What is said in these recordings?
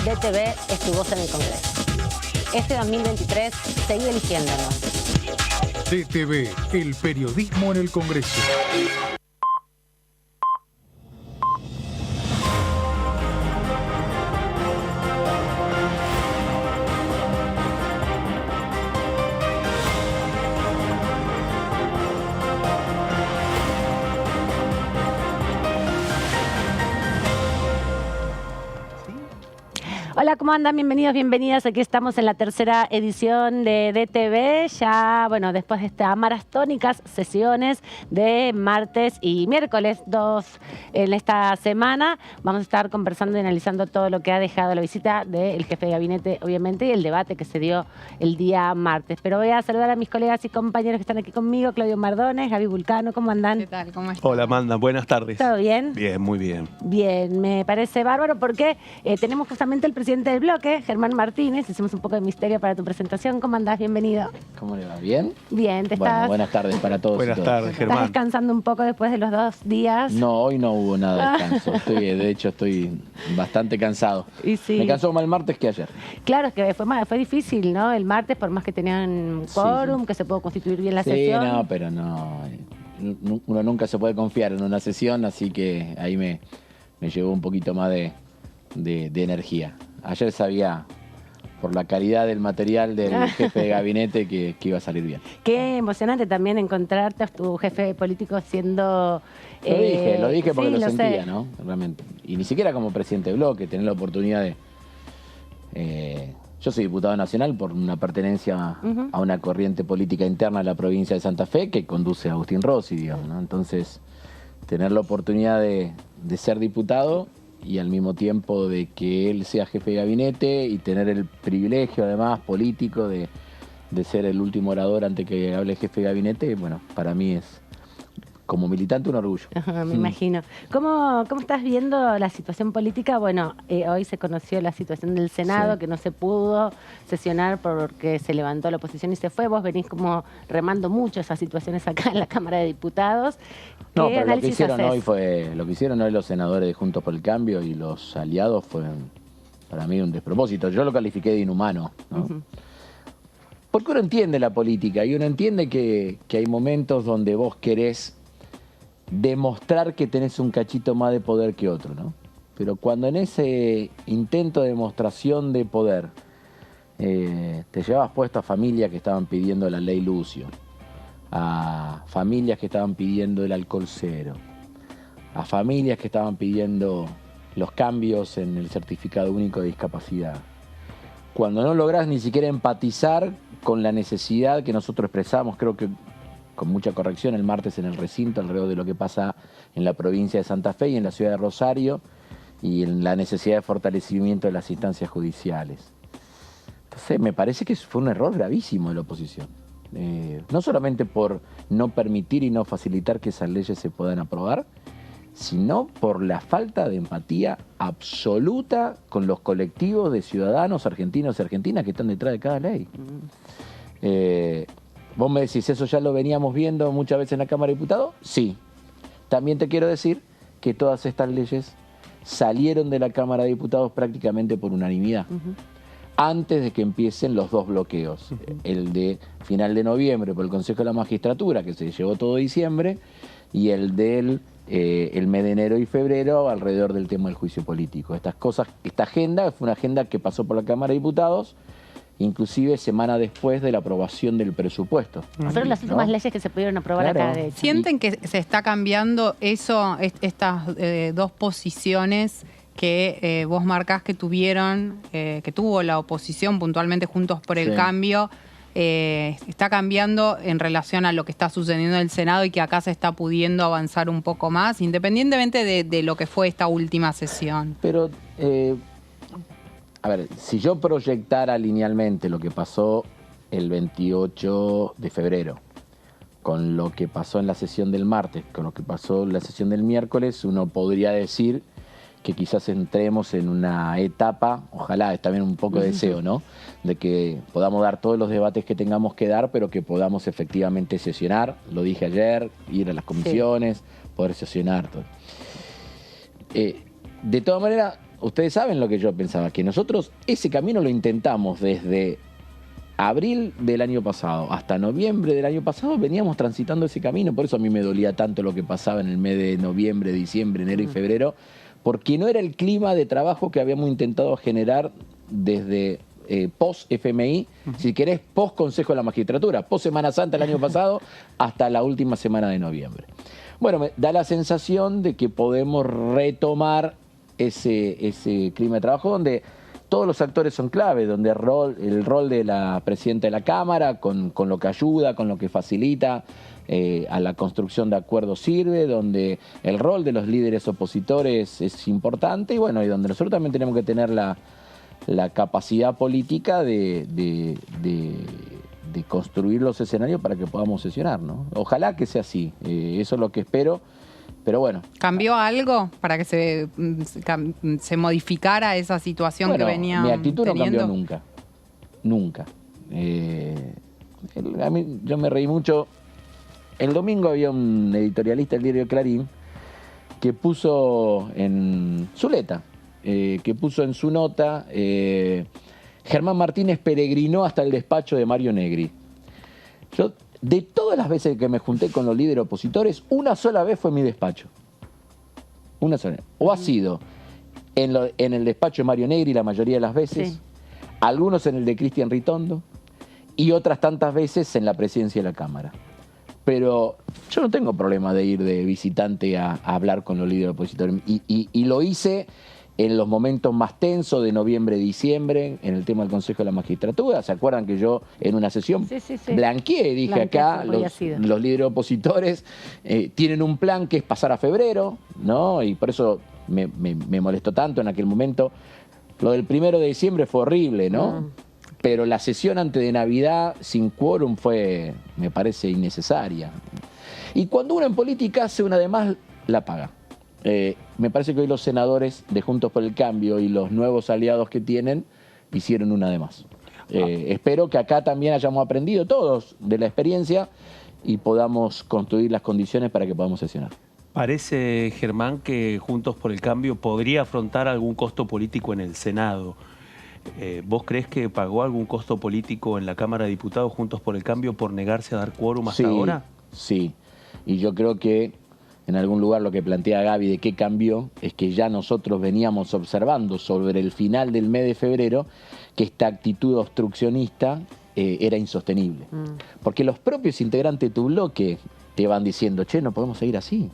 DTV es tu voz en el Congreso. Este 2023, seguí eligiéndonos. DTV, el periodismo en el Congreso. Hola, ¿cómo andan? Bienvenidos, bienvenidas. Aquí estamos en la tercera edición de DTV. Ya, bueno, después de estas maratónicas sesiones de martes y miércoles, dos en esta semana, vamos a estar conversando y analizando todo lo que ha dejado la visita del jefe de gabinete, obviamente, y el debate que se dio el día martes. Pero voy a saludar a mis colegas y compañeros que están aquí conmigo, Claudio Mardones, Gaby Vulcano, ¿cómo andan? ¿Qué tal? ¿Cómo estás? Hola, Amanda, buenas tardes. ¿Todo bien? Bien, muy bien. Bien, me parece bárbaro porque tenemos justamente el presidente del bloque, Germán Martínez. Hicimos un poco de misterio para tu presentación. ¿Cómo andás? Bienvenido. ¿Cómo le va? ¿Bien? Bien, ¿te Bueno, estás, buenas tardes para todos. Buenas tardes, estás Germán. descansando un poco después de los 2 días? No, hoy no hubo nada de descanso. De hecho, estoy bastante cansado. Y sí. Me cansó más el martes que ayer. Claro, es que fue difícil, ¿no? El martes, por más que tenían quórum, Sí. que se pudo constituir bien la Sí, sesión. no, pero no. Uno nunca se puede confiar en una sesión, así que ahí me llevó un poquito más de energía. Ayer sabía, por la calidad del material del jefe de gabinete, que iba a salir bien. Qué emocionante también encontrarte a tu jefe político siendo... Lo dije porque sí, lo sentía, sé. ¿no? Realmente. Y ni siquiera como presidente de bloque, tener la oportunidad de... yo soy diputado nacional por una pertenencia a una corriente política interna de la provincia de Santa Fe que conduce a Agustín Rossi, digamos, ¿no? Entonces, tener la oportunidad de ser diputado y al mismo tiempo de que él sea jefe de gabinete y tener el privilegio además político de ser el último orador antes que hable el jefe de gabinete, bueno, para mí es como militante un orgullo. Ajá, me imagino. ¿Cómo estás viendo la situación política? Bueno, hoy se conoció la situación del Senado, Sí. que no se pudo sesionar porque se levantó la oposición y se fue. Vos venís como remando mucho esas situaciones acá en la Cámara de Diputados. No, ¿Qué pero lo que análisis hicieron haces? lo que hicieron hoy los senadores de Juntos por el Cambio y los aliados fue para mí un despropósito. Yo lo califiqué de inhumano, ¿no? Porque uno entiende la política y uno entiende que hay momentos donde vos querés demostrar que tenés un cachito más de poder que otro, ¿no? Pero cuando en ese intento de demostración de poder te llevabas puesto a familias que estaban pidiendo la ley Lucio, a familias que estaban pidiendo el alcohol cero, a familias que estaban pidiendo los cambios en el certificado único de discapacidad, cuando no lográs ni siquiera empatizar con la necesidad que nosotros expresamos, creo que con mucha corrección el martes en el recinto, alrededor de lo que pasa en la provincia de Santa Fe y en la ciudad de Rosario, y en la necesidad de fortalecimiento de las instancias judiciales. Entonces me parece que fue un error gravísimo de la oposición. No solamente por no permitir y no facilitar que esas leyes se puedan aprobar, sino por la falta de empatía absoluta con los colectivos de ciudadanos argentinos y argentinas que están detrás de cada ley. Vos me decís, ¿eso ya lo veníamos viendo muchas veces en la Cámara de Diputados? Sí. También te quiero decir que todas estas leyes salieron de la Cámara de Diputados prácticamente por unanimidad, antes de que empiecen los dos bloqueos. El de final de noviembre por el Consejo de la Magistratura, que se llevó todo diciembre, y el del el mes de enero y febrero alrededor del tema del juicio político. Estas cosas, esta agenda fue una agenda que pasó por la Cámara de Diputados, inclusive semana después de la aprobación del presupuesto. Fueron las últimas leyes que se pudieron aprobar Claro. acá, de hecho. ¿Sienten que se está cambiando eso, estas dos posiciones que vos marcás que tuvieron, que tuvo la oposición puntualmente Juntos por el Sí. Cambio? ¿Está cambiando en relación a lo que está sucediendo en el Senado y que acá se está pudiendo avanzar un poco más, independientemente de lo que fue esta última sesión? Pero, a ver, si yo proyectara linealmente lo que pasó el 28 de febrero, con lo que pasó en la sesión del martes, con lo que pasó en la sesión del miércoles, uno podría decir que quizás entremos en una etapa, ojalá es también un poco de deseo, ¿no? De que podamos dar todos los debates que tengamos que dar, pero que podamos efectivamente sesionar, lo dije ayer, ir a las comisiones, poder sesionar todo. De todas maneras, ustedes saben lo que yo pensaba, que nosotros ese camino lo intentamos desde abril del año pasado hasta noviembre del año pasado, veníamos transitando ese camino. Por eso a mí me dolía tanto lo que pasaba en el mes de noviembre, diciembre, enero y febrero, porque no era el clima de trabajo que habíamos intentado generar desde post-FMI, si querés, post-Consejo de la Magistratura, post-Semana Santa el año pasado, hasta la última semana de noviembre. Bueno, me da la sensación de que podemos retomar ese clima de trabajo donde todos los actores son clave, donde el rol de la presidenta de la Cámara, con lo que ayuda, con lo que facilita a la construcción de acuerdos sirve, donde el rol de los líderes opositores es importante y bueno, y donde nosotros también tenemos que tener la capacidad política de construir los escenarios para que podamos sesionar, ¿no? Ojalá que sea así, eso es lo que espero, pero bueno. ¿Cambió algo para que se modificara esa situación que venía mi actitud teniendo? no cambió nunca, nunca. A mí, yo me reí mucho. El domingo había un editorialista del diario Clarín que puso en Zuleta, que puso en su nota, Germán Martínez peregrinó hasta el despacho de Mario Negri. Yo, de todas las veces que me junté con los líderes opositores, una sola vez fue en mi despacho. Una sola. O ha sido en el despacho de Mario Negri la mayoría de las veces, sí, algunos en el de Cristian Ritondo y otras tantas veces en la presidencia de la Cámara. Pero yo no tengo problema de ir de visitante a hablar con los líderes opositores. Y lo hice en los momentos más tensos de noviembre, diciembre, en el tema del Consejo de la Magistratura. ¿Se acuerdan que yo en una sesión blanqueé y dije acá, los líderes opositores tienen un plan que es pasar a febrero, ¿no? Y por eso me molestó tanto en aquel momento. Lo del 1 de diciembre fue horrible, ¿no? Pero la sesión antes de Navidad sin quórum fue, me parece, innecesaria. Y cuando uno en política hace una de más, la paga. Me parece que hoy los senadores de Juntos por el Cambio y los nuevos aliados que tienen hicieron una de más. Espero que acá también hayamos aprendido todos de la experiencia y podamos construir las condiciones para que podamos sesionar. Parece, Germán, que Juntos por el Cambio podría afrontar algún costo político en el Senado. ¿Vos crees que pagó algún costo político en la Cámara de Diputados Juntos por el Cambio por negarse a dar quórum hasta ahora? Sí, y yo creo que en algún lugar lo que plantea Gaby de qué cambió es que ya nosotros veníamos observando sobre el final del mes de febrero que esta actitud obstruccionista era insostenible. Porque los propios integrantes de tu bloque te van diciendo, che, no podemos seguir así.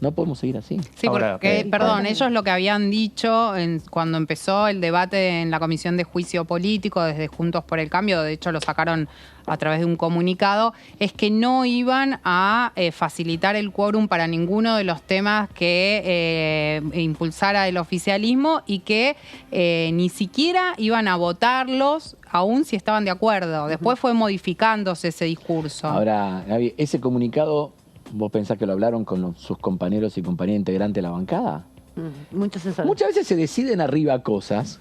No podemos seguir así. Sí, porque, perdón, ellos lo que habían dicho cuando empezó el debate en la Comisión de Juicio Político desde Juntos por el Cambio, de hecho lo sacaron a través de un comunicado, es que no iban a facilitar el quórum para ninguno de los temas que impulsara el oficialismo y que ni siquiera iban a votarlos aún si estaban de acuerdo. Después fue modificándose ese discurso. Ahora, Gaby, ese comunicado, ¿vos pensás que lo hablaron con sus compañeros y compañeras integrantes de la bancada? Muchas veces se deciden arriba cosas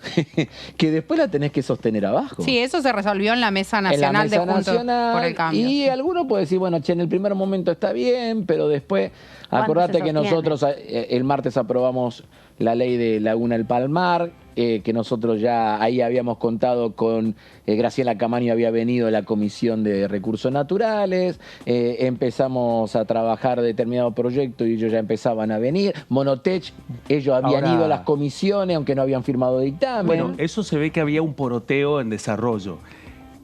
que después la tenés que sostener abajo. Sí, eso se resolvió en la Mesa Nacional de Juntos por el Cambio. Y alguno puede decir, bueno, che, en el primer momento está bien, pero después, acordate que nosotros el martes aprobamos la ley de Laguna del Palmar, que nosotros ya ahí habíamos contado con Graciela Camaño, había venido a la Comisión de Recursos Naturales, empezamos a trabajar determinado proyecto y ellos ya empezaban a venir. Monotech, ellos habían ido a las comisiones, aunque no habían firmado dictamen. Bueno, eso se ve que había un poroteo en desarrollo.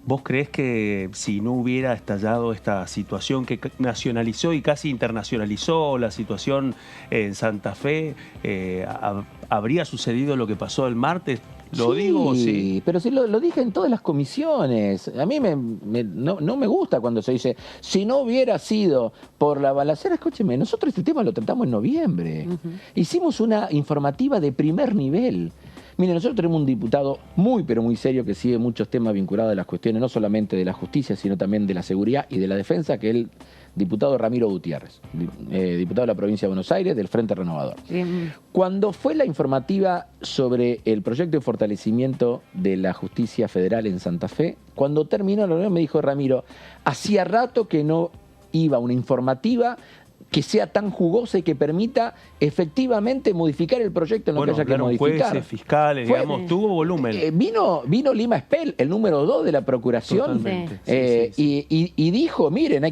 ¿Vos creés que si no hubiera estallado esta situación que nacionalizó y casi internacionalizó la situación en Santa Fe, habría sucedido lo que pasó el martes? ¿Lo digo? Sí, pero sí lo dije en todas las comisiones. A mí no me gusta cuando se dice, si no hubiera sido por la balacera, escúcheme, nosotros este tema lo tratamos en noviembre. Hicimos una informativa de primer nivel. Mire, nosotros tenemos un diputado muy, pero muy serio que sigue muchos temas vinculados a las cuestiones no solamente de la justicia, sino también de la seguridad y de la defensa, que es el diputado Ramiro Gutiérrez, diputado de la provincia de Buenos Aires, del Frente Renovador. Cuando fue la informativa sobre el proyecto de fortalecimiento de la justicia federal en Santa Fe, cuando terminó la reunión me dijo Ramiro, hacía rato que no iba una informativa que sea tan jugosa y que permita efectivamente modificar el proyecto en lo que haya que hablaron modificar. Jueces, fiscales, digamos, tuvo volumen. Vino Lima Espel, el número 2 de la Procuración, Totalmente. y dijo, miren,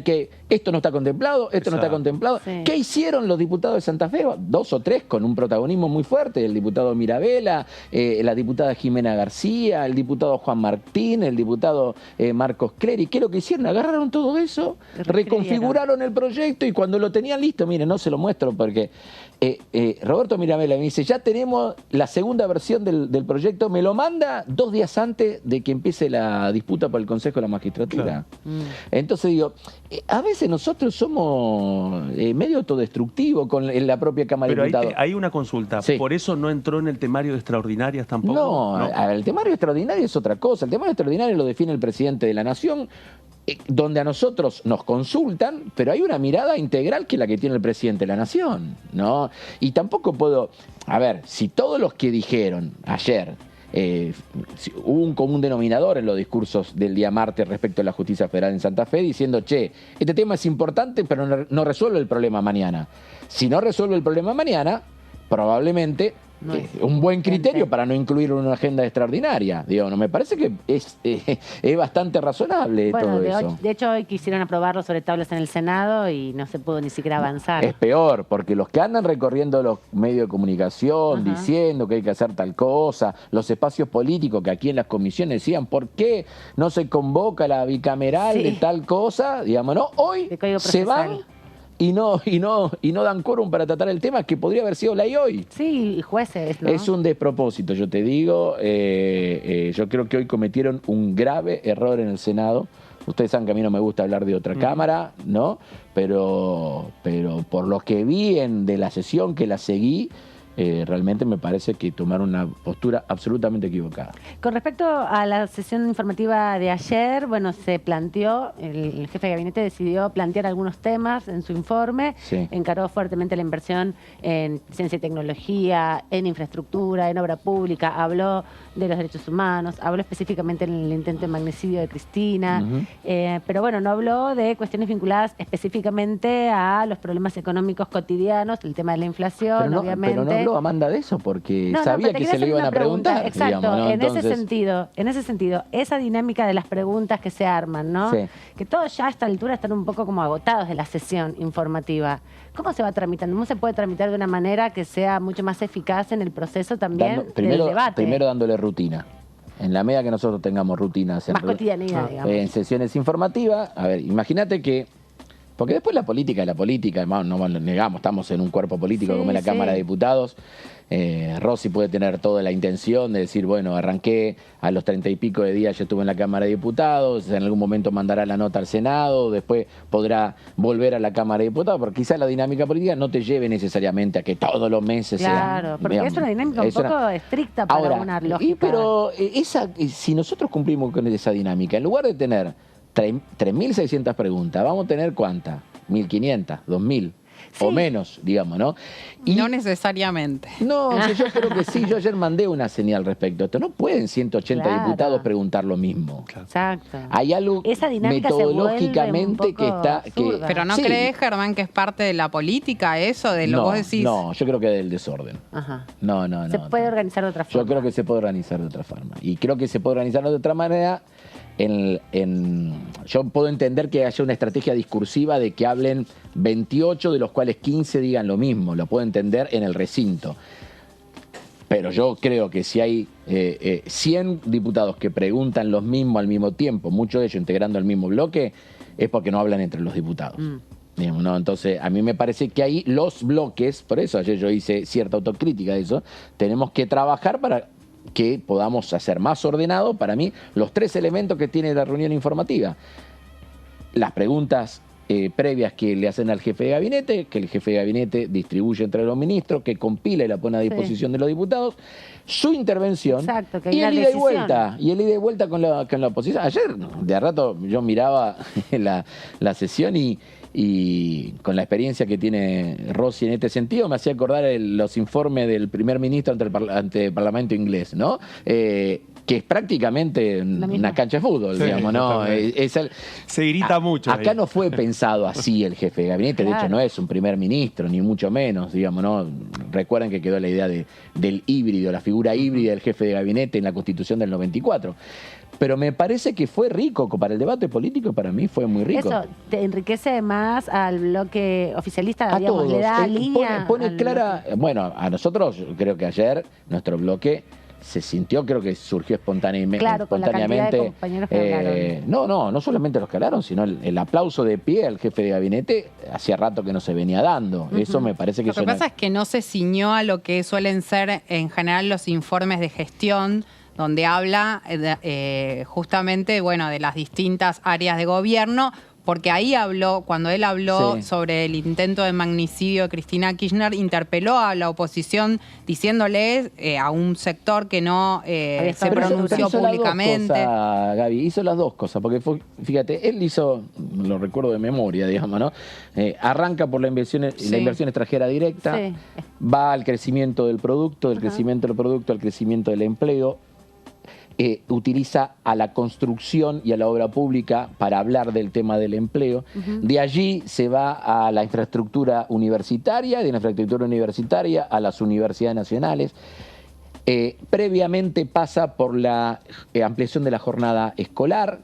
esto no está contemplado, esto no está Exacto. contemplado. Sí. ¿Qué hicieron los diputados de Santa Fe? 2 o 3 con un protagonismo muy fuerte, el diputado Mirabella, la diputada Jimena García, el diputado Juan Martín, el diputado Marcos Clery. ¿Qué es lo que hicieron? Agarraron todo eso, reconfiguraron el proyecto y cuando lo tenían listo, miren, no se lo muestro porque Roberto Mirabella me dice, ya tenemos la segunda versión del proyecto, me lo manda 2 días antes de que empiece la disputa por el Consejo de la Magistratura. Claro. Entonces digo, a veces nosotros somos medio autodestructivos en la propia Cámara de Pero Diputados. hay una consulta. Sí. ¿Por eso no entró en el temario de extraordinarias tampoco? No, el temario extraordinario es otra cosa. El temario extraordinario lo define el presidente de la Nación, donde a nosotros nos consultan, pero hay una mirada integral que es la que tiene el presidente de la Nación, ¿no? Y tampoco puedo... A ver, si todos los que dijeron ayer... hubo un común denominador en los discursos del día martes respecto a la justicia federal en Santa Fe diciendo, che, este tema es importante pero no resuelve el problema mañana. Si no resuelve el problema mañana, probablemente No es un buen urgente. criterio para no incluir una agenda extraordinaria. Digo, no me parece que es bastante razonable Bueno, todo eso. de hecho hoy quisieron aprobarlo sobre tablas en el Senado y no se pudo ni siquiera avanzar. Es peor, porque los que andan recorriendo los medios de comunicación Ajá. diciendo que hay que hacer tal cosa, los espacios políticos que aquí en las comisiones decían, ¿por qué no se convoca la bicameral Sí. de tal cosa? Digamos, ¿no? Hoy De Código se van Procesal. y no dan quórum para tratar el tema que podría haber sido ley hoy. Sí, y jueces, ¿no? Es un despropósito, yo te digo. Yo creo que hoy cometieron un grave error en el Senado. Ustedes saben que a mí no me gusta hablar de otra cámara, ¿no? Pero por lo que vi de la sesión, que la seguí, realmente me parece que tomaron una postura absolutamente equivocada. Con respecto a la sesión informativa de ayer, bueno, se planteó, el jefe de gabinete decidió plantear algunos temas en su informe, Sí. encaró fuertemente la inversión en ciencia y tecnología, en infraestructura, en obra pública, habló de los derechos humanos, habló específicamente en el intento de magnicidio de Cristina, Ujú. pero bueno, no habló de cuestiones vinculadas específicamente a los problemas económicos cotidianos, el tema de la inflación, obviamente. Pero no habló Amanda de eso porque No, sabía pero te que quería se le hacer iban una a preguntar. Exacto, digamos, ¿no? en Entonces, ese sentido, esa dinámica de las preguntas que se arman, ¿no? Sí. Que todos ya a esta altura están un poco como agotados de la sesión informativa. ¿Cómo se va tramitando? ¿Cómo se puede tramitar de una manera que sea mucho más eficaz en el proceso también del debate? primero dándole rutina. En la medida que nosotros tengamos rutinas Más cotidianidad, digamos. en sesiones informativas, a ver, imagínate que, porque después la política es la política, no lo negamos, estamos en un cuerpo político Sí, como es la sí. Cámara de Diputados. Rossi puede tener toda la intención de decir, bueno, arranqué a los 30 y pico de días, ya estuve en la Cámara de Diputados, en algún momento mandará la nota al Senado, después podrá volver a la Cámara de Diputados, porque quizás la dinámica política no te lleve necesariamente a que todos los meses Claro, sean, porque digamos, es una dinámica un es una- poco estricta para Ahora, una lógica. si nosotros cumplimos con esa dinámica, en lugar de tener 3.600 preguntas, vamos a tener ¿cuántas? 1.500, 2.000 Sí. o menos, digamos, ¿no? Y No necesariamente. no, que yo creo que sí, yo ayer mandé una señal respecto a esto. No pueden 180 Claro. diputados preguntar lo mismo. Exacto. Hay algo Esa dinámica se vuelve metodológicamente un que poco está... absurda. Pero ¿no Sí. crees, Germán, que es parte de la política eso? De lo No, vos decís. no, yo creo que del desorden. Ajá. No. Se puede organizar de otra forma. Yo creo que se puede organizar de otra forma. Y creo que se puede organizar de otra manera. Yo puedo entender que haya una estrategia discursiva de que hablen 28, de los cuales 15 digan lo mismo. Lo puedo entender en el recinto. Pero yo creo que si hay 100 diputados que preguntan los mismos al mismo tiempo, muchos de ellos integrando el mismo bloque, es porque no hablan entre los diputados. Digamos, ¿no? Entonces, a mí me parece que ahí los bloques, por eso ayer yo hice cierta autocrítica de eso, tenemos que trabajar para que podamos hacer más ordenado, para mí, los 3 elementos que tiene la reunión informativa. Las preguntas previas que le hacen al jefe de gabinete, que el jefe de gabinete distribuye entre los ministros, que compila y la pone a disposición de los diputados, su intervención Exacto, que hay y una el ida y decisión. vuelta. Y el ida y vuelta con la oposición. Ayer, de a rato, yo miraba la sesión y con la experiencia que tiene Rossi en este sentido, me hacía acordar los informes del primer ministro ante el Parlamento inglés, ¿no? Que que es prácticamente una cancha de fútbol, Sí, digamos, ¿no? Se grita mucho. Acá ahí. no fue pensado así el jefe de gabinete, de hecho no es un primer ministro, ni mucho menos, digamos, ¿no? Recuerden que quedó la idea del híbrido, la figura híbrida del jefe de gabinete en la Constitución del 94. Pero me parece que fue rico, para el debate político para mí fue muy rico. Eso te enriquece más al bloque oficialista, A digamos, todos. le da línea. Pone al clara, bueno, a nosotros creo que ayer nuestro bloque se sintió, creo que surgió Claro, con la cantidad de compañeros que hablaron. No solamente los que hablaron, sino el aplauso de pie al jefe de gabinete hacía rato que no se venía dando. Eso me parece que Lo que pasa es que no se ciñó a lo que suelen ser en general los informes de gestión, donde habla justamente, bueno, de las distintas áreas de gobierno, porque ahí cuando él habló sobre el intento de magnicidio de Cristina Kirchner, interpeló a la oposición diciéndole a un sector que no se pronunció públicamente. Gaby, hizo las dos cosas, porque fíjate, él hizo, lo recuerdo de memoria, digamos, ¿no? Arranca por la inversión extranjera directa, va al crecimiento del producto, del crecimiento del producto al crecimiento del empleo. Utiliza a la construcción y a la obra pública para hablar del tema del empleo. De allí se va a la infraestructura universitaria, de la infraestructura universitaria a las universidades nacionales. Previamente pasa por la ampliación de la jornada escolar.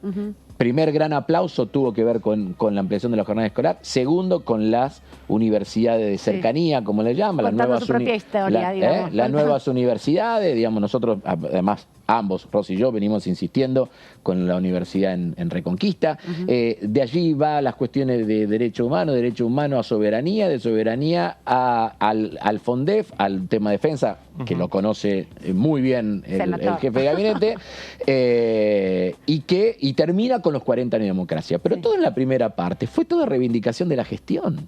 Primer gran aplauso tuvo que ver con la ampliación de la jornada escolar. Segundo, con las universidades de cercanía, como le llaman. Las nuevas universidades, digamos, nosotros, además, ambos, Rosy y yo, venimos insistiendo con la universidad en Reconquista. De allí va a las cuestiones de derecho humano a soberanía, de soberanía al FONDEF, al tema defensa, que lo conoce muy bien el jefe de gabinete, y termina con los 40 años de democracia. Pero todo en la primera parte, fue toda reivindicación de la gestión.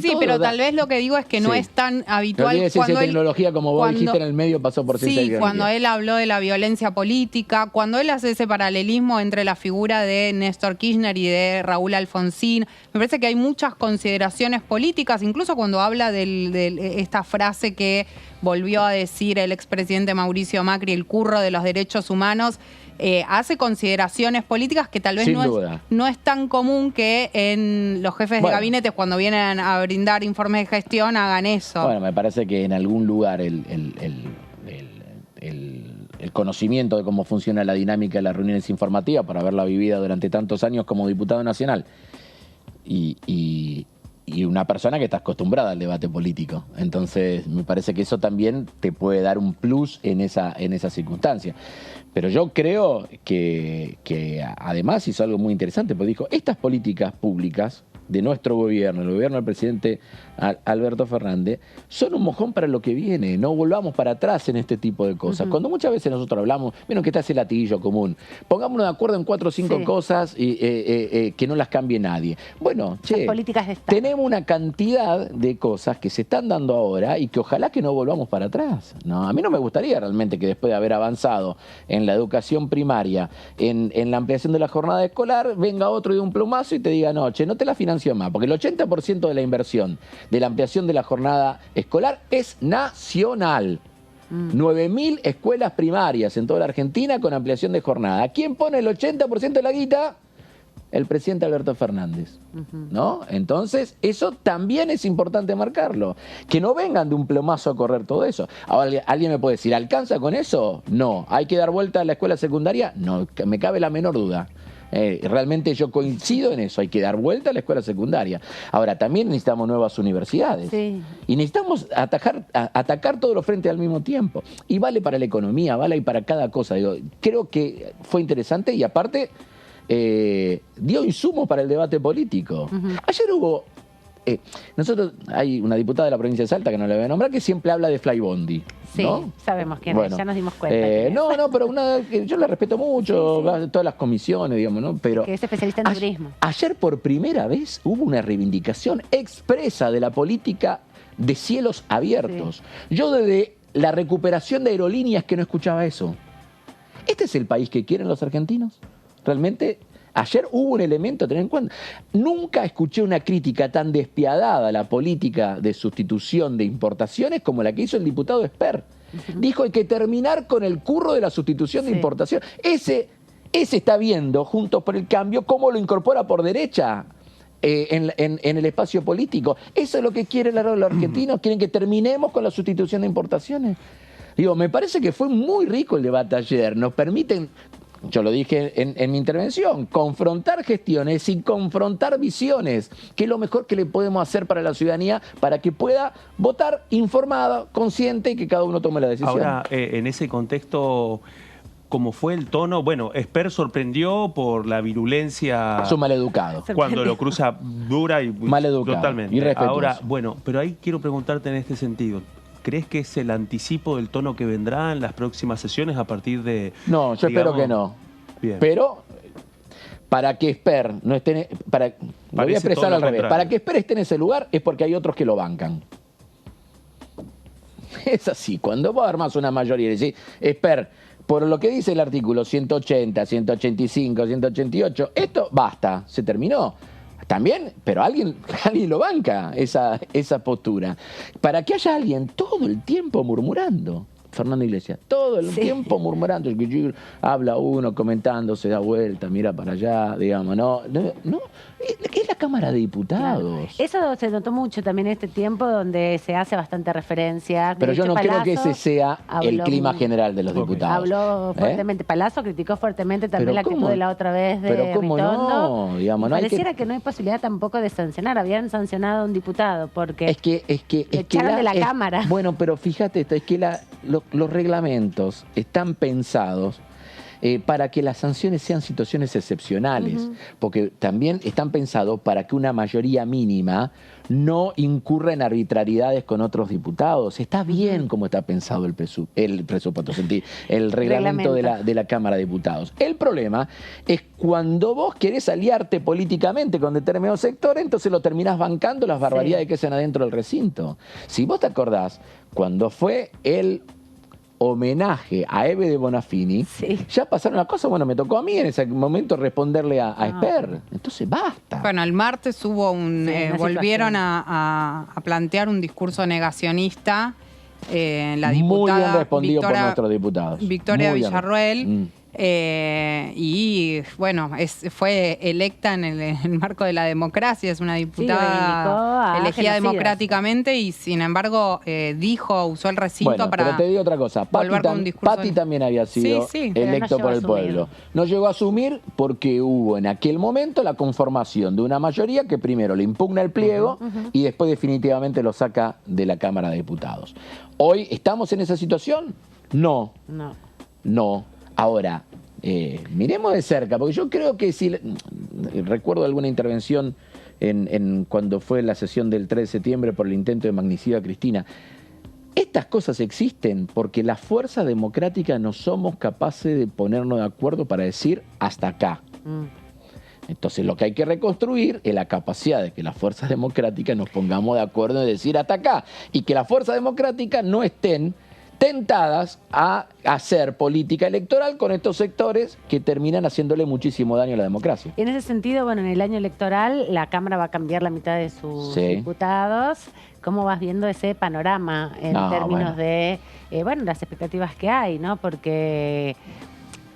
Sí, pero tal vez lo que digo es que no es tan habitual. No cuando tecnología, como vos dijiste, en el medio pasó por ciencia y tecnología. Cuando él habló de la violencia política, cuando él hace ese paralelismo entre la figura de Néstor Kirchner y de Raúl Alfonsín, me parece que hay muchas consideraciones políticas, incluso cuando habla de esta frase que volvió a decir el expresidente Mauricio Macri, el curro de los derechos humanos, hace consideraciones políticas que tal vez no es tan común que en los jefes de gabinetes, cuando vienen a brindar informes de gestión, hagan eso. Bueno, me parece que en algún lugar el conocimiento de cómo funciona la dinámica de las reuniones informativas, por haberla vivido durante tantos años como diputado nacional, y una persona que está acostumbrada al debate político. Entonces, me parece que eso también te puede dar un plus en esa circunstancia. Pero yo creo que además hizo algo muy interesante, porque dijo, estas políticas públicas de nuestro gobierno, el gobierno del presidente Alberto Fernández, son un mojón para lo que viene. No volvamos para atrás en este tipo de cosas. Cuando muchas veces nosotros hablamos, vieron que está ese latillo común, pongámonos de acuerdo en 4 o 5 cosas y que no las cambie nadie. Bueno, tenemos una cantidad de cosas que se están dando ahora y que ojalá que no volvamos para atrás. No, a mí no me gustaría realmente que después de haber avanzado en la educación primaria, en la ampliación de la jornada escolar, venga otro de un plumazo y te diga, no, che, no te la financio más, porque el 80% de la inversión de la ampliación de la jornada escolar es nacional. 9.000 escuelas primarias en toda la Argentina con ampliación de jornada. ¿Quién pone el 80% de la guita? El presidente Alberto Fernández, ¿no? Entonces, eso también es importante marcarlo. Que no vengan de un plomazo a correr todo eso. Ahora, alguien me puede decir, ¿alcanza con eso? No. ¿Hay que dar vuelta a la escuela secundaria? No, me cabe la menor duda. Realmente yo coincido en eso, hay que dar vuelta a la escuela secundaria. Ahora, también necesitamos nuevas universidades. Y necesitamos atacar todos los frentes al mismo tiempo. Y vale para la economía, vale para cada cosa. Digo, creo que fue interesante y aparte dio insumos para el debate político. Ayer hubo... nosotros, hay una diputada de la provincia de Salta, que no le voy a nombrar, que siempre habla de Flybondi. Sí, ¿no? Sabemos quién es, ya nos dimos cuenta. Pero yo la respeto mucho, todas las comisiones, digamos, ¿no? Pero que es especialista en turismo. Ayer por primera vez hubo una reivindicación expresa de la política de cielos abiertos. Yo desde la recuperación de aerolíneas que no escuchaba eso. ¿Este es el país que quieren los argentinos? ¿Realmente? Ayer hubo un elemento a tener en cuenta. Nunca escuché una crítica tan despiadada a la política de sustitución de importaciones como la que hizo el diputado Esper. Dijo hay que terminar con el curro de la sustitución de importación. Ese está viendo, Juntos por el Cambio, cómo lo incorpora por derecha en el espacio político. Eso es lo que quieren los argentinos. Quieren que terminemos con la sustitución de importaciones. Digo, me parece que fue muy rico el debate ayer. Nos permiten, yo lo dije en mi intervención, confrontar gestiones y confrontar visiones, que es lo mejor que le podemos hacer para la ciudadanía, para que pueda votar informada, consciente y que cada uno tome la decisión. Ahora, en ese contexto, ¿cómo fue el tono? Bueno, Esper sorprendió por la virulencia. Es un maleducado. Cuando lo cruza dura y maleducado, totalmente. irrespetuoso. Ahora, bueno, pero ahí quiero preguntarte en este sentido. ¿Crees que es el anticipo del tono que vendrá en las próximas sesiones a partir de...? No, yo espero que no. Bien. Pero para que Esper no esté... Lo voy a expresar al revés. Para que Esper esté en ese lugar es porque hay otros que lo bancan. Es así. Cuando vos armás una mayoría y decís, Esper, por lo que dice el artículo 180, 185, 188, esto basta, se terminó. También, pero alguien lo banca, esa postura. Para que haya alguien todo el tiempo murmurando. Fernando Iglesias, todo el tiempo murmurando. Habla uno, comentando, se da vuelta, mira para allá, digamos, no. Es la Cámara de Diputados. Claro. Eso se notó mucho también en este tiempo, donde se hace bastante referencia. Pero yo no creo que ese sea el clima general de los Okay. diputados. Habló fuertemente. Palazzo criticó fuertemente también la actitud de la otra vez de Pero cómo Ritondo. no, digamos, Pareciera que no hay posibilidad tampoco de sancionar. Habían sancionado a un diputado porque echaron de la Cámara. Bueno, pero fíjate esto, es que los reglamentos están pensados para que las sanciones sean situaciones excepcionales, porque también están pensados para que una mayoría mínima no incurra en arbitrariedades con otros diputados. Está bien como está pensado el presupuesto, el reglamento de la Cámara de Diputados. El problema es cuando vos querés aliarte políticamente con determinados sectores, entonces lo terminás bancando las barbaridades que hacen adentro del recinto. Si vos te acordás, cuando fue el homenaje a Eve de Bonafini, ya pasaron las cosas. Bueno, me tocó a mí en ese momento responderle a Esper. Entonces basta. Bueno, el martes hubo volvieron a plantear un discurso negacionista. La diputada muy bien respondido por nuestros diputados. Victoria Villarroel. Y bueno, fue electa en el marco de la democracia, es una diputada elegida democráticamente y sin embargo usó el recinto para pero te digo otra cosa, Patti también había sido electo por el pueblo. No llegó a asumir porque hubo en aquel momento la conformación de una mayoría que primero le impugna el pliego y después definitivamente lo saca de la Cámara de Diputados. ¿Hoy estamos en esa situación? No. Ahora, miremos de cerca, porque yo creo que si recuerdo alguna intervención cuando fue la sesión del 3 de septiembre por el intento de magnicidio a Cristina. Estas cosas existen porque las fuerzas democráticas no somos capaces de ponernos de acuerdo para decir hasta acá. Entonces lo que hay que reconstruir es la capacidad de que las fuerzas democráticas nos pongamos de acuerdo en decir hasta acá y que las fuerzas democráticas no estén tentadas a hacer política electoral con estos sectores que terminan haciéndole muchísimo daño a la democracia. En ese sentido, bueno, en el año electoral la Cámara va a cambiar la mitad de sus diputados. ¿Cómo vas viendo ese panorama en términos de las expectativas que hay, ¿no? Porque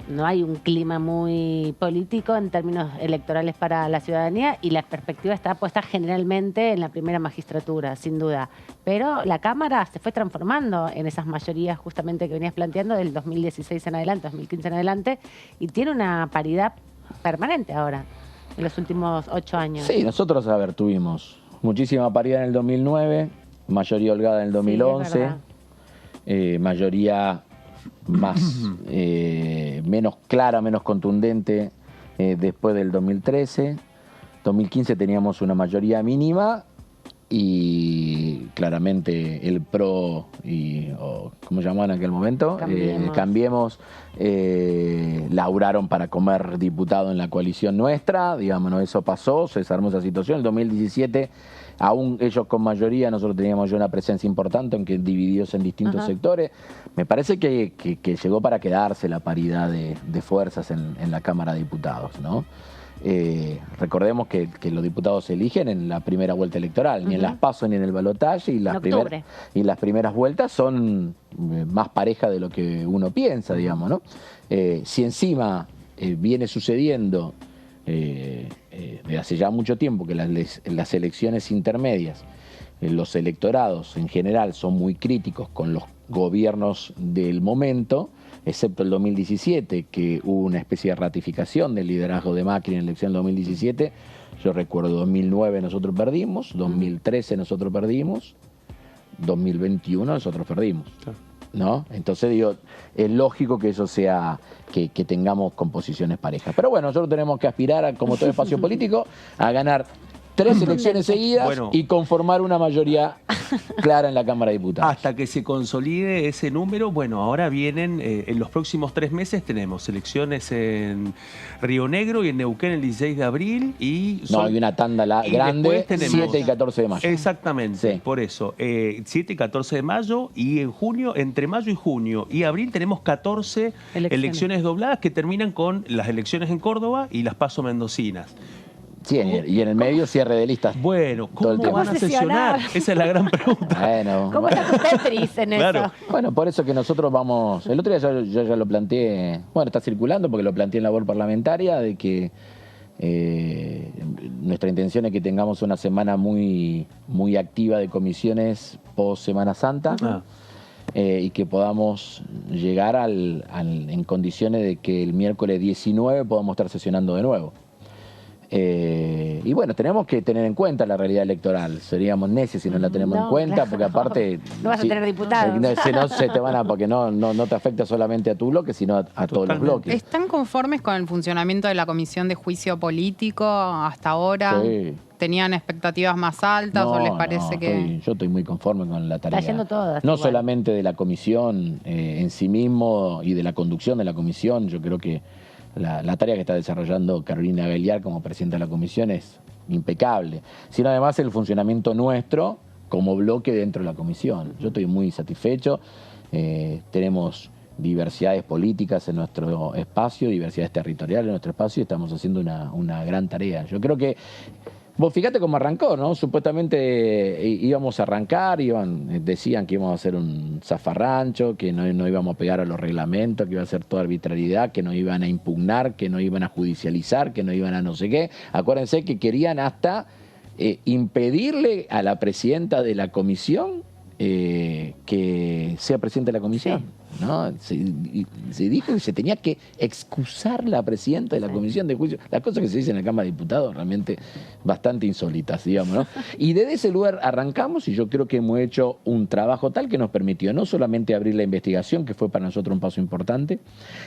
no hay un clima muy político en términos electorales para la ciudadanía y la perspectiva está puesta generalmente en la primera magistratura, sin duda. Pero la Cámara se fue transformando en esas mayorías justamente que venías planteando del 2016 en adelante, 2015 en adelante, y tiene una paridad permanente ahora, en los últimos 8 años. Sí, nosotros, tuvimos muchísima paridad en el 2009, mayoría holgada en el 2011, mayoría menos clara, menos contundente después del 2013. 2015 teníamos una mayoría mínima y claramente el PRO ¿cómo llamaban en aquel momento? Cambiemos laburaron para comer diputado en la coalición nuestra, digamos, eso pasó, se desarmó esa situación. En el 2017, aún ellos con mayoría, nosotros teníamos ya una presencia importante, aunque divididos en distintos sectores. Me parece que llegó para quedarse la paridad de fuerzas en la Cámara de Diputados, ¿no? recordemos que los diputados se eligen en la primera vuelta electoral, ni en las PASO ni en el balotaje, y las primeras vueltas son más parejas de lo que uno piensa, digamos, ¿no? Si encima viene sucediendo desde hace ya mucho tiempo que las elecciones intermedias, los electorados en general son muy críticos con los gobiernos del momento, excepto el 2017, que hubo una especie de ratificación del liderazgo de Macri en la elección del 2017. Yo recuerdo 2009 nosotros perdimos, 2013 nosotros perdimos, 2021 nosotros perdimos, ¿no? Entonces digo, es lógico que eso sea, que tengamos composiciones parejas. Pero bueno, nosotros tenemos que aspirar, como todo espacio político, a ganar 3 elecciones seguidas y conformar una mayoría clara en la Cámara de Diputados. Hasta que se consolide ese número, bueno, ahora vienen, en los próximos 3 meses tenemos elecciones en Río Negro y en Neuquén el 16 de abril. Hay una tanda grande, 7 y 14 de mayo. Exactamente, sí. Por eso, 7 y 14 de mayo, y en junio, entre mayo y junio y abril tenemos 14 elecciones dobladas que terminan con las elecciones en Córdoba y las PASO mendocinas. Sí, y en el medio cierre de listas. Bueno, ¿cómo van a sesionar? Esa es la gran pregunta. Bueno, ¿cómo está tu Tetris en eso? Bueno, por eso que nosotros vamos... El otro día yo ya lo planteé, bueno, está circulando porque lo planteé en labor parlamentaria, de que nuestra intención es que tengamos una semana muy, muy activa de comisiones post Semana Santa. Y que podamos llegar en condiciones de que el miércoles 19 podamos estar sesionando de nuevo. Y bueno, tenemos que tener en cuenta la realidad electoral. Seríamos necios si no la tenemos en cuenta, porque aparte... No vas a tener diputados. Si no, se te van a... Porque no te afecta solamente a tu bloque, sino a todos los bloques. ¿Están conformes con el funcionamiento de la Comisión de Juicio Político hasta ahora? Sí. ¿Tenían expectativas más altas o les parece que...? Yo estoy muy conforme con la tarea. Está yendo todas. No solamente de la comisión en sí mismo y de la conducción de la comisión. Yo creo que la tarea que está desarrollando Carolina Galiar como presidenta de la comisión es impecable, sino además el funcionamiento nuestro como bloque dentro de la comisión. Yo estoy muy satisfecho, tenemos diversidades políticas en nuestro espacio, diversidades territoriales en nuestro espacio, y estamos haciendo una gran tarea. Yo creo que vos fíjate cómo arrancó, ¿no? Supuestamente íbamos a arrancar, decían que íbamos a hacer un zafarrancho, que no íbamos a pegar a los reglamentos, que iba a ser toda arbitrariedad, que no iban a impugnar, que no iban a judicializar, que no iban a no sé qué. Acuérdense que querían hasta impedirle a la presidenta de la comisión que sea presidenta de la comisión. Sí. ¿No? Se dijo que se tenía que excusar la presidenta de la comisión de juicio. Las cosas que se dicen en la Cámara de Diputados realmente bastante insólitas, digamos, ¿no? Y desde ese lugar arrancamos, y yo creo que hemos hecho un trabajo tal que nos permitió no solamente abrir la investigación, que fue para nosotros un paso importante,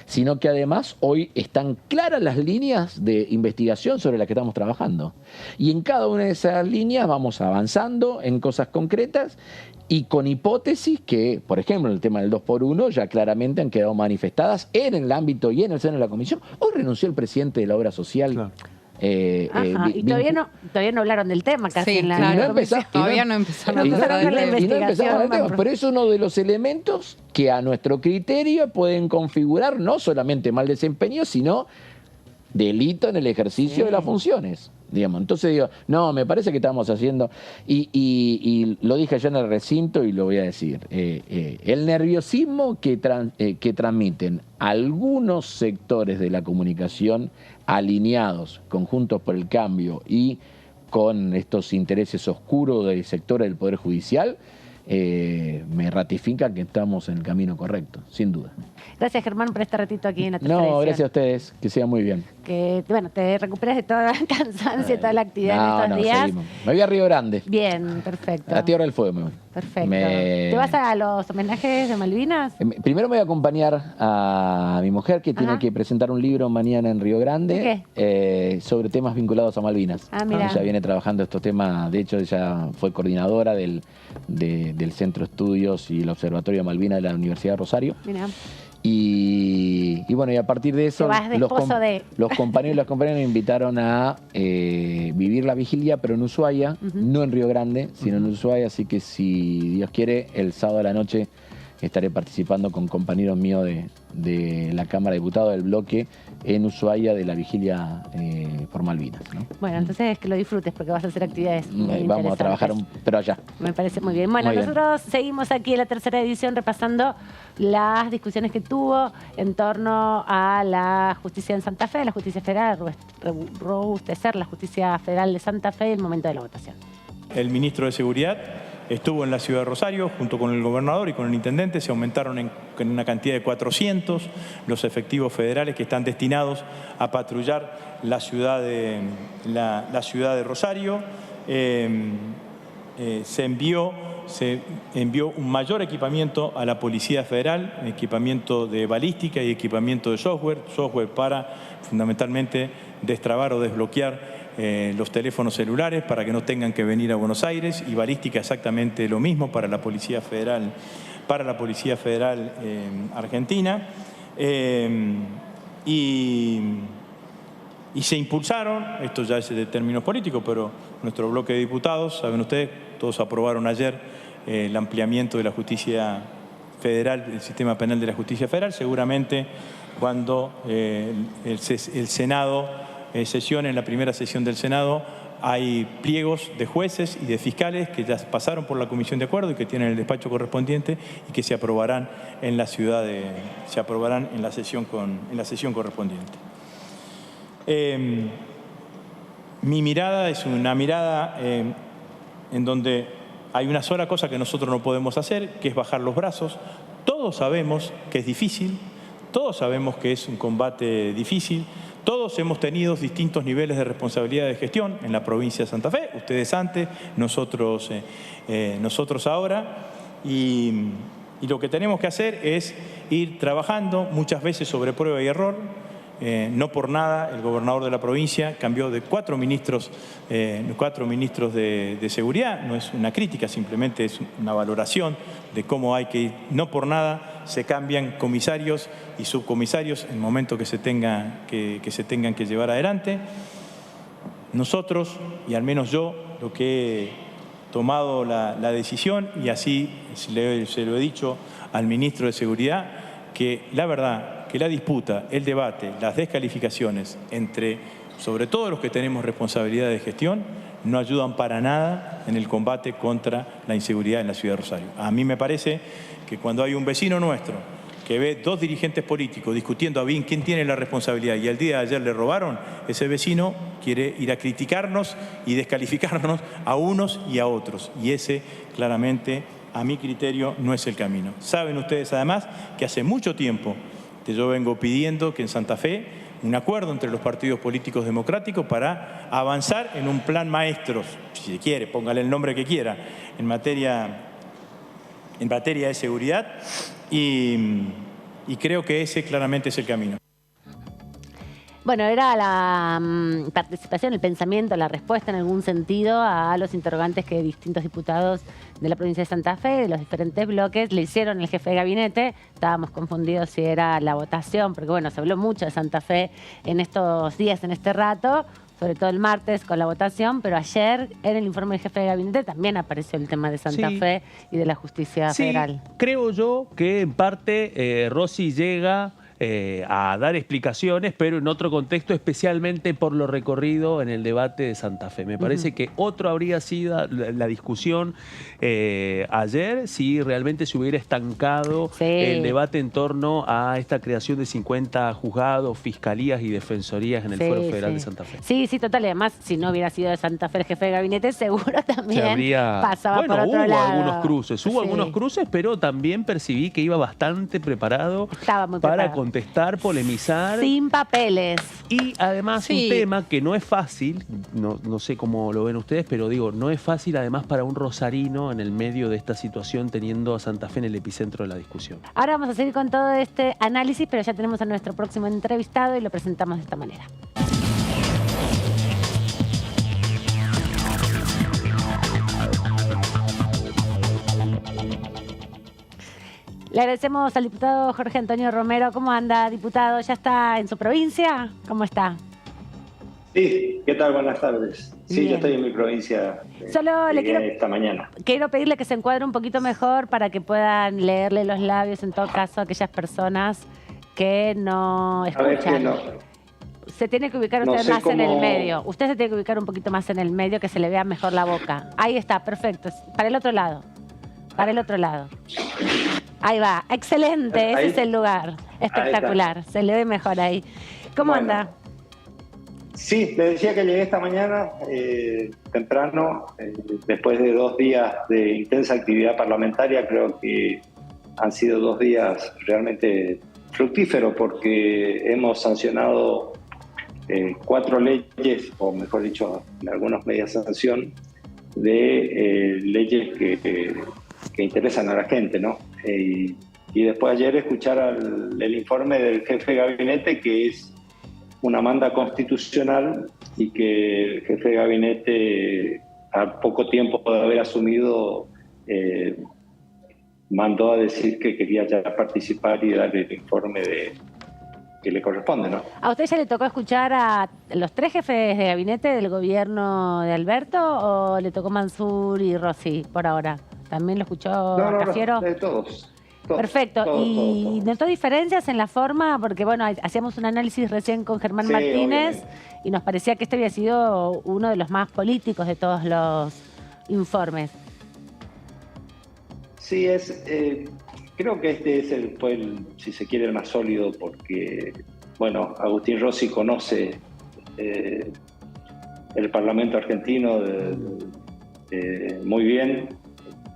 sino que además hoy están claras las líneas de investigación sobre las que estamos trabajando. Y en cada una de esas líneas vamos avanzando en cosas concretas y con hipótesis que, por ejemplo, en el tema del 2x1 ya claramente han quedado manifestadas en el ámbito y en el seno de la comisión. Hoy renunció el presidente de la obra social. Claro. Y todavía no hablaron del tema casi en la todavía no empezaron con la investigación. Pero es uno de los elementos que a nuestro criterio pueden configurar no solamente mal desempeño, sino delito en el ejercicio de las funciones. Digamos. Entonces digo, no, me parece que estamos haciendo, y lo dije ya en el recinto y lo voy a decir, el nerviosismo que transmiten algunos sectores de la comunicación alineados con Juntos por el Cambio y con estos intereses oscuros del sector del Poder Judicial, me ratifica que estamos en el camino correcto, sin duda. Gracias, Germán, por este ratito aquí en la tercera edición. Gracias a ustedes, que sea muy bien. Que, bueno, te recuperes de toda la cansancio, toda la actividad en estos días. Seguimos. Me voy a Río Grande. Bien, perfecto. A Tierra del Fuego me voy. Perfecto. ¿Te vas a los homenajes de Malvinas? Primero me voy a acompañar a mi mujer, que tiene que presentar un libro mañana en Río Grande sobre temas vinculados a Malvinas. Mira. Ella viene trabajando estos temas, de hecho ella fue coordinadora del Centro de Estudios y el Observatorio de Malvinas de la Universidad de Rosario. Mira. Y bueno, y a partir de eso los compañeros y las compañeras me invitaron a vivir la vigilia, pero en Ushuaia, no en Río Grande, sino en Ushuaia, así que si Dios quiere, el sábado a la noche estaré participando con compañeros míos de la Cámara de Diputados del bloque en Ushuaia de la vigilia por Malvinas, ¿no? Bueno, entonces que lo disfrutes porque vas a hacer actividades muy Vamos a interesantes. trabajar, pero allá. Me parece muy bien. Bueno, Muy bien. nosotros seguimos aquí en la tercera edición repasando las discusiones que tuvo en torno a la justicia en Santa Fe, la justicia federal, robustecer la justicia federal de Santa Fe y el momento de la votación. El ministro de Seguridad estuvo en la ciudad de Rosario junto con el gobernador y con el intendente. Se aumentaron en una cantidad de 400 los efectivos federales que están destinados a patrullar la ciudad de Rosario. Se envió un mayor equipamiento a la Policía Federal, equipamiento de balística y equipamiento de software para fundamentalmente destrabar o desbloquear los teléfonos celulares para que no tengan que venir a Buenos Aires, y balística exactamente lo mismo para la Policía Federal, argentina. Y se impulsaron, esto ya es de términos políticos, pero nuestro bloque de diputados, saben ustedes, todos aprobaron ayer el ampliamiento de la justicia federal, el sistema penal de la justicia federal. Seguramente cuando el Senado sesión, en la primera sesión del Senado, hay pliegos de jueces y de fiscales que ya pasaron por la comisión de acuerdo y que tienen el despacho correspondiente y que se aprobarán en la sesión correspondiente. Mi mirada es una mirada en donde hay una sola cosa que nosotros no podemos hacer, que es bajar los brazos. Todos sabemos que es difícil, todos sabemos que es un combate difícil. Todos hemos tenido distintos niveles de responsabilidad de gestión en la provincia de Santa Fe, ustedes antes, nosotros ahora, y lo que tenemos que hacer es ir trabajando muchas veces sobre prueba y error. No por nada el gobernador de la provincia cambió de 4 ministros de seguridad. No es una crítica, simplemente es una valoración de cómo hay que ir. No por nada se cambian comisarios y subcomisarios en el momento que se tengan que llevar adelante. Nosotros, y al menos yo, lo que he tomado la decisión, y así se lo he dicho al ministro de Seguridad, que la verdad, que la disputa, el debate, las descalificaciones entre, sobre todo los que tenemos responsabilidad de gestión, no ayudan para nada en el combate contra la inseguridad en la ciudad de Rosario. A mí me parece que cuando hay un vecino nuestro que ve 2 dirigentes políticos discutiendo a bien quién tiene la responsabilidad y el día de ayer le robaron, ese vecino quiere ir a criticarnos y descalificarnos a unos y a otros. Y ese, claramente, a mi criterio, no es el camino. Saben ustedes, además, que hace mucho tiempo que yo vengo pidiendo que en Santa Fe un acuerdo entre los partidos políticos democráticos para avanzar en un plan maestro, si se quiere, póngale el nombre que quiera, en materia de seguridad, y creo que ese claramente es el camino. Bueno, era la participación, el pensamiento, la respuesta en algún sentido a los interrogantes que distintos diputados de la provincia de Santa Fe, de los diferentes bloques, le hicieron al jefe de gabinete. Estábamos confundidos si era la votación, porque bueno, se habló mucho de Santa Fe en estos días, en este rato, sobre todo el martes con la votación, pero ayer en el informe del jefe de gabinete también apareció el tema de Santa Fe y de la justicia federal. Creo yo que en parte Rossi llega a dar explicaciones, pero en otro contexto, especialmente por lo recorrido en el debate de Santa Fe. Me parece que otro habría sido la discusión ayer si realmente se hubiera estancado el debate en torno a esta creación de 50 juzgados, fiscalías y defensorías en el Fuero Federal de Santa Fe. Sí, total. Y además, si no hubiera sido de Santa Fe el jefe de gabinete, seguro también pasaba por otro lado. Hubo algunos cruces, pero también percibí que iba bastante preparado para contestar, polemizar. Sin papeles. Y además un tema que no es fácil, no sé cómo lo ven ustedes, pero digo, no es fácil además para un rosarino en el medio de esta situación, teniendo a Santa Fe en el epicentro de la discusión. Ahora vamos a seguir con todo este análisis, pero ya tenemos a nuestro próximo entrevistado y lo presentamos de esta manera. Le agradecemos al diputado Jorge Antonio Romero. ¿Cómo anda, diputado? ¿Ya está en su provincia? ¿Cómo está? Sí, ¿qué tal? Buenas tardes. Sí, Bien. yo estoy en mi provincia. Solo le llegué quiero- esta mañana. Quiero pedirle que se encuadre un poquito mejor para que puedan leerle los labios, en todo caso, a aquellas personas que no A ver, que escuchan. no. Se tiene que ubicar No usted sé más en el cómo- medio. Usted se tiene que ubicar un poquito más en el medio, que se le vea mejor la boca. Ahí está, perfecto. Para el otro lado. Para el otro lado. Ahí va. Excelente. Ese Ahí. es el lugar. Espectacular. Se le ve mejor ahí. ¿Cómo Bueno. anda? Sí, le decía que llegué esta mañana temprano, después de 2 días de intensa actividad parlamentaria. Creo que han sido 2 días realmente fructíferos porque hemos sancionado 4 leyes, o mejor dicho, en algunas medias sanción, de leyes que interesan a la gente, ¿no? Y después ayer escuchar el informe del jefe de gabinete, que es una manda constitucional, y que el jefe de gabinete, a poco tiempo de haber asumido, mandó a decir que quería ya participar y dar el informe que le corresponde, ¿no? ¿A usted ya le tocó escuchar a los 3 jefes de gabinete del gobierno de Alberto o le tocó Mansur y Rossi por ahora? ¿También lo escuchó Cafiero? de todos. Perfecto. Todo, ¿Y todo. notó diferencias en la forma? Porque, bueno, hacíamos un análisis recién con Germán Sí, Martínez obviamente. y nos parecía que este había sido uno de los más políticos de todos los informes. Sí, creo que este fue si se quiere, el más sólido, porque, bueno, Agustín Rossi conoce el Parlamento argentino muy bien.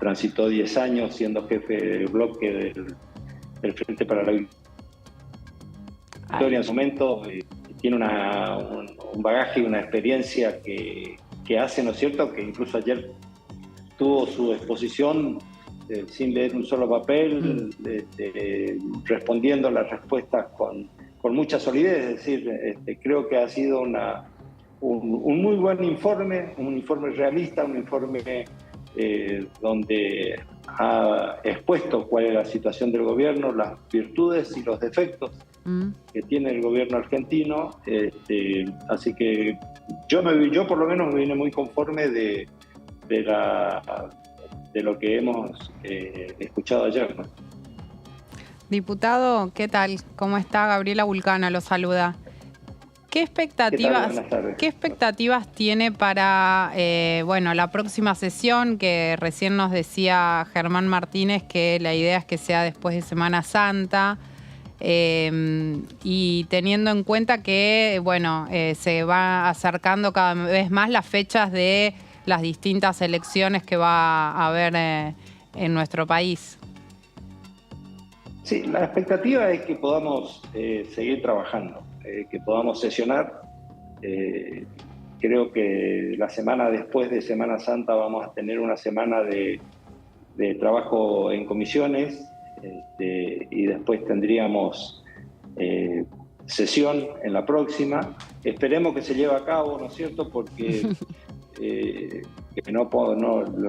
Transitó 10 años siendo jefe del bloque del Frente para la Victoria en su momento. Tiene un bagaje y una experiencia que hace, ¿no es cierto?, que incluso ayer tuvo su exposición sin leer un solo papel, respondiendo las respuestas con mucha solidez. Es decir, creo que ha sido un muy buen informe, un informe realista, un informe donde ha expuesto cuál es la situación del gobierno, las virtudes y los defectos que tiene el gobierno argentino. Así que yo por lo menos me vine muy conforme de lo que hemos escuchado ayer, ¿no? Diputado, ¿qué tal? ¿Cómo está? Gabriela Vulcano lo saluda. ¿Qué expectativas tiene para la próxima sesión? Que recién nos decía Germán Martínez que la idea es que sea después de Semana Santa, y teniendo en cuenta que se va acercando cada vez más las fechas de las distintas elecciones que va a haber en nuestro país. Sí, la expectativa es que podamos seguir trabajando, que podamos sesionar. Creo que la semana después de Semana Santa vamos a tener una semana de trabajo en comisiones, y después tendríamos sesión en la próxima. Esperemos que se lleve a cabo, ¿no es cierto?, porque que la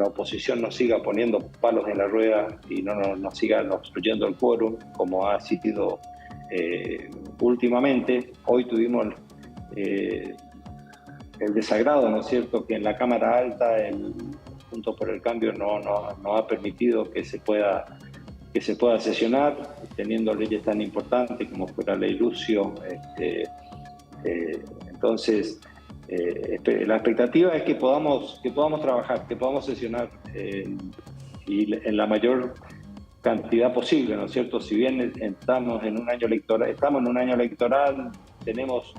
oposición no siga poniendo palos en la rueda y no nos siga obstruyendo el quórum, como ha sido últimamente. Hoy tuvimos el desagrado, ¿no es cierto?, que en la Cámara Alta el Juntos por el Cambio no ha permitido que se pueda sesionar, teniendo leyes tan importantes como fue la ley Lucio. Entonces, la expectativa es que podamos trabajar, que podamos sesionar y en la mayor cantidad posible, ¿no es cierto? Si bien estamos en un año electoral, tenemos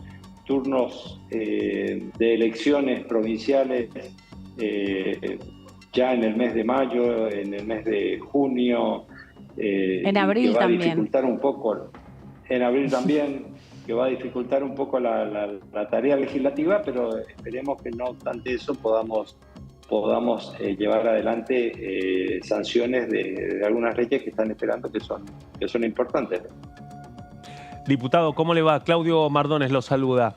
turnos de elecciones provinciales ya en el mes de mayo, en el mes de junio. En abril que va también. A dificultar un poco, en abril también, que va a dificultar un poco la tarea legislativa, pero esperemos que no obstante eso podamos llevar adelante sanciones de algunas leyes que están esperando, que son importantes. Diputado, ¿cómo le va? Claudio Mardones lo saluda.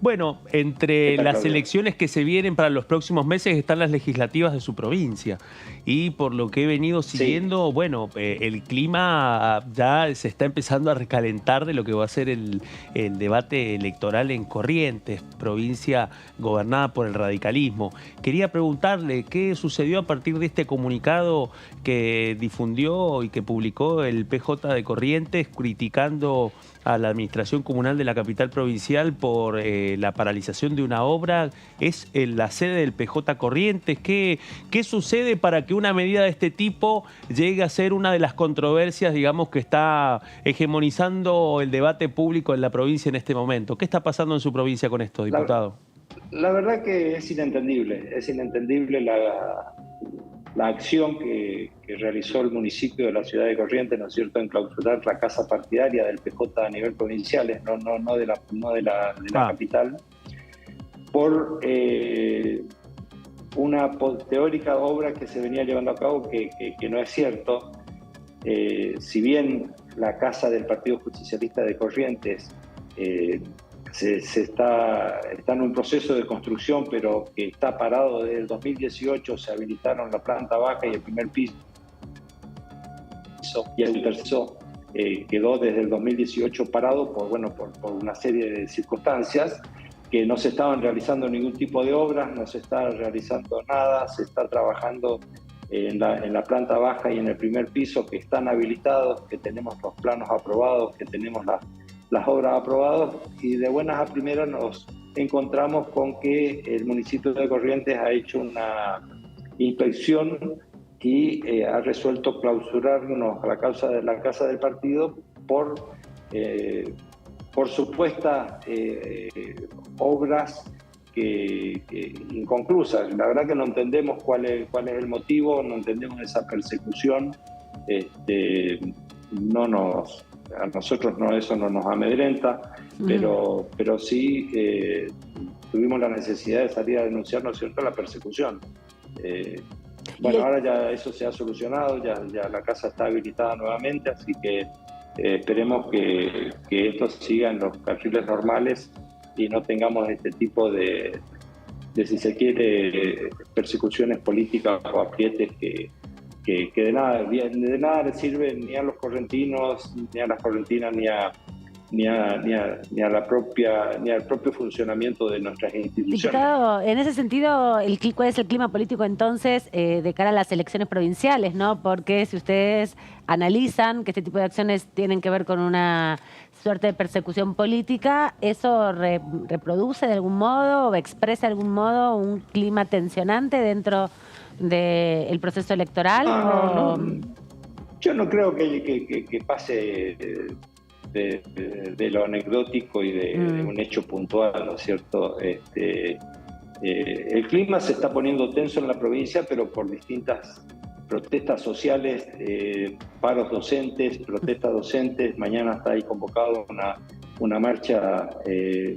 Bueno, entre tal, las Claudia? elecciones que se vienen para los próximos meses están las legislativas de su provincia. Y por lo que he venido siguiendo, bueno, el clima ya se está empezando a recalentar de lo que va a ser el debate electoral en Corrientes, provincia gobernada por el radicalismo. Quería preguntarle qué sucedió a partir de este comunicado que difundió y que publicó el PJ de Corrientes criticando a la administración comunal de la capital provincial por la paralización de una obra. Es la sede del PJ Corrientes. ¿Qué sucede para que una medida de este tipo llegue a ser una de las controversias, digamos, que está hegemonizando el debate público en la provincia en este momento? ¿Qué está pasando en su provincia con esto, diputado? La verdad que es inentendible la acción que realizó el municipio de la ciudad de Corrientes, ¿no es cierto?, en clausurar la casa partidaria del PJ a nivel provincial, no de la capital, por una teórica obra que se venía llevando a cabo que no es cierto. Si bien la casa del Partido Justicialista de Corrientes está en un proceso de construcción, pero que está parado desde el 2018, se habilitaron la planta baja y el primer piso, y el tercero quedó desde el 2018 parado por una serie de circunstancias, que no se estaban realizando ningún tipo de obras, no se está realizando nada, se está trabajando en la planta baja y en el primer piso, que están habilitados, que tenemos los planos aprobados, que tenemos las obras aprobadas, y de buenas a primeras nos encontramos con que el municipio de Corrientes ha hecho una inspección y ha resuelto clausurarnos a la casa del partido por supuestas obras inconclusas. La verdad que no entendemos cuál es el motivo, no entendemos esa persecución. A nosotros eso no nos amedrenta, pero sí tuvimos la necesidad de salir a denunciar, ¿no es cierto?, la persecución. Ahora ya eso se ha solucionado, ya la casa está habilitada nuevamente, así que esperemos que esto siga en los carriles normales y no tengamos este tipo de si se quiere, persecuciones políticas o aprietes que de nada le sirven ni a los correntinos, ni a las correntinas, ni al propio funcionamiento de nuestras instituciones. Diputado, en ese sentido, ¿cuál es el clima político entonces de cara a las elecciones provinciales, ¿no? Porque si ustedes analizan que este tipo de acciones tienen que ver con una suerte de persecución política, ¿eso reproduce de algún modo o expresa de algún modo un clima tensionante dentro del proceso electoral? No. Yo no creo que pase de lo anecdótico y de un hecho puntual, ¿no es cierto? El clima se está poniendo tenso en la provincia, pero por distintas protestas sociales, paros docentes, protestas docentes. Mañana está ahí convocado una marcha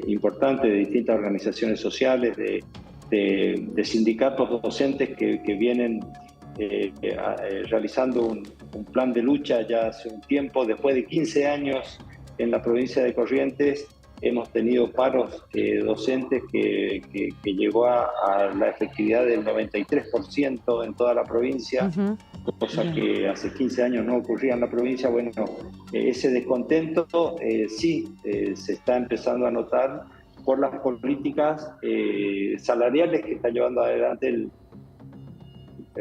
importante de distintas organizaciones sociales, de sindicatos docentes que vienen realizando un plan de lucha ya hace un tiempo. Después de 15 años en la provincia de Corrientes hemos tenido paros docentes que llegó a la efectividad del 93% en toda la provincia, cosa que hace 15 años no ocurría en la provincia. Bueno, ese descontento sí se está empezando a notar por las políticas salariales que está llevando adelante el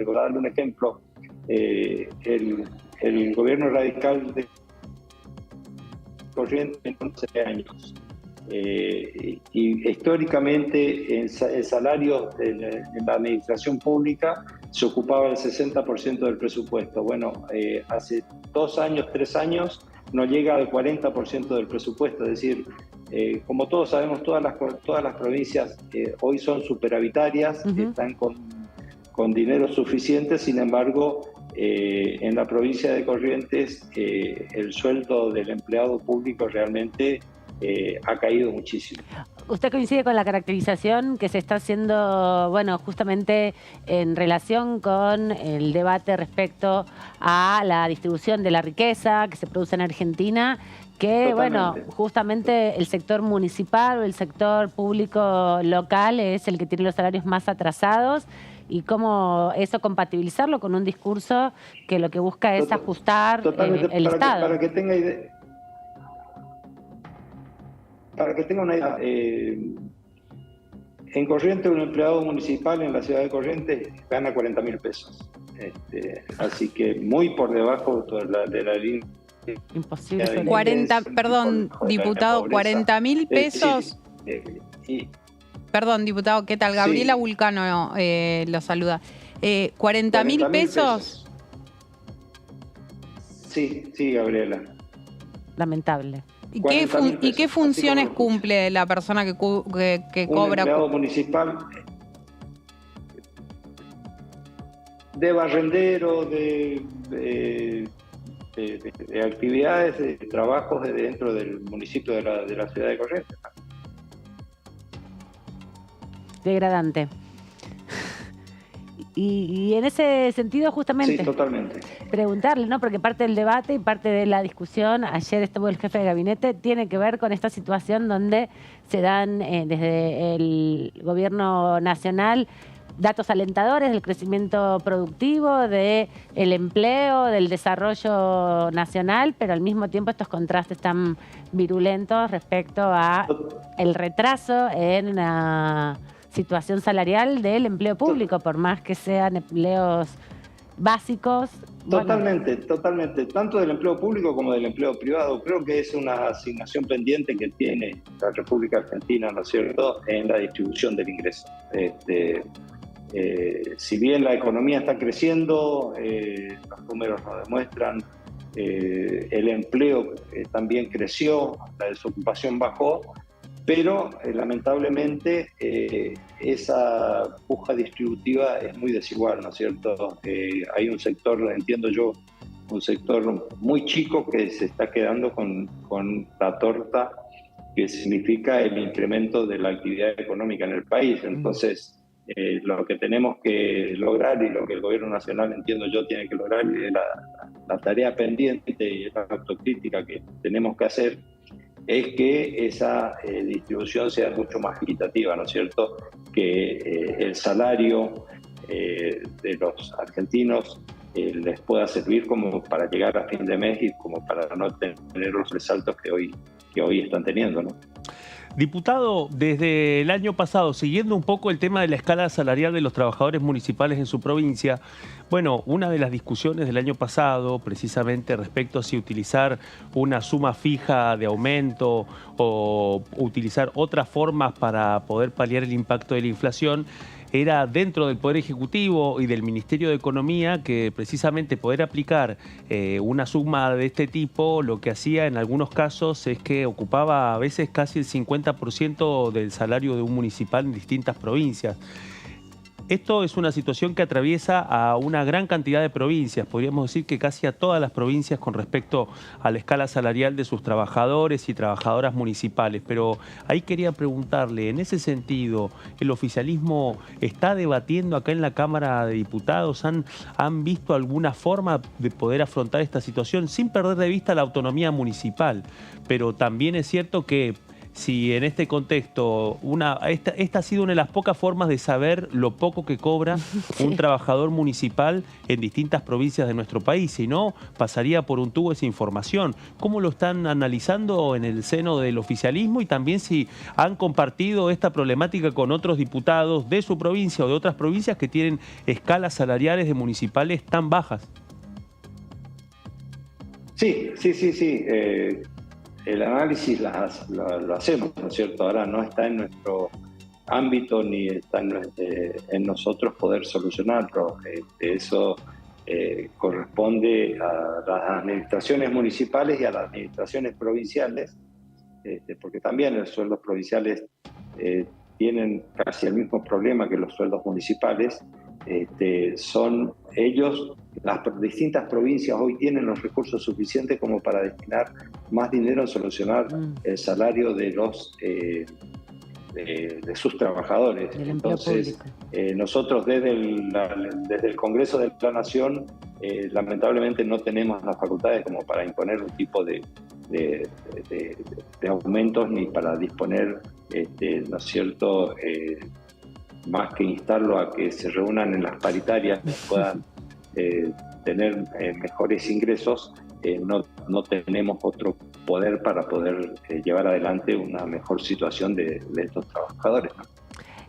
voy a darle un ejemplo, el gobierno radical de Corrientes en 11 años. Y históricamente en salarios en la administración pública se ocupaba el 60% del presupuesto. Bueno, hace 2 años, 3 años no llega al 40% del presupuesto. Es decir, como todos sabemos, todas las provincias hoy son superavitarias, están con dinero suficiente. Sin embargo, en la provincia de Corrientes el sueldo del empleado público realmente ha caído muchísimo. ¿Usted coincide con la caracterización que se está haciendo, bueno, justamente en relación con el debate respecto a la distribución de la riqueza que se produce en Argentina, que, bueno, Totalmente. justamente el sector municipal o el sector público local es el que tiene los salarios más atrasados, y cómo eso compatibilizarlo con un discurso que lo que busca es ajustar Totalmente. el Estado. Para que tenga una idea, en Corrientes un empleado municipal en la ciudad de Corrientes gana 40.000 pesos. Así que muy por debajo de la línea. Imposible sobrevivir. 40, perdón, por diputado, pobreza. 40.000 pesos. Y Perdón, diputado, ¿qué tal? Sí. Gabriela Vulcano lo saluda. 40.000 pesos. Sí, Gabriela. Lamentable. ¿Y 40.000 qué pesos, funciones así como lo cumple la persona que Un cobra? empleado municipal de barrendero, de actividades, de trabajos de dentro del municipio de la ciudad de Corrientes. Degradante. Y en ese sentido, justamente, Sí, totalmente. preguntarle, ¿no? Porque parte del debate y parte de la discusión, ayer estuvo el jefe de gabinete, tiene que ver con esta situación donde se dan desde el gobierno nacional datos alentadores del crecimiento productivo, del empleo, del desarrollo nacional, pero al mismo tiempo estos contrastes tan virulentos respecto a el retraso en la situación salarial del empleo público, por más que sean empleos básicos. Totalmente. Tanto del empleo público como del empleo privado. Creo que es una asignación pendiente que tiene la República Argentina, ¿no es cierto?, en la distribución del ingreso. Si bien la economía está creciendo, los números lo demuestran, el empleo también creció, la desocupación bajó, pero lamentablemente esa puja distributiva es muy desigual, ¿no es cierto? Hay un sector, entiendo yo, un sector muy chico que se está quedando con la torta que significa el incremento de la actividad económica en el país. Entonces, lo que tenemos que lograr y lo que el gobierno nacional, entiendo yo, tiene que lograr, y la tarea pendiente y la autocrítica que tenemos que hacer, es que esa distribución sea mucho más equitativa, ¿no es cierto? Que el salario de los argentinos les pueda servir como para llegar a fin de mes y como para no tener los resaltos que hoy están teniendo, ¿no? Diputado, desde el año pasado, siguiendo un poco el tema de la escala salarial de los trabajadores municipales en su provincia, bueno, una de las discusiones del año pasado, precisamente respecto a si utilizar una suma fija de aumento o utilizar otras formas para poder paliar el impacto de la inflación, era dentro del Poder Ejecutivo y del Ministerio de Economía que precisamente poder aplicar una suma de este tipo lo que hacía en algunos casos es que ocupaba a veces casi el 50% del salario de un municipal en distintas provincias. Esto es una situación que atraviesa a una gran cantidad de provincias, podríamos decir que casi a todas las provincias con respecto a la escala salarial de sus trabajadores y trabajadoras municipales. Pero ahí quería preguntarle, en ese sentido, ¿el oficialismo está debatiendo acá en la Cámara de Diputados? ¿Han visto alguna forma de poder afrontar esta situación sin perder de vista la autonomía municipal? Pero también es cierto que si en este contexto, esta ha sido una de las pocas formas de saber lo poco que cobra un trabajador municipal en distintas provincias de nuestro país, si no, pasaría por un tubo esa información. ¿Cómo lo están analizando en el seno del oficialismo? Y también si han compartido esta problemática con otros diputados de su provincia o de otras provincias que tienen escalas salariales de municipales tan bajas. Sí. El análisis lo hacemos, ¿no es cierto? Ahora no está en nuestro ámbito ni está en nosotros poder solucionarlo. Eso corresponde a las administraciones municipales y a las administraciones provinciales, porque también los sueldos provinciales tienen casi el mismo problema que los sueldos municipales. Son ellos, las distintas provincias hoy tienen los recursos suficientes como para destinar más dinero a solucionar el salario de sus trabajadores. Entonces, nosotros desde el Congreso de la Nación, lamentablemente no tenemos las facultades como para imponer un tipo de de aumentos ni para disponer, ¿no es cierto?, más que instarlo a que se reúnan en las paritarias y puedan tener mejores ingresos, no tenemos otro poder para poder llevar adelante una mejor situación de estos trabajadores, ¿no?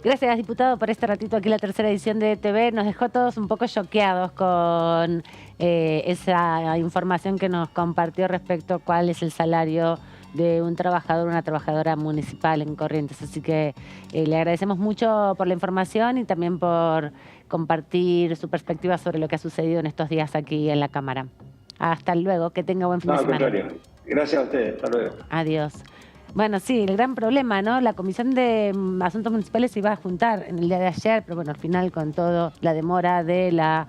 Gracias, diputado, por este ratito aquí en la tercera edición de TV. Nos dejó todos un poco choqueados con esa información que nos compartió respecto a cuál es el salario de un trabajador o una trabajadora municipal en Corrientes. Así que le agradecemos mucho por la información y también por compartir su perspectiva sobre lo que ha sucedido en estos días aquí en la Cámara. Hasta luego, que tenga buen fin de semana. Al contrario. Gracias a ustedes, hasta luego. Adiós. Bueno, sí, el gran problema, ¿no? La Comisión de Asuntos Municipales se iba a juntar en el día de ayer, pero bueno, al final con toda la demora de la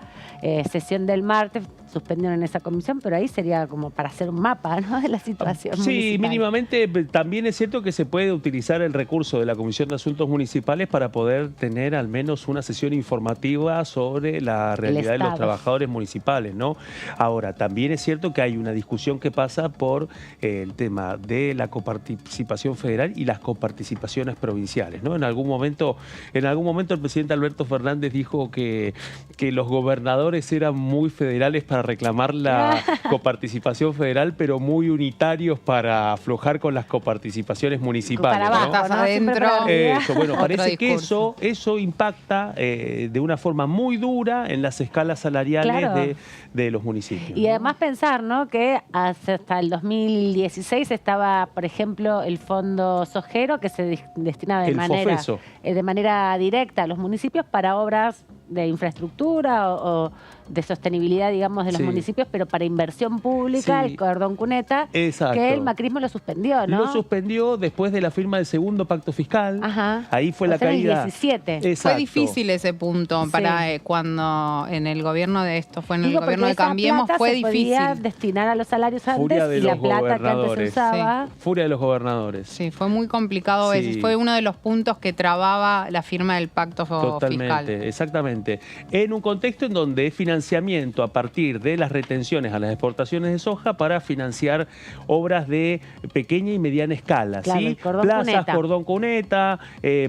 sesión del martes, suspendieron esa comisión, pero ahí sería como para hacer un mapa, ¿no?, de la situación Sí, municipal. mínimamente también es cierto que se puede utilizar el recurso de la Comisión de Asuntos Municipales para poder tener al menos una sesión informativa sobre la realidad de los trabajadores municipales, ¿no? Ahora, también es cierto que hay una discusión que pasa por el tema de la coparticipación federal y las coparticipaciones provinciales, ¿no? En algún momento el presidente Alberto Fernández dijo que los gobernadores eran muy federales para reclamar la coparticipación federal, pero muy unitarios para aflojar con las coparticipaciones municipales, para abajo, ¿no? Estás adentro. Eso, bueno, parece Otro que discurso. eso impacta de una forma muy dura en las escalas salariales Claro. de los municipios. Y además pensar, ¿no?, que hasta el 2016 estaba, por ejemplo, el fondo sojero que se destinaba El Fofeso. de manera directa a los municipios para obras de infraestructura o de sostenibilidad, digamos, de los Sí. municipios, pero para inversión pública, Sí. el cordón cuneta, Exacto. que el macrismo lo suspendió, ¿no? Lo suspendió después de la firma del segundo pacto fiscal. Ajá. Ahí fue O la sea, en el caída. 17. Fue Exacto. difícil ese punto para Sí. Cuando en el gobierno de esto fue en el Digo, gobierno porque de esa Cambiemos plata fue se difícil. podía destinar a los salarios Furia antes de y la los plata que antes se gobernadores. usaba. Furia de los gobernadores. Sí, fue muy complicado. Sí. Ese fue uno de los puntos que trababa la firma del pacto Totalmente, fiscal. exactamente. En un contexto en donde es financiamiento a partir de las retenciones a las exportaciones de soja para financiar obras de pequeña y mediana escala, Claro, ¿sí? el cordón Plazas, cuneta. cordón cuneta,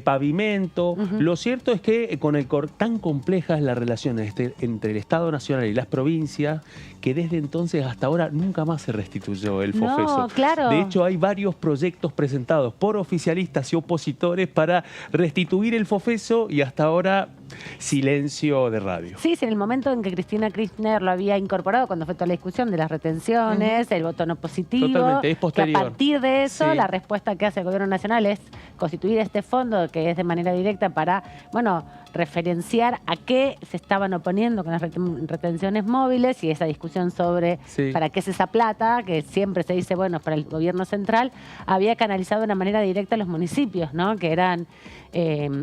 pavimento. Lo cierto es que con tan compleja es la relación entre el Estado Nacional y las provincias que desde entonces hasta ahora nunca más se restituyó el No, Fofeso. claro. De hecho, hay varios proyectos presentados por oficialistas y opositores para restituir el Fofeso y hasta ahora silencio de radio. Sí, en el momento en que Cristina Kirchner lo había incorporado, cuando fue toda la discusión de las retenciones, el voto no positivo, Totalmente, es posterior. que a partir de eso, Sí. la respuesta que hace el gobierno nacional es constituir este fondo que es de manera directa para, bueno, referenciar a qué se estaban oponiendo con las retenciones móviles y esa discusión sobre Sí. para qué es esa plata, que siempre se dice, bueno, para el gobierno central, había canalizado de una manera directa a los municipios, ¿no?, que eran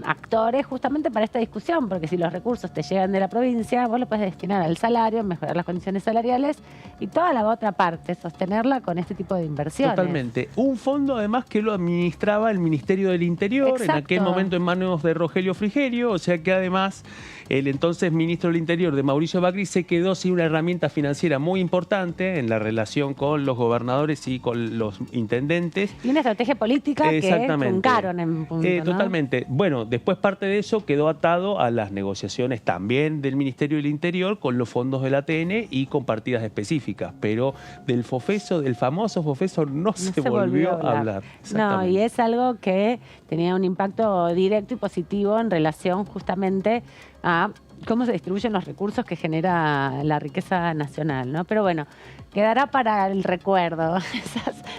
actores justamente para esta discusión, porque si los recursos te llegan de la provincia, vos lo puedes destinar al salario, mejorar las condiciones salariales y toda la otra parte, sostenerla con este tipo de inversiones. Totalmente. Un fondo además que lo administraba el Ministerio del Interior, en Exacto. aquel momento en manos de Rogelio Frigerio, o sea que además el entonces ministro del Interior de Mauricio Macri se quedó sin una herramienta financiera muy importante en la relación con los gobernadores y con los intendentes. Y una estrategia política que truncaron en punto, ¿no? Totalmente. Bueno, después parte de eso quedó atado a las negociaciones también del Ministerio del Interior con los fondos del ATN y con partidas específicas, pero del Fofeso, del famoso Fofeso, no se volvió a hablar. No, y es algo que tenía un impacto directo y positivo en relación justamente a cómo se distribuyen los recursos que genera la riqueza nacional, ¿no? Pero bueno, quedará para el recuerdo.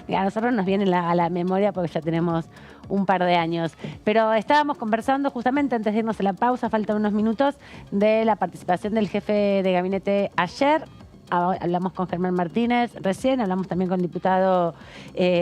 A nosotros nos viene a la memoria porque ya tenemos un par de años. Pero estábamos conversando justamente antes de irnos a la pausa, faltan unos minutos, de la participación del jefe de gabinete ayer. Hablamos con Germán Martínez recién, hablamos también con el diputado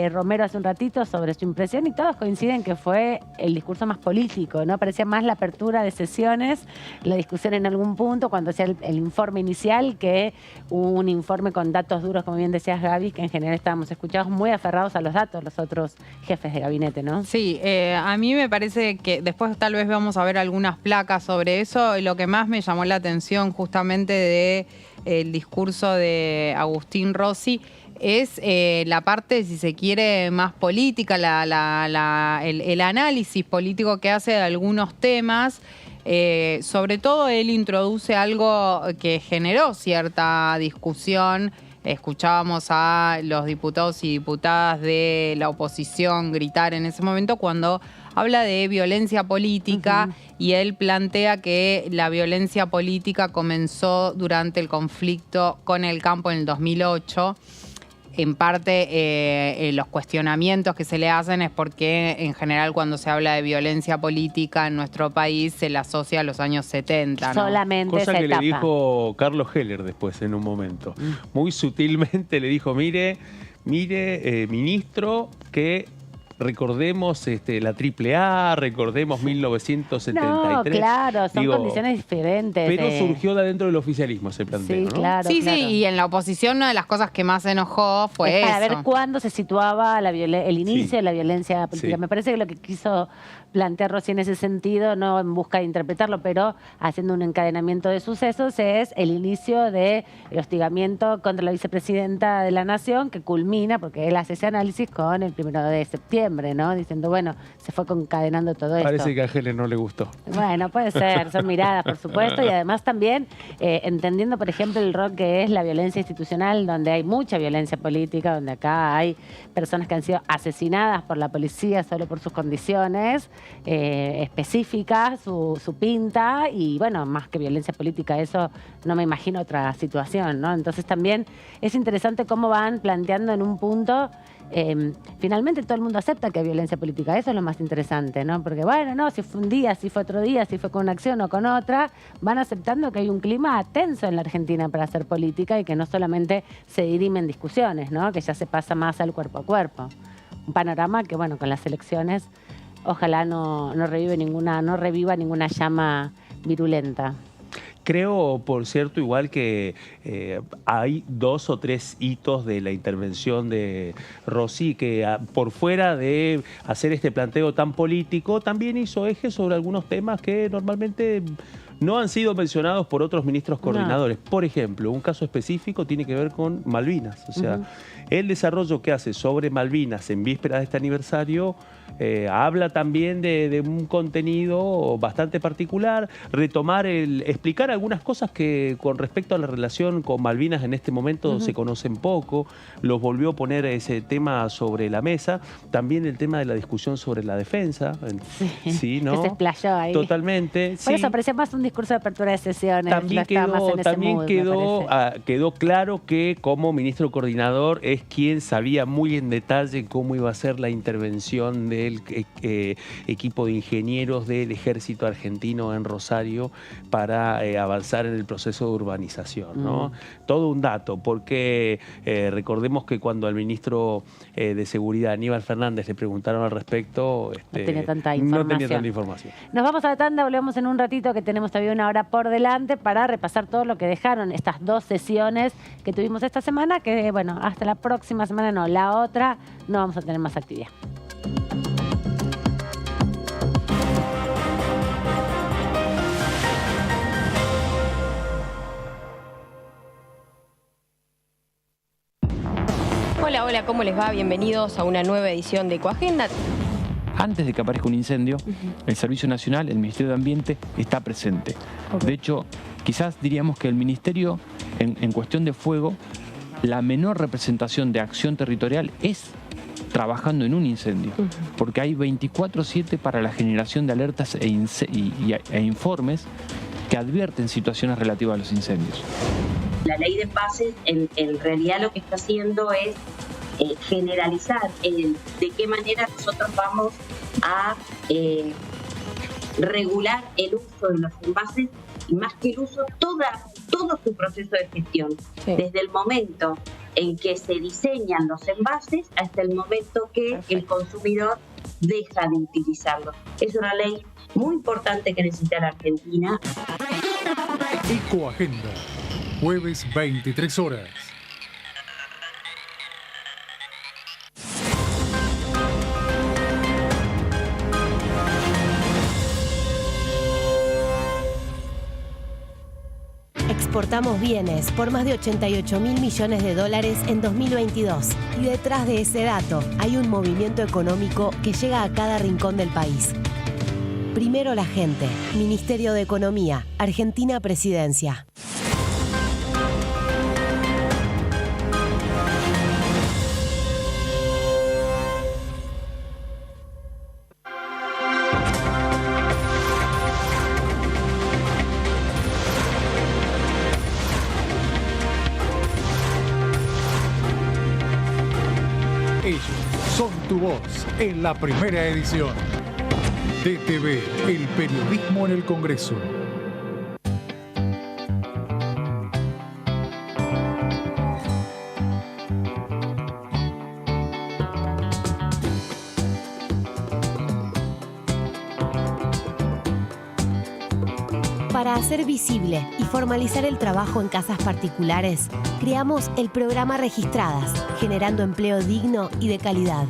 Romero hace un ratito sobre su impresión y todos coinciden que fue el discurso más político, ¿no? Parecía más la apertura de sesiones, la discusión en algún punto cuando hacía el informe inicial que un informe con datos duros, como bien decías Gaby, que en general estábamos escuchados muy aferrados a los datos, los otros jefes de gabinete, ¿no? Sí, a mí me parece que después tal vez vamos a ver algunas placas sobre eso. Lo que más me llamó la atención justamente de el discurso de Agustín Rossi es la parte, si se quiere, más política, el análisis político que hace de algunos temas. Sobre todo él introduce algo que generó cierta discusión. Escuchábamos a los diputados y diputadas de la oposición gritar en ese momento cuando habla de violencia política y él plantea que la violencia política comenzó durante el conflicto con el campo en el 2008. En parte, los cuestionamientos que se le hacen es porque, en general, cuando se habla de violencia política en nuestro país, se la asocia a los años 70, ¿no? Solamente Cosa esa que etapa. le dijo Carlos Heller después en un momento. Muy sutilmente le dijo, mire, ministro, que recordemos la AAA, recordemos 1973. No, claro, son condiciones diferentes. Pero surgió de adentro del oficialismo ese planteo, Sí, ¿no? claro. Sí, claro. sí, y en la oposición una de las cosas que más se enojó fue Es para eso. ver cuándo se situaba el inicio Sí. de la violencia política. Sí. Me parece que lo que quiso plantear Rossi en ese sentido, no en busca de interpretarlo, pero haciendo un encadenamiento de sucesos, es el inicio del hostigamiento contra la vicepresidenta de la Nación, que culmina, porque él hace ese análisis, con el 1 de septiembre, ¿no? Diciendo, bueno, se fue concadenando todo esto. Parece que a Heller no le gustó. Bueno, puede ser, son miradas, por supuesto, y además también entendiendo, por ejemplo, el rol que es la violencia institucional, donde hay mucha violencia política, donde acá hay personas que han sido asesinadas por la policía solo por sus condiciones específicas, su pinta, y bueno, más que violencia política, eso no me imagino otra situación, ¿no? Entonces también es interesante cómo van planteando en un punto. Finalmente todo el mundo acepta que hay violencia política, eso es lo más interesante, ¿no? Porque bueno, no, si fue un día, si fue otro día, si fue con una acción o con otra, van aceptando que hay un clima tenso en la Argentina para hacer política y que no solamente se dirimen discusiones, ¿no? Que ya se pasa más al cuerpo a cuerpo. Un panorama que, bueno, con las elecciones ojalá no reviva ninguna llama virulenta. Creo, por cierto, igual que hay 2 o 3 hitos de la intervención de Rossi que por fuera de hacer este planteo tan político, también hizo eje sobre algunos temas que normalmente no han sido mencionados por otros ministros coordinadores. No. Por ejemplo, un caso específico tiene que ver con Malvinas. O sea, el desarrollo que hace sobre Malvinas en vísperas de este aniversario habla también de un contenido bastante particular, explicar algunas cosas que con respecto a la relación con Malvinas en este momento se conocen poco, los volvió a poner ese tema sobre la mesa, también el tema de la discusión sobre la defensa, sí, ¿no? Que se explayó ahí. Totalmente. Por eso parecía más un discurso de apertura de sesiones. También quedó claro que como ministro coordinador es quien sabía muy en detalle cómo iba a ser la intervención del equipo de ingenieros del Ejército Argentino en Rosario para avanzar en el proceso de urbanización, ¿no? Todo un dato, porque recordemos que cuando al ministro de Seguridad, Aníbal Fernández, le preguntaron al respecto, no tenía tanta información. Nos vamos a la tanda, volvemos en un ratito, que tenemos todavía una hora por delante para repasar todo lo que dejaron estas 2 sesiones que tuvimos esta semana, que bueno, hasta la próxima semana, no, la otra, no vamos a tener más actividad. Hola, hola, ¿cómo les va? Bienvenidos a una nueva edición de Ecoagenda. Antes de que aparezca un incendio, el Servicio Nacional, el Ministerio de Ambiente, está presente. De hecho, quizás diríamos que el Ministerio, en cuestión de fuego, la menor representación de acción territorial es trabajando en un incendio, porque hay 24/7 para la generación de alertas e informes que advierten situaciones relativas a los incendios. La ley de pases en realidad lo que está haciendo es generalizar de qué manera nosotros vamos a regular el uso de los envases, y más que el uso, todo su proceso de gestión, desde el momento en que se diseñan los envases hasta el momento que el consumidor deja de utilizarlos. Es una ley muy importante que necesita la Argentina. Ecoagenda, jueves 23 horas. exportamos bienes por más de 88.000 millones de dólares en 2022. Y detrás de ese dato hay un movimiento económico que llega a cada rincón del país. Primero la gente. Ministerio de Economía. Argentina Presidencia. Ellos son tu voz en la primera edición. DTV, el periodismo en el Congreso. Para hacer visible y formalizar el trabajo en casas particulares, creamos el programa Registradas, generando empleo digno y de calidad.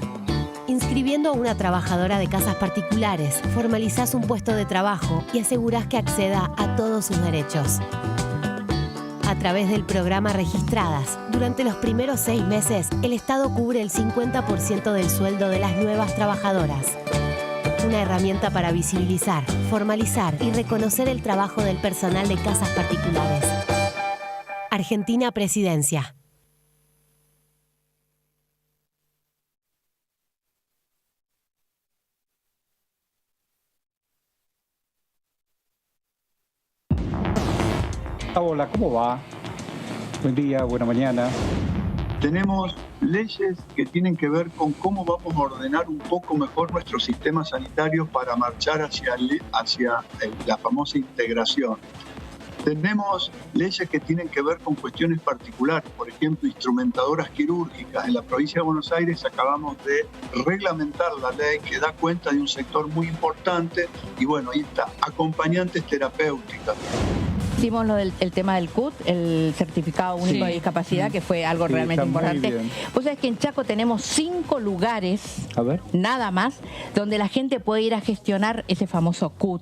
Inscribiendo a una trabajadora de casas particulares, formalizás un puesto de trabajo y asegurás que acceda a todos sus derechos. A través del programa Registradas, durante los primeros 6 meses, el Estado cubre el 50% del sueldo de las nuevas trabajadoras. Una herramienta para visibilizar, formalizar y reconocer el trabajo del personal de casas particulares. Argentina Presidencia. Hola, ¿cómo va? Buen día, buena mañana. Tenemos leyes que tienen que ver con cómo vamos a ordenar un poco mejor nuestro sistema sanitario para marchar hacia la famosa integración. Tenemos leyes que tienen que ver con cuestiones particulares, por ejemplo, instrumentadoras quirúrgicas. En la provincia de Buenos Aires acabamos de reglamentar la ley que da cuenta de un sector muy importante y bueno, ahí está, acompañantes terapéuticas. Hicimos el tema del CUT, el Certificado Único de Discapacidad, que fue algo realmente importante. Vos sabés que en Chaco tenemos 5 lugares, nada más, donde la gente puede ir a gestionar ese famoso CUT.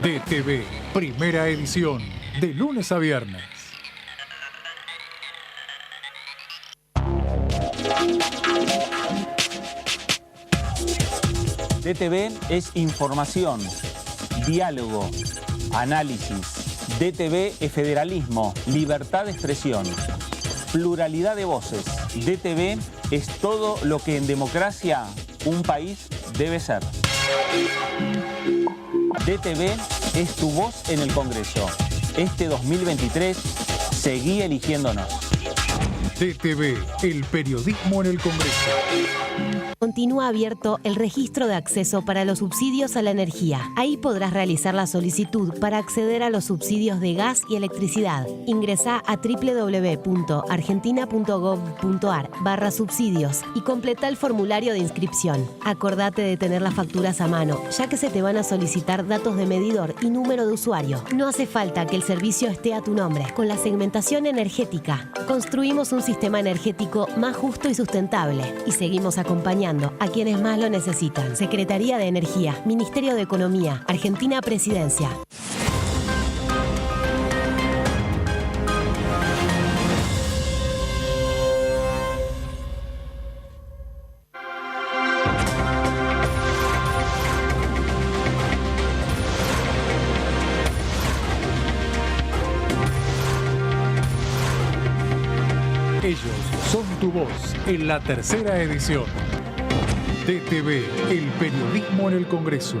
DTV, primera edición, de lunes a viernes. DTV es información, diálogo, análisis. DTV es federalismo, libertad de expresión, pluralidad de voces. DTV es todo lo que en democracia un país debe ser. DTV es tu voz en el Congreso. Este 2023, seguí eligiéndonos. DTV, el periodismo en el Congreso. Continúa abierto el registro de acceso para los subsidios a la energía. Ahí podrás realizar la solicitud para acceder a los subsidios de gas y electricidad. Ingresá a www.argentina.gov.ar/subsidios y completa el formulario de inscripción. Acordate de tener las facturas a mano, ya que se te van a solicitar datos de medidor y número de usuario. No hace falta que el servicio esté a tu nombre. Con la segmentación energética, construimos un sistema energético más justo y sustentable y seguimos acompañando a quienes más lo necesitan. Secretaría de Energía, Ministerio de Economía, Argentina Presidencia. Ellos son tu voz en la tercera edición. DTV, el periodismo en el Congreso.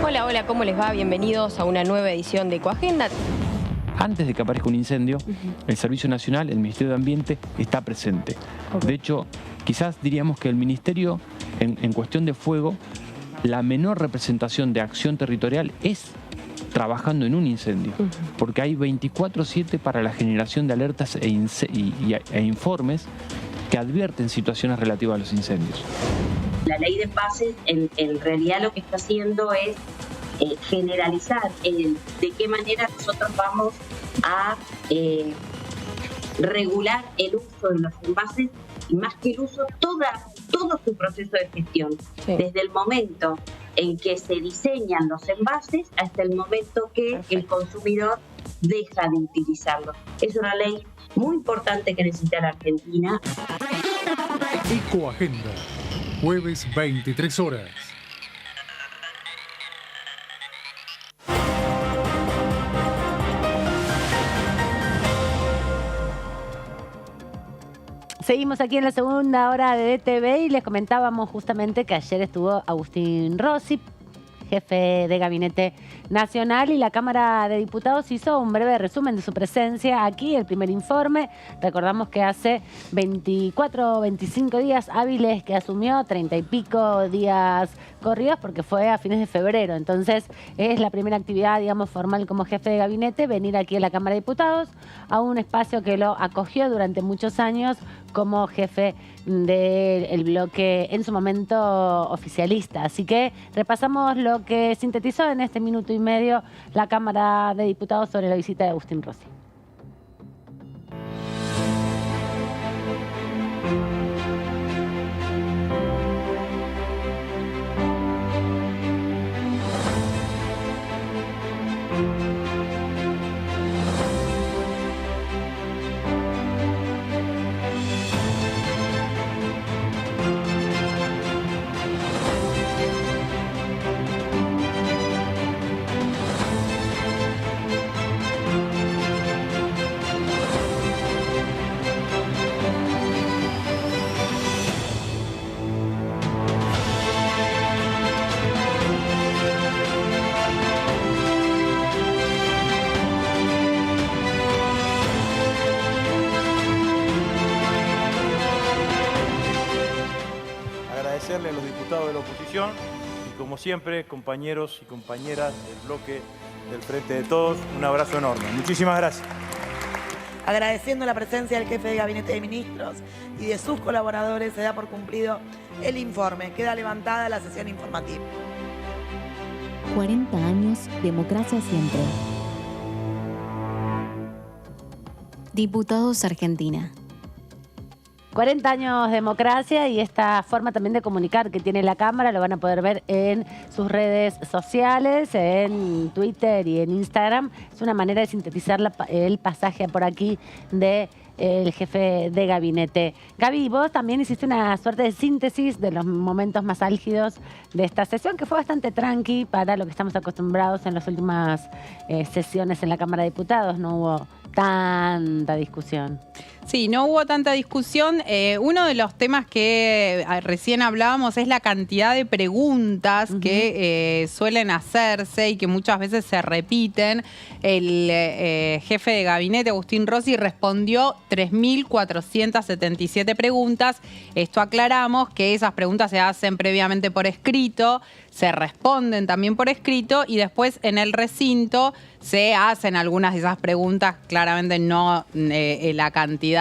Hola, hola, ¿cómo les va? Bienvenidos a una nueva edición de Ecoagenda. Antes de que aparezca un incendio, el Servicio Nacional, el Ministerio de Ambiente, está presente. De hecho, quizás diríamos que el Ministerio, en cuestión de fuego, la menor representación de acción territorial es trabajando en un incendio, porque hay 24/7 para la generación de alertas e informes que advierten situaciones relativas a los incendios. La ley de bases en realidad lo que está haciendo es generalizar de qué manera nosotros vamos a regular el uso de los envases y más que el uso, todo su proceso de gestión. Desde el momento en que se diseñan los envases hasta el momento que el consumidor deja de utilizarlos. Es una ley muy importante que necesita la Argentina. Ecoagenda, jueves 23 horas. Seguimos aquí en la segunda hora de DTV y les comentábamos justamente que ayer estuvo Agustín Rossi, jefe de Gabinete Nacional, y la Cámara de Diputados hizo un breve resumen de su presencia aquí, el primer informe. Recordamos que hace 24 o 25 días hábiles que asumió, 30 y pico días corridos, porque fue a fines de febrero. Entonces es la primera actividad, digamos, formal como jefe de gabinete, venir aquí a la Cámara de Diputados, a un espacio que lo acogió durante muchos años como jefe del bloque en su momento oficialista. Así que repasamos lo que sintetizó en este minuto y medio la Cámara de Diputados sobre la visita de Agustín Rossi. Agradecerle a los diputados de la oposición y, como siempre, compañeros y compañeras del bloque del Frente de Todos, un abrazo enorme. Muchísimas gracias. Agradeciendo la presencia del jefe de Gabinete de Ministros y de sus colaboradores, se da por cumplido el informe. Queda levantada la sesión informativa. 40 años, democracia siempre. Diputados Argentina. 40 años de democracia y esta forma también de comunicar que tiene la Cámara lo van a poder ver en sus redes sociales, en Twitter y en Instagram. Es una manera de sintetizar el pasaje por aquí de el jefe de gabinete. Gaby, vos también hiciste una suerte de síntesis de los momentos más álgidos de esta sesión, que fue bastante tranqui para lo que estamos acostumbrados en las últimas sesiones en la Cámara de Diputados. No hubo tanta discusión. Sí, no hubo tanta discusión. Uno de los temas que recién hablábamos es la cantidad de preguntas que suelen hacerse y que muchas veces se repiten. El jefe de gabinete, Agustín Rossi, respondió 3.477 preguntas. Esto aclaramos que esas preguntas se hacen previamente por escrito, se responden también por escrito y después en el recinto se hacen algunas de esas preguntas, claramente no la cantidad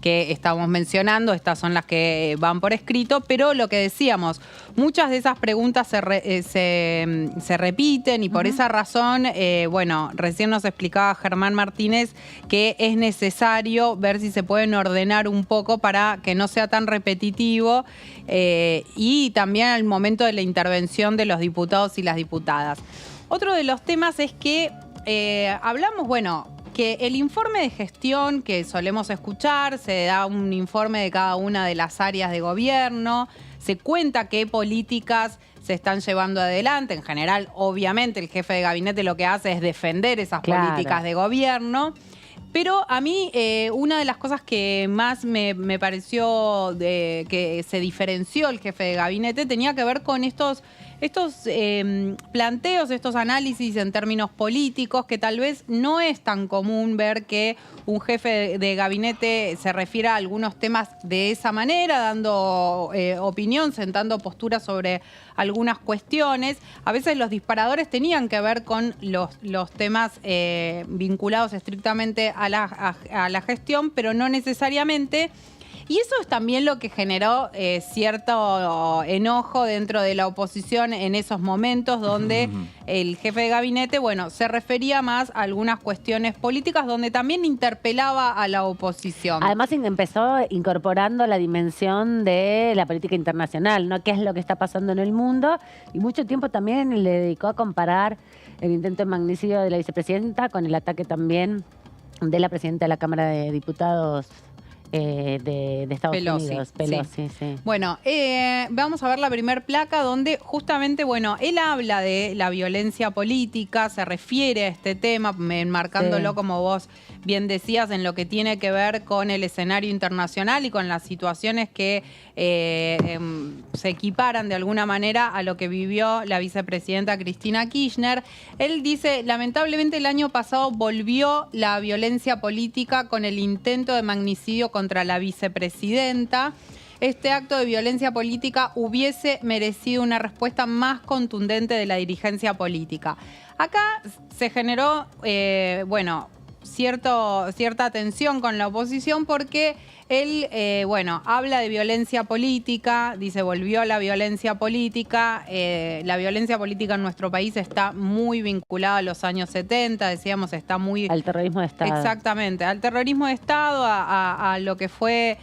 que estamos mencionando, estas son las que van por escrito, pero lo que decíamos, muchas de esas preguntas se repiten y por esa razón, bueno, recién nos explicaba Germán Martínez que es necesario ver si se pueden ordenar un poco para que no sea tan repetitivo y también al momento de la intervención de los diputados y las diputadas. Otro de los temas es que hablamos, bueno, que el informe de gestión que solemos escuchar, se da un informe de cada una de las áreas de gobierno, se cuenta qué políticas se están llevando adelante. En general, obviamente, el jefe de gabinete lo que hace es defender esas políticas de gobierno. Pero a mí una de las cosas que más me pareció que se diferenció el jefe de gabinete tenía que ver con estos planteos, estos análisis en términos políticos, que tal vez no es tan común ver que un jefe de gabinete se refiera a algunos temas de esa manera, dando opinión, sentando posturas sobre algunas cuestiones. A veces los disparadores tenían que ver con los temas vinculados estrictamente a la gestión, pero no necesariamente. Y eso es también lo que generó cierto enojo dentro de la oposición en esos momentos donde el jefe de gabinete, bueno, se refería más a algunas cuestiones políticas donde también interpelaba a la oposición. Además empezó incorporando la dimensión de la política internacional, ¿no? ¿Qué es lo que está pasando en el mundo? Y mucho tiempo también le dedicó a comparar el intento de magnicidio de la vicepresidenta con el ataque también de la presidenta de la Cámara de Diputados de Estados Unidos. Pelosi, sí. Bueno, vamos a ver la primer placa donde justamente, bueno, él habla de la violencia política, se refiere a este tema, enmarcándolo, como vos bien decías, en lo que tiene que ver con el escenario internacional y con las situaciones que se equiparan de alguna manera a lo que vivió la vicepresidenta Cristina Kirchner. Él dice, lamentablemente el año pasado volvió la violencia política con el intento de magnicidio contra la vicepresidenta. Este acto de violencia política hubiese merecido una respuesta más contundente de la dirigencia política. Acá se generó, cierta tensión con la oposición porque él, habla de violencia política, dice, volvió la violencia política. La violencia política en nuestro país está muy vinculada a los años 70, decíamos, está muy... Al terrorismo de Estado. Exactamente, al terrorismo de Estado, a lo que fue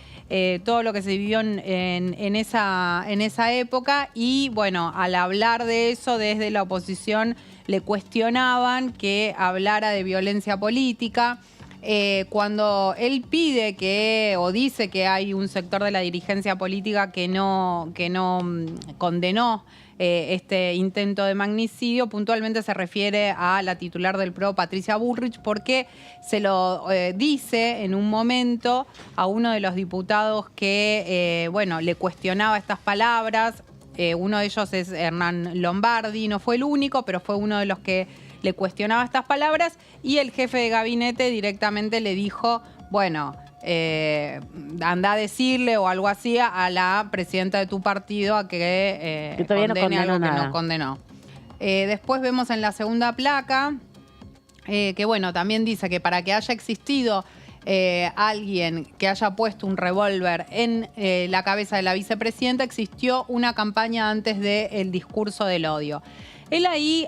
todo lo que se vivió en esa época. Y bueno, al hablar de eso desde la oposición le cuestionaban que hablara de violencia política. Cuando él pide o dice que hay un sector de la dirigencia política que no condenó este intento de magnicidio, puntualmente se refiere a la titular del PRO, Patricia Bullrich, porque se lo dice en un momento a uno de los diputados que, le cuestionaba estas palabras. Uno de ellos es Hernán Lombardi, no fue el único, pero fue uno de los que le cuestionaba estas palabras, y el jefe de gabinete directamente le dijo, anda a decirle o algo así a la presidenta de tu partido a que condene algo que no condenó. Después vemos en la segunda placa que también dice que para que haya existido alguien que haya puesto un revólver en la cabeza de la vicepresidenta, existió una campaña antes del discurso del odio. Él ahí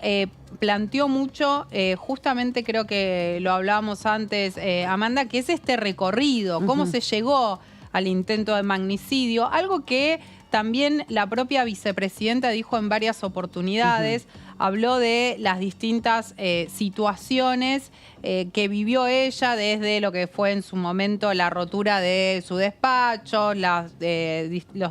planteó mucho, justamente creo que lo hablábamos antes, Amanda, que es este recorrido, cómo se llegó al intento de magnicidio, algo que también la propia vicepresidenta dijo en varias oportunidades. Habló de las distintas situaciones que vivió ella, desde lo que fue en su momento la rotura de su despacho, las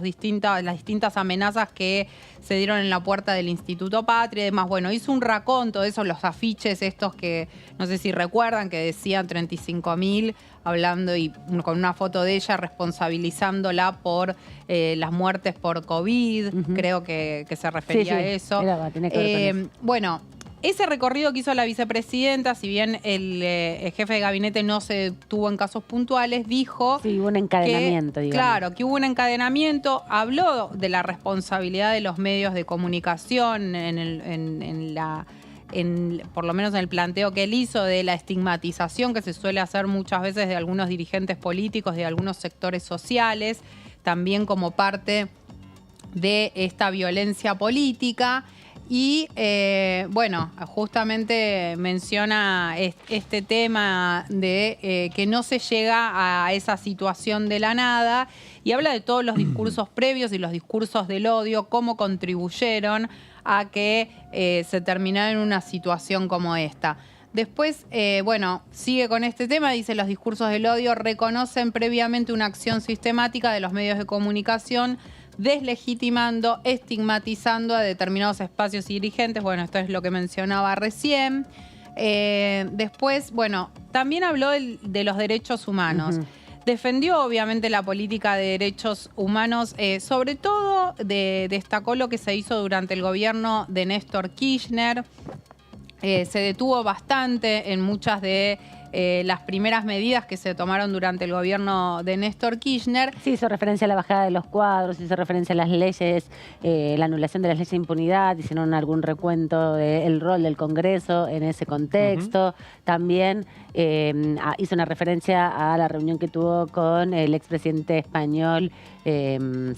distintas amenazas que se dieron en la puerta del Instituto Patria y demás. Bueno, hizo un raconto de eso, los afiches estos que no sé si recuerdan, que decían 35.000, hablando y con una foto de ella responsabilizándola por las muertes por COVID, creo que se refería a eso. Tiene que ver con eso. Bueno, ese recorrido que hizo la vicepresidenta, si bien el jefe de gabinete no se detuvo en casos puntuales, dijo... Sí, hubo un encadenamiento, digamos. Claro, que hubo un encadenamiento. Habló de la responsabilidad de los medios de comunicación por lo menos en el planteo que él hizo de la estigmatización que se suele hacer muchas veces de algunos dirigentes políticos, de algunos sectores sociales, también como parte de esta violencia política. Y justamente menciona este tema de que no se llega a esa situación de la nada, y habla de todos los discursos previos y los discursos del odio, cómo contribuyeron a que se terminara en una situación como esta. Después, sigue con este tema, dice: los discursos del odio reconocen previamente una acción sistemática de los medios de comunicación deslegitimando, estigmatizando a determinados espacios y dirigentes. Bueno, esto es lo que mencionaba recién. Después, también habló de los derechos humanos. Defendió, obviamente, la política de derechos humanos, sobre todo destacó lo que se hizo durante el gobierno de Néstor Kirchner. Se detuvo bastante en muchas de las primeras medidas que se tomaron durante el gobierno de Néstor Kirchner. Sí, hizo referencia a la bajada de los cuadros, hizo referencia a las leyes, la anulación de las leyes de impunidad, hicieron algún recuento del rol del Congreso en ese contexto. También hizo una referencia a la reunión que tuvo con el expresidente español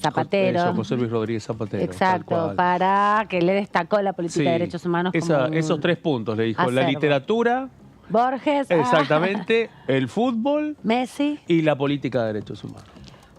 Zapatero. Eso, José Luis Rodríguez Zapatero. Exacto, para que le destacó la política de derechos humanos como esos 3 puntos, le dijo, la literatura, Borges, exactamente, el fútbol, Messi y la política de derechos humanos.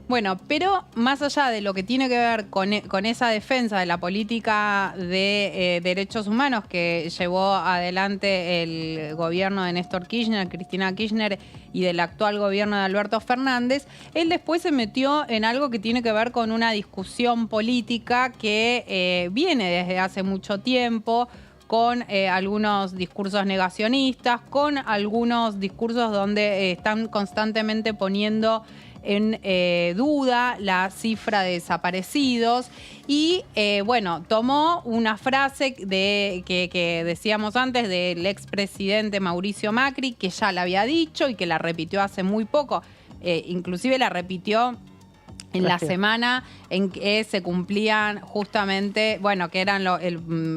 Bueno, pero más allá de lo que tiene que ver con esa defensa de la política de derechos humanos que llevó adelante el gobierno de Néstor Kirchner, Cristina Kirchner, y del actual gobierno de Alberto Fernández, él después se metió en algo que tiene que ver con una discusión política que viene desde hace mucho tiempo, con algunos discursos negacionistas, con algunos discursos donde están constantemente poniendo en duda la cifra de desaparecidos y bueno, tomó una frase que decíamos antes del expresidente Mauricio Macri, que ya la había dicho y que la repitió hace muy poco, inclusive la repitió en la semana en que se cumplían justamente, bueno, que eran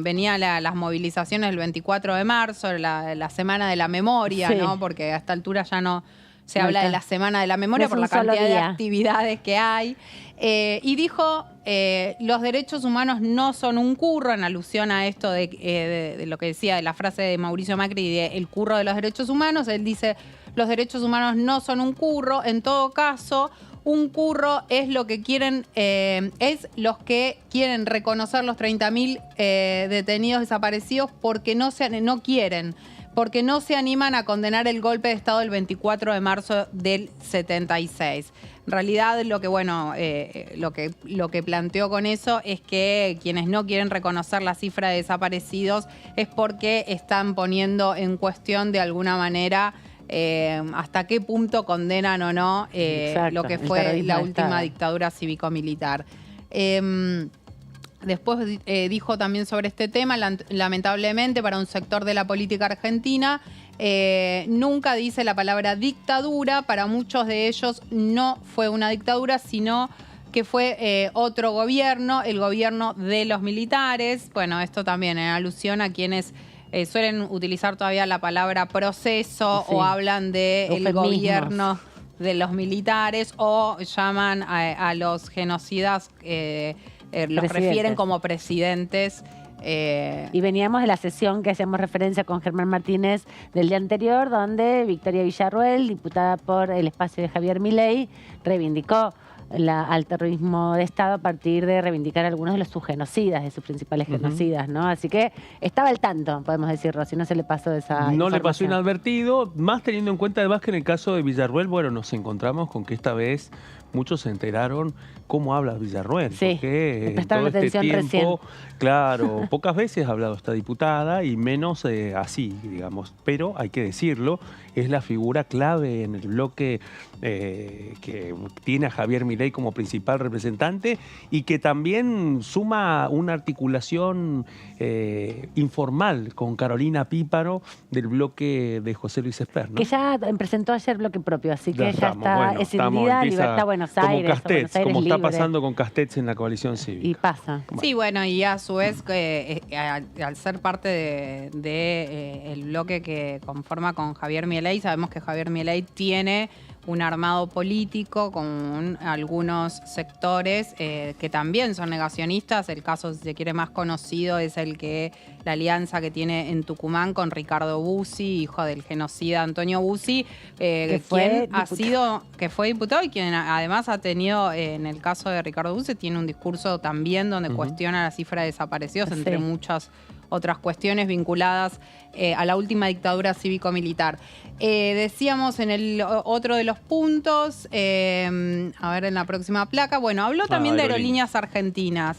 venían las movilizaciones el 24 de marzo, la semana de la memoria, sí, ¿no? Porque a esta altura ya no se habla de la Semana de la Memoria por la cantidad de actividades que hay. Y dijo, los derechos humanos no son un curro, en alusión a esto de lo que decía, de la frase de Mauricio Macri, de el curro de los derechos humanos. Él dice, los derechos humanos no son un curro. En todo caso, un curro es lo que quieren, es los que quieren reconocer los 30.000 detenidos desaparecidos porque no quieren, porque no se animan a condenar el golpe de Estado del 24 de marzo del 76. En realidad, lo que planteó con eso es que quienes no quieren reconocer la cifra de desaparecidos es porque están poniendo en cuestión de alguna manera hasta qué punto condenan o no lo que fue la última dictadura cívico-militar. Después dijo también sobre este tema, lamentablemente para un sector de la política argentina, nunca dice la palabra dictadura. Para muchos de ellos no fue una dictadura, sino que fue otro gobierno, el gobierno de los militares. Bueno, esto también en alusión a quienes suelen utilizar todavía la palabra proceso, sí, o hablan del gobierno de los militares, o llaman a los genocidas, los refieren como presidentes. Y veníamos de la sesión que hacíamos referencia con Germán Martínez del día anterior, donde Victoria Villarruel, diputada por el espacio de Javier Milei, reivindicó al terrorismo de Estado a partir de reivindicar algunos de los subgenocidas, de sus principales genocidas, ¿no? Así que estaba al tanto, podemos decirlo, si no se le pasó esa No le pasó inadvertido, más teniendo en cuenta además que en el caso de Villarruel, bueno, nos encontramos con que esta vez muchos se enteraron cómo habla Villarruel. Sí, porque prestaron atención tiempo, recién. Claro, pocas veces ha hablado esta diputada y menos así, digamos. Pero hay que decirlo, es la figura clave en el bloque que tiene a Javier Milei como principal representante y que también suma una articulación informal con Carolina Píparo del bloque de José Luis Esper, ¿no? Que ya presentó ayer bloque propio, así que ya está bueno, escindida, Libertad Buenos Aires. Como Castells, Buenos Aires como está libre. pasando con Castells en la coalición cívica. Y pasa. Sí, bueno, y a su vez, al ser parte de el bloque que conforma con Javier Milei, sabemos que Javier Milei tiene un armado político con algunos sectores que también son negacionistas. El caso, si se quiere, más conocido es la alianza que tiene en Tucumán con Ricardo Bussi, hijo del genocida Antonio Bussi, que fue diputado y quien además ha tenido, en el caso de Ricardo Bussi, tiene un discurso también donde cuestiona la cifra de desaparecidos, entre muchas otras cuestiones vinculadas a la última dictadura cívico-militar. Decíamos en el otro de los puntos, a ver en la próxima placa, bueno, habló también de Aerolíneas Argentinas.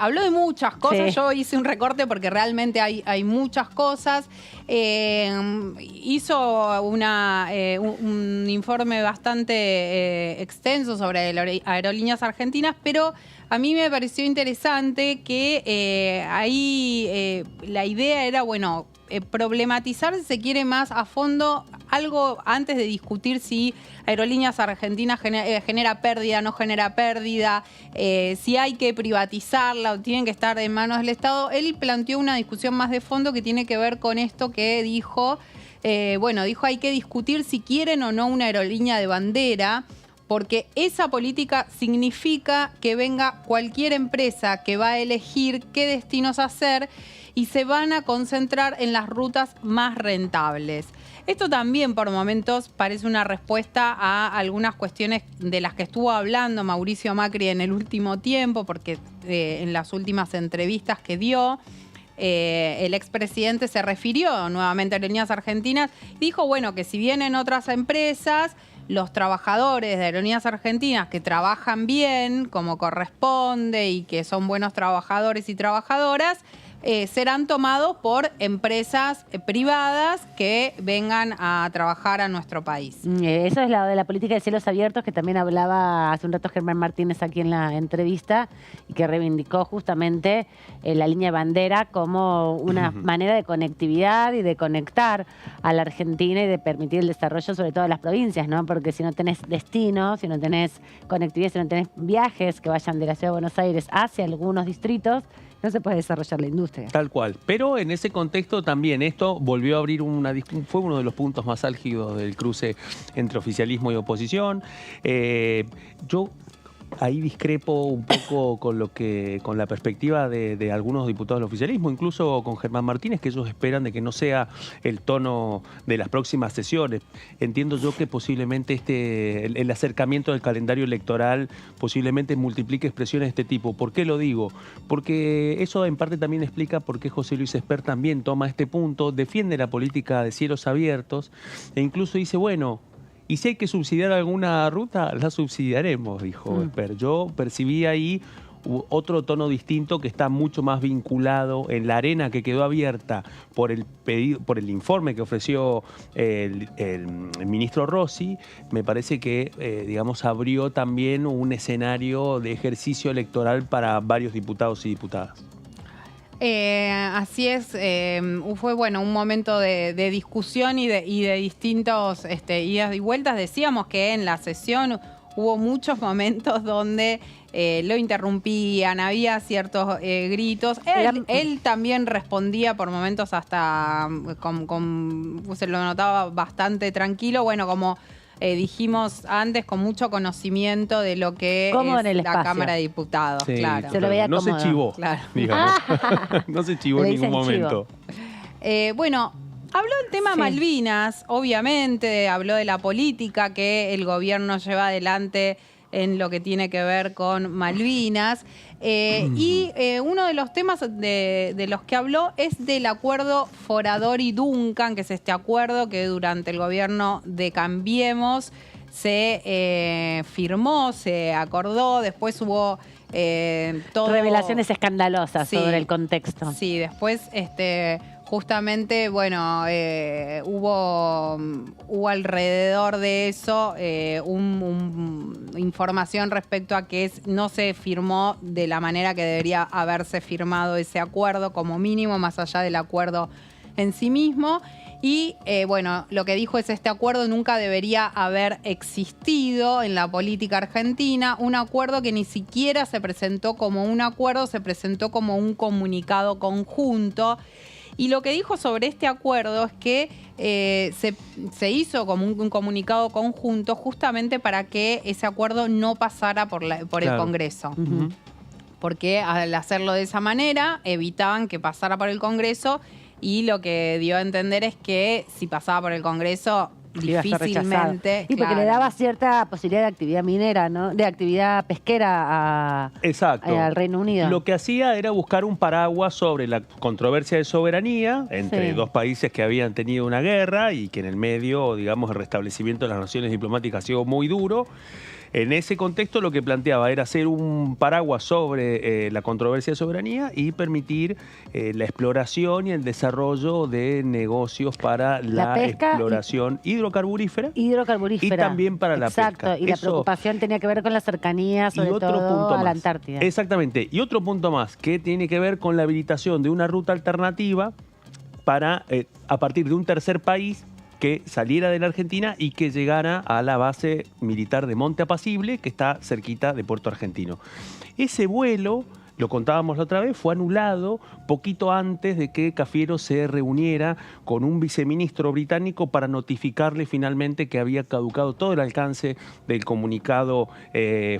Habló de muchas cosas, yo hice un recorte porque realmente hay muchas cosas. Hizo un informe bastante extenso sobre Aerolíneas Argentinas, pero a mí me pareció interesante que ahí la idea era, bueno, problematizar, si se quiere, más a fondo algo antes de discutir si Aerolíneas Argentinas genera pérdida, no genera pérdida, si hay que privatizarla o tienen que estar en manos del Estado. Él planteó una discusión más de fondo que tiene que ver con esto que dijo. Dijo hay que discutir si quieren o no una aerolínea de bandera, porque esa política significa que venga cualquier empresa que va a elegir qué destinos hacer y se van a concentrar en las rutas más rentables. Esto también por momentos parece una respuesta a algunas cuestiones de las que estuvo hablando Mauricio Macri en el último tiempo, porque en las últimas entrevistas que dio, el expresidente se refirió nuevamente a Aerolíneas Argentinas y dijo, bueno, que si vienen otras empresas, los trabajadores de Aerolíneas Argentinas que trabajan bien, como corresponde, y que son buenos trabajadores y trabajadoras, serán tomados por empresas privadas que vengan a trabajar a nuestro país. Eso es la de la política de cielos abiertos que también hablaba hace un rato Germán Martínez aquí en la entrevista y que reivindicó justamente la línea de bandera como una manera de conectividad y de conectar a la Argentina y de permitir el desarrollo sobre todo de las provincias, ¿no? Porque si no tenés destino, si no tenés conectividad, si no tenés viajes que vayan de la Ciudad de Buenos Aires hacia algunos distritos, no se puede desarrollar la industria. Tal cual. Pero en ese contexto también esto volvió a abrir fue uno de los puntos más álgidos del cruce entre oficialismo y oposición. Yo ahí discrepo un poco con la perspectiva de algunos diputados del oficialismo, incluso con Germán Martínez, que ellos esperan de que no sea el tono de las próximas sesiones. Entiendo yo que posiblemente el acercamiento del calendario electoral posiblemente multiplique expresiones de este tipo. ¿Por qué lo digo? Porque eso en parte también explica por qué José Luis Espert también toma este punto, defiende la política de cielos abiertos e incluso dice, bueno, y si hay que subsidiar alguna ruta, la subsidiaremos, dijo Espert. Yo percibí ahí otro tono distinto que está mucho más vinculado en la arena que quedó abierta por el informe que ofreció el ministro Rossi. Me parece que, abrió también un escenario de ejercicio electoral para varios diputados y diputadas. Así es, fue un momento de discusión y de distintos idas y vueltas. Decíamos que en la sesión hubo muchos momentos donde lo interrumpían, había ciertos gritos. Él también respondía por momentos hasta, se lo notaba bastante tranquilo, como dijimos antes, con mucho conocimiento de lo que es la Cámara de Diputados. Sí, claro. Se lo veía no se chivó, digamos. No se chivó en ningún momento. Habló del tema Malvinas, obviamente, habló de la política que el gobierno lleva adelante en lo que tiene que ver con Malvinas. Y uno de los temas de los que habló es del acuerdo Foradori Duncan, que es este acuerdo que durante el gobierno de Cambiemos se firmó, se acordó, después hubo revelaciones escandalosas sobre el contexto. Sí, después justamente, hubo alrededor de eso información respecto a que no se firmó de la manera que debería haberse firmado ese acuerdo, como mínimo, más allá del acuerdo en sí mismo. Y lo que dijo es este acuerdo nunca debería haber existido en la política argentina, un acuerdo que ni siquiera se presentó como un acuerdo, se presentó como un comunicado conjunto. Y lo que dijo sobre este acuerdo es que se hizo como un comunicado conjunto justamente para que ese acuerdo no pasara por el Congreso. Porque al hacerlo de esa manera evitaban que pasara por el Congreso, y lo que dio a entender es que si pasaba por el Congreso difícilmente. Y porque le daba cierta posibilidad de actividad minera, ¿no? De actividad pesquera al Reino Unido. Lo que hacía era buscar un paraguas sobre la controversia de soberanía entre dos países que habían tenido una guerra y que en el medio, el restablecimiento de las relaciones diplomáticas ha sido muy duro. En ese contexto lo que planteaba era hacer un paraguas sobre la controversia de soberanía y permitir la exploración y el desarrollo de negocios para la exploración hidrocarburífera. Y también para la pesca. Exacto, y la preocupación tenía que ver con la cercanía, sobre todo a la Antártida. Exactamente, y otro punto más que tiene que ver con la habilitación de una ruta alternativa para, a partir de un tercer país, que saliera de la Argentina y que llegara a la base militar de Monte Apacible, que está cerquita de Puerto Argentino. Ese vuelo, lo contábamos la otra vez, fue anulado poquito antes de que Cafiero se reuniera con un viceministro británico para notificarle finalmente que había caducado todo el alcance del comunicado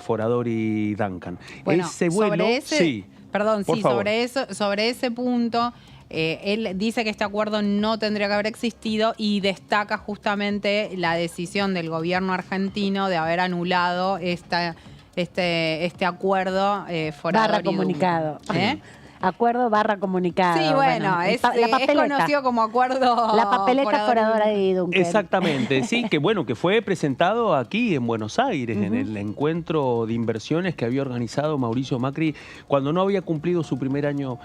Forador y Duncan. Bueno, ese vuelo, sobre ese, sí, perdón, por sí, favor. sobre ese punto, él dice que este acuerdo no tendría que haber existido y destaca justamente la decisión del gobierno argentino de haber anulado este acuerdo Forador y comunicado. Duncan. Acuerdo / comunicado. Sí, bueno, es conocido como acuerdo La papeleta Foradora y Duncan. Exactamente, sí, que bueno, que fue presentado aquí en Buenos Aires, en el encuentro de inversiones que había organizado Mauricio Macri cuando no había cumplido su primer año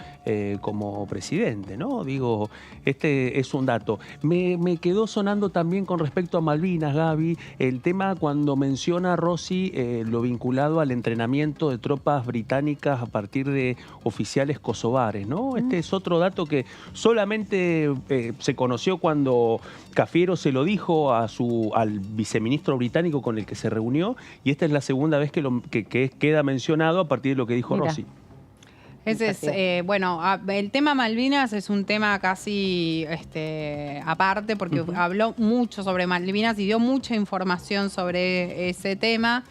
como presidente, ¿no? Digo, este es un dato. Me quedó sonando también con respecto a Malvinas, Gaby, el tema cuando menciona Rossi lo vinculado al entrenamiento de tropas británicas a partir de oficiales kosovares, ¿no? Este es otro dato que solamente se conoció cuando Cafiero se lo dijo al viceministro británico con el que se reunió, y esta es la segunda vez que queda mencionado a partir de lo que dijo Rossi. Ese es, bueno, el tema Malvinas es un tema casi aparte, porque habló mucho sobre Malvinas y dio mucha información sobre ese tema.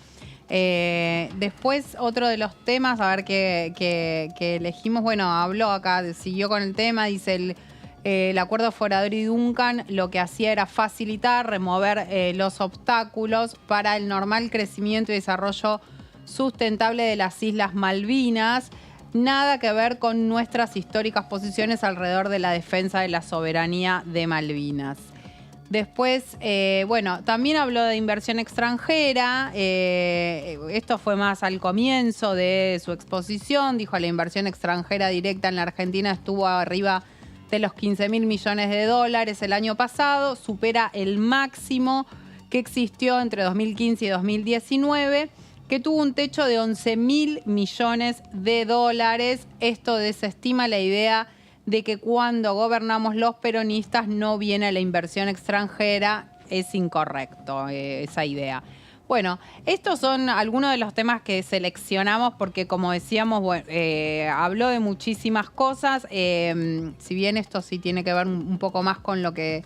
Después, otro de los temas, a ver, que elegimos, bueno, habló acá, siguió con el tema, dice el acuerdo Forador y Duncan lo que hacía era facilitar, remover los obstáculos para el normal crecimiento y desarrollo sustentable de las Islas Malvinas. Nada que ver con nuestras históricas posiciones alrededor de la defensa de la soberanía de Malvinas. Después, bueno, también habló de inversión extranjera. Esto fue más al comienzo de su exposición. Dijo, la inversión extranjera directa en la Argentina estuvo arriba de los 15.000 millones de dólares el año pasado. Supera el máximo que existió entre 2015 y 2019, que tuvo un techo de 11.000 millones de dólares. Esto desestima la idea de que cuando gobernamos los peronistas no viene la inversión extranjera. Es incorrecto esa idea. Bueno, estos son algunos de los temas que seleccionamos porque, como decíamos, bueno, habló de muchísimas cosas. Si bien esto sí tiene que ver un poco más con lo que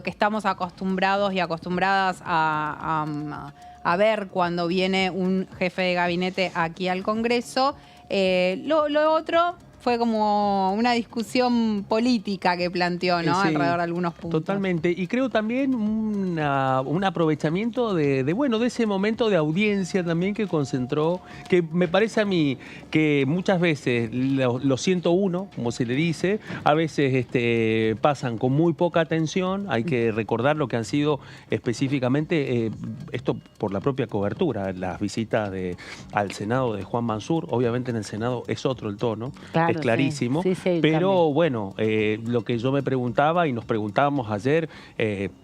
estamos acostumbrados y acostumbradas a ver cuando viene un jefe de gabinete aquí al Congreso. Lo otro fue como una discusión política que planteó, ¿no? Sí, alrededor de algunos puntos. Totalmente. Y creo también un aprovechamiento de ese momento de audiencia también que concentró, que me parece a mí que muchas veces los 101, como se le dice, a veces pasan con muy poca atención. Hay que recordar lo que han sido específicamente, esto por la propia cobertura, las visitas al Senado de Juan Mansur. Obviamente en el Senado es otro el tono. Claro, es clarísimo, sí, pero también. Bueno, lo que yo me preguntaba y nos preguntábamos ayer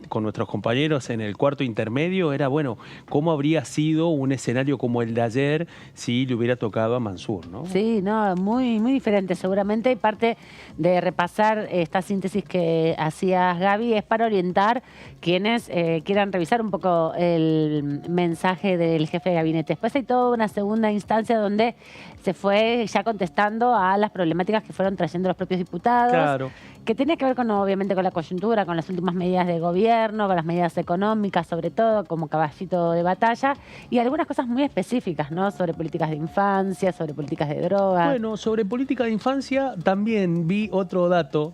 con nuestros compañeros en el cuarto intermedio era, bueno, ¿cómo habría sido un escenario como el de ayer si le hubiera tocado a Mansur, ¿no? Sí, no, muy, muy diferente. Seguramente parte de repasar esta síntesis que hacías, Gaby, es para orientar quienes quieran revisar un poco el mensaje del jefe de gabinete. Después hay toda una segunda instancia donde se fue ya contestando a las problemáticas que fueron trayendo los propios diputados, claro, que tenía que ver con, obviamente, con la coyuntura, con las últimas medidas de gobierno, con las medidas económicas, sobre todo, como caballito de batalla, y algunas cosas muy específicas, ¿no? Sobre políticas de infancia, sobre políticas de drogas. Bueno, sobre política de infancia también vi otro dato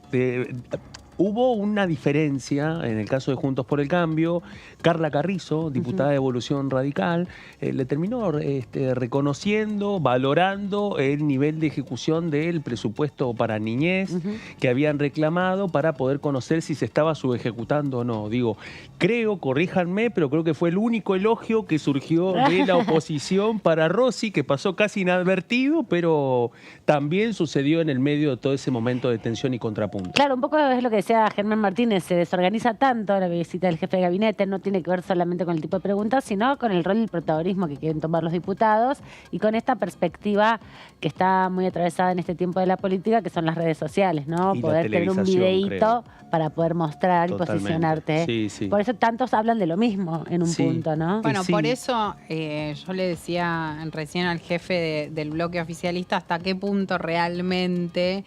Hubo una diferencia en el caso de Juntos por el Cambio. Carla Carrizo, diputada de Evolución Radical, le terminó reconociendo, valorando el nivel de ejecución del presupuesto para niñez que habían reclamado para poder conocer si se estaba subejecutando o no. Digo, creo, corríjanme, pero creo que fue el único elogio que surgió de la oposición para Rossi, que pasó casi inadvertido, pero también sucedió en el medio de todo ese momento de tensión y contrapunto. Claro, un poco es lo que decía decía Germán Martínez, se desorganiza tanto la visita del jefe de gabinete, no tiene que ver solamente con el tipo de preguntas, sino con el rol y el protagonismo que quieren tomar los diputados y con esta perspectiva que está muy atravesada en este tiempo de la política, que son las redes sociales, ¿no? Y poder tener un videíto para poder mostrar y posicionarte. Sí, sí. Por eso tantos hablan de lo mismo en un punto, ¿no? Bueno, por eso yo le decía recién al jefe del bloque oficialista hasta qué punto realmente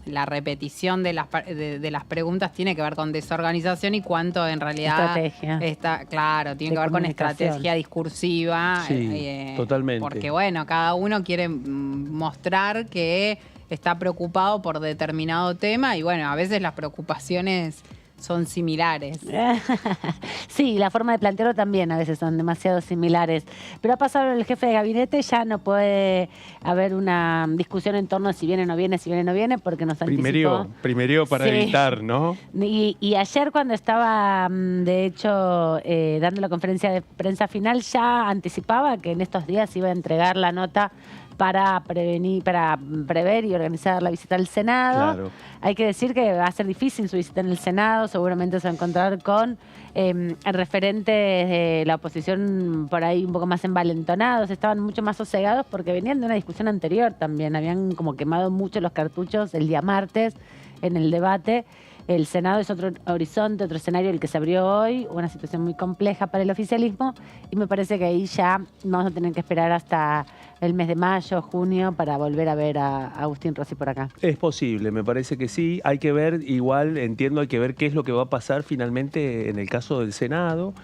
la repetición de las preguntas tiene que ver con desorganización y cuánto en realidad estrategia. Claro, tiene que ver con estrategia discursiva. Sí, totalmente. Porque bueno, cada uno quiere mostrar que está preocupado por determinado tema y bueno, a veces las preocupaciones son similares. Sí, la forma de plantearlo también a veces son demasiado similares. Pero ha pasado el jefe de gabinete, ya no puede haber una discusión en torno a si viene o no viene, porque nos anticipó. Primero para evitar, ¿no? Y ayer cuando estaba, de hecho, dando la conferencia de prensa final, ya anticipaba que en estos días iba a entregar la nota para prever y organizar la visita al Senado. Claro. Hay que decir que va a ser difícil su visita en el Senado, seguramente se va a encontrar con referentes de la oposición por ahí un poco más envalentonados, estaban mucho más sosegados porque venían de una discusión anterior también, habían como quemado mucho los cartuchos el día martes en el debate. El Senado es otro horizonte, otro escenario el que se abrió hoy, una situación muy compleja para el oficialismo y me parece que ahí ya vamos a tener que esperar hasta el mes de mayo, junio, para volver a ver a Agustín Rossi por acá. Es posible, me parece que sí. Hay que ver, igual entiendo, hay que ver qué es lo que va a pasar finalmente en el caso del Senado.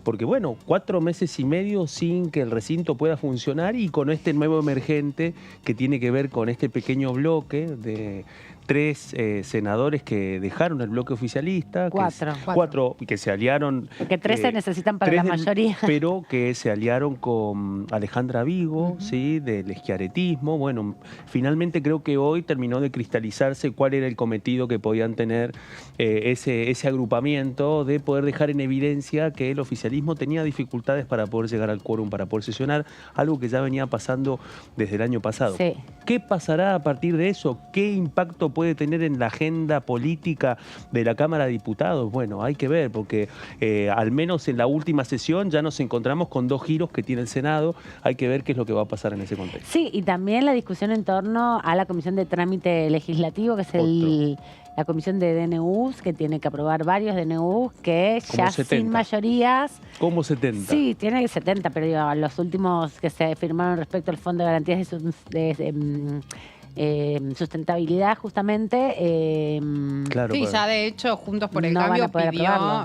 Porque bueno, 4 meses y medio sin que el recinto pueda funcionar y con este nuevo emergente que tiene que ver con este pequeño bloque de 3 senadores que dejaron el bloque oficialista. 4 que se aliaron. Porque 3 se necesitan para la mayoría. Pero que se aliaron con Alejandra Vigo, ¿sí? Del schiarettismo. Bueno, finalmente creo que hoy terminó de cristalizarse cuál era el cometido que podían tener ese agrupamiento de poder dejar en evidencia que el oficialismo tenía dificultades para poder llegar al quórum, para poder sesionar, algo que ya venía pasando desde el año pasado. Sí. ¿Qué pasará a partir de eso? ¿Qué impacto puede tener en la agenda política de la Cámara de Diputados? Bueno, hay que ver, porque al menos en la última sesión ya nos encontramos con 2 giros que tiene el Senado. Hay que ver qué es lo que va a pasar en ese contexto. Sí, y también la discusión en torno a la Comisión de Trámite Legislativo, que es la Comisión de DNUs, que tiene que aprobar varios DNUs, que ya 70. Sin mayorías... ¿Cómo 70? Sí, tiene 70, pero digo, los últimos que se firmaron respecto al Fondo de Garantías de Sustentabilidad, justamente... claro, sí, claro. Ya de hecho, Juntos por el Cambio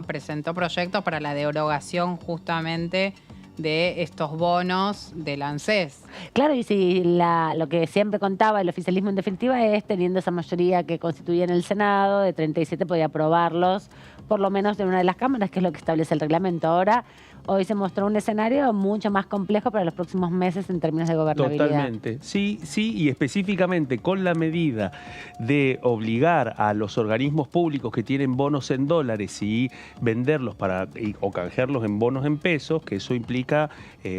presentó proyectos para la derogación justamente de estos bonos del ANSES. Claro, y si lo que siempre contaba el oficialismo en definitiva es, teniendo esa mayoría que constituía en el Senado, de 37 podía aprobarlos, por lo menos de una de las cámaras, que es lo que establece el reglamento. Ahora, hoy se mostró un escenario mucho más complejo para los próximos meses en términos de gobernabilidad. Totalmente, sí, y específicamente con la medida de obligar a los organismos públicos que tienen bonos en dólares y venderlos o canjearlos en bonos en pesos, que eso implica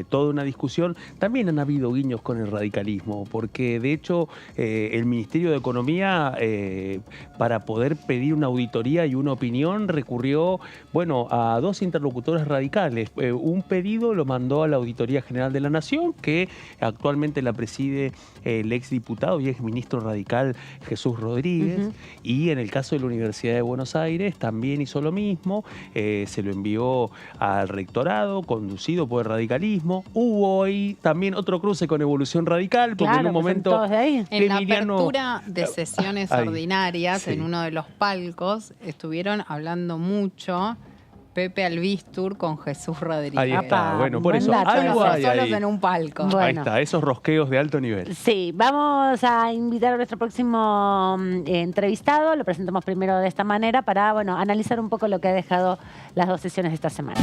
toda una discusión. También han habido guiños con el radicalismo, porque de hecho el Ministerio de Economía, para poder pedir una auditoría y una opinión, recurrió, bueno, a 2 interlocutores radicales. Un pedido lo mandó a la Auditoría General de la Nación, que actualmente la preside el exdiputado y exministro radical Jesús Rodríguez, y en el caso de la Universidad de Buenos Aires también hizo lo mismo, se lo envió al rectorado, conducido por el radicalismo. Hubo hoy también otro cruce con Evolución Radical, porque en un momento... En la apertura de sesiones ordinarias, en uno de los palcos, estuvieron hablando mucho Pepe Albistur con Jesús Rodríguez. Ahí está, bueno, por eso algo hay solos ahí. En un palco. Bueno. Ahí está, esos rosqueos de alto nivel. Sí, vamos a invitar a nuestro próximo entrevistado, lo presentamos primero de esta manera para, analizar un poco lo que ha dejado las 2 sesiones de esta semana.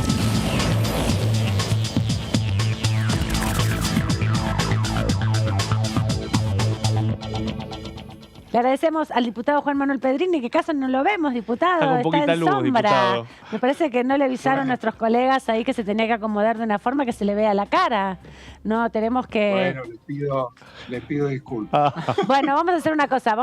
Le agradecemos al diputado Juan Manuel Pedrini, que casi no lo vemos, diputado. Está con poquita en luz, sombra. diputado. Me parece que no le avisaron nuestros colegas ahí que se tenía que acomodar de una forma que se le vea la cara. No, tenemos que... Bueno, le pido disculpas. Bueno, vamos a hacer una cosa.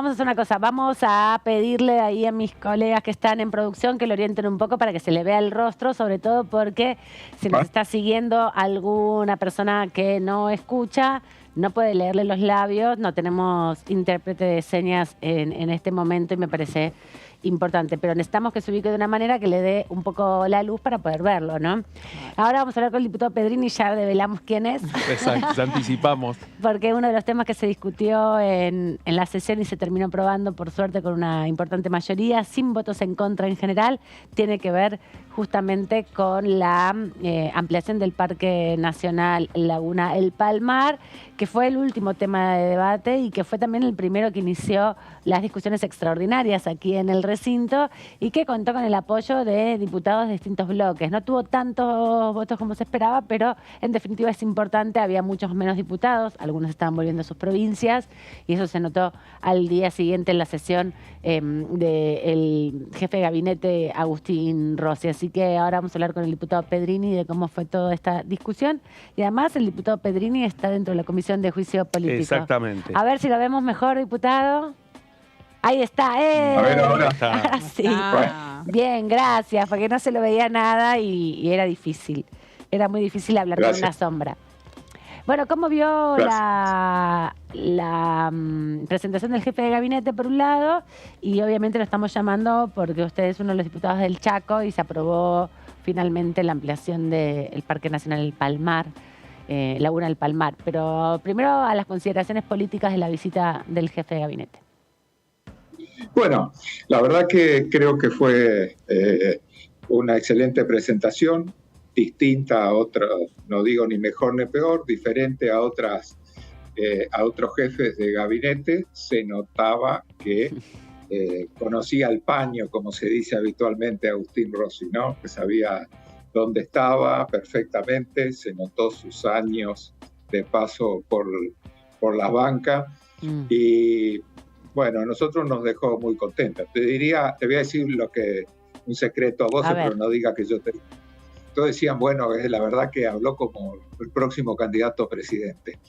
Vamos a pedirle ahí a mis colegas que están en producción que lo orienten un poco para que se le vea el rostro, sobre todo porque si nos está siguiendo alguna persona que no escucha, no puede leerle los labios, no tenemos intérprete de señas en este momento y me parece importante, pero necesitamos que se ubique de una manera que le dé un poco la luz para poder verlo, ¿no? Ahora vamos a hablar con el diputado Pedrini, ya develamos quién es. Exacto, se anticipamos. Porque uno de los temas que se discutió en la sesión y se terminó aprobando, por suerte, con una importante mayoría, sin votos en contra en general, tiene que ver justamente con la ampliación del Parque Nacional Laguna El Palmar, que fue el último tema de debate y que fue también el primero que inició las discusiones extraordinarias aquí en el recinto y que contó con el apoyo de diputados de distintos bloques. No tuvo tantos votos como se esperaba, pero en definitiva es importante, había muchos menos diputados, algunos estaban volviendo a sus provincias y eso se notó al día siguiente en la sesión del jefe de gabinete Agustín Rossi. Así que ahora vamos a hablar con el diputado Pedrini de cómo fue toda esta discusión y además el diputado Pedrini está dentro de la Comisión de Juicio Político. Exactamente. A ver si lo vemos mejor, diputado. Ahí está, A ver, ahora. Sí. Bien, gracias, porque no se lo veía nada y era difícil. Era muy difícil hablar con una sombra. Bueno, ¿cómo vio la presentación del jefe de gabinete por un lado? Y obviamente lo estamos llamando porque usted es uno de los diputados del Chaco y se aprobó finalmente la ampliación del Parque Nacional El Palmar, Laguna del Palmar. Pero primero a las consideraciones políticas de la visita del jefe de gabinete. Bueno, la verdad que creo que fue una excelente presentación, distinta a otros, no digo ni mejor ni peor, diferente a otros jefes de gabinete. Se notaba que conocía el paño, como se dice habitualmente, Agustín Rossi, ¿no? Que sabía dónde estaba perfectamente, se notó sus años de paso por la banca y bueno, a nosotros nos dejó muy contentos. Te voy a decir un secreto a voces, pero no diga que yo te... Todos decían, bueno, la verdad que habló como el próximo candidato a presidente.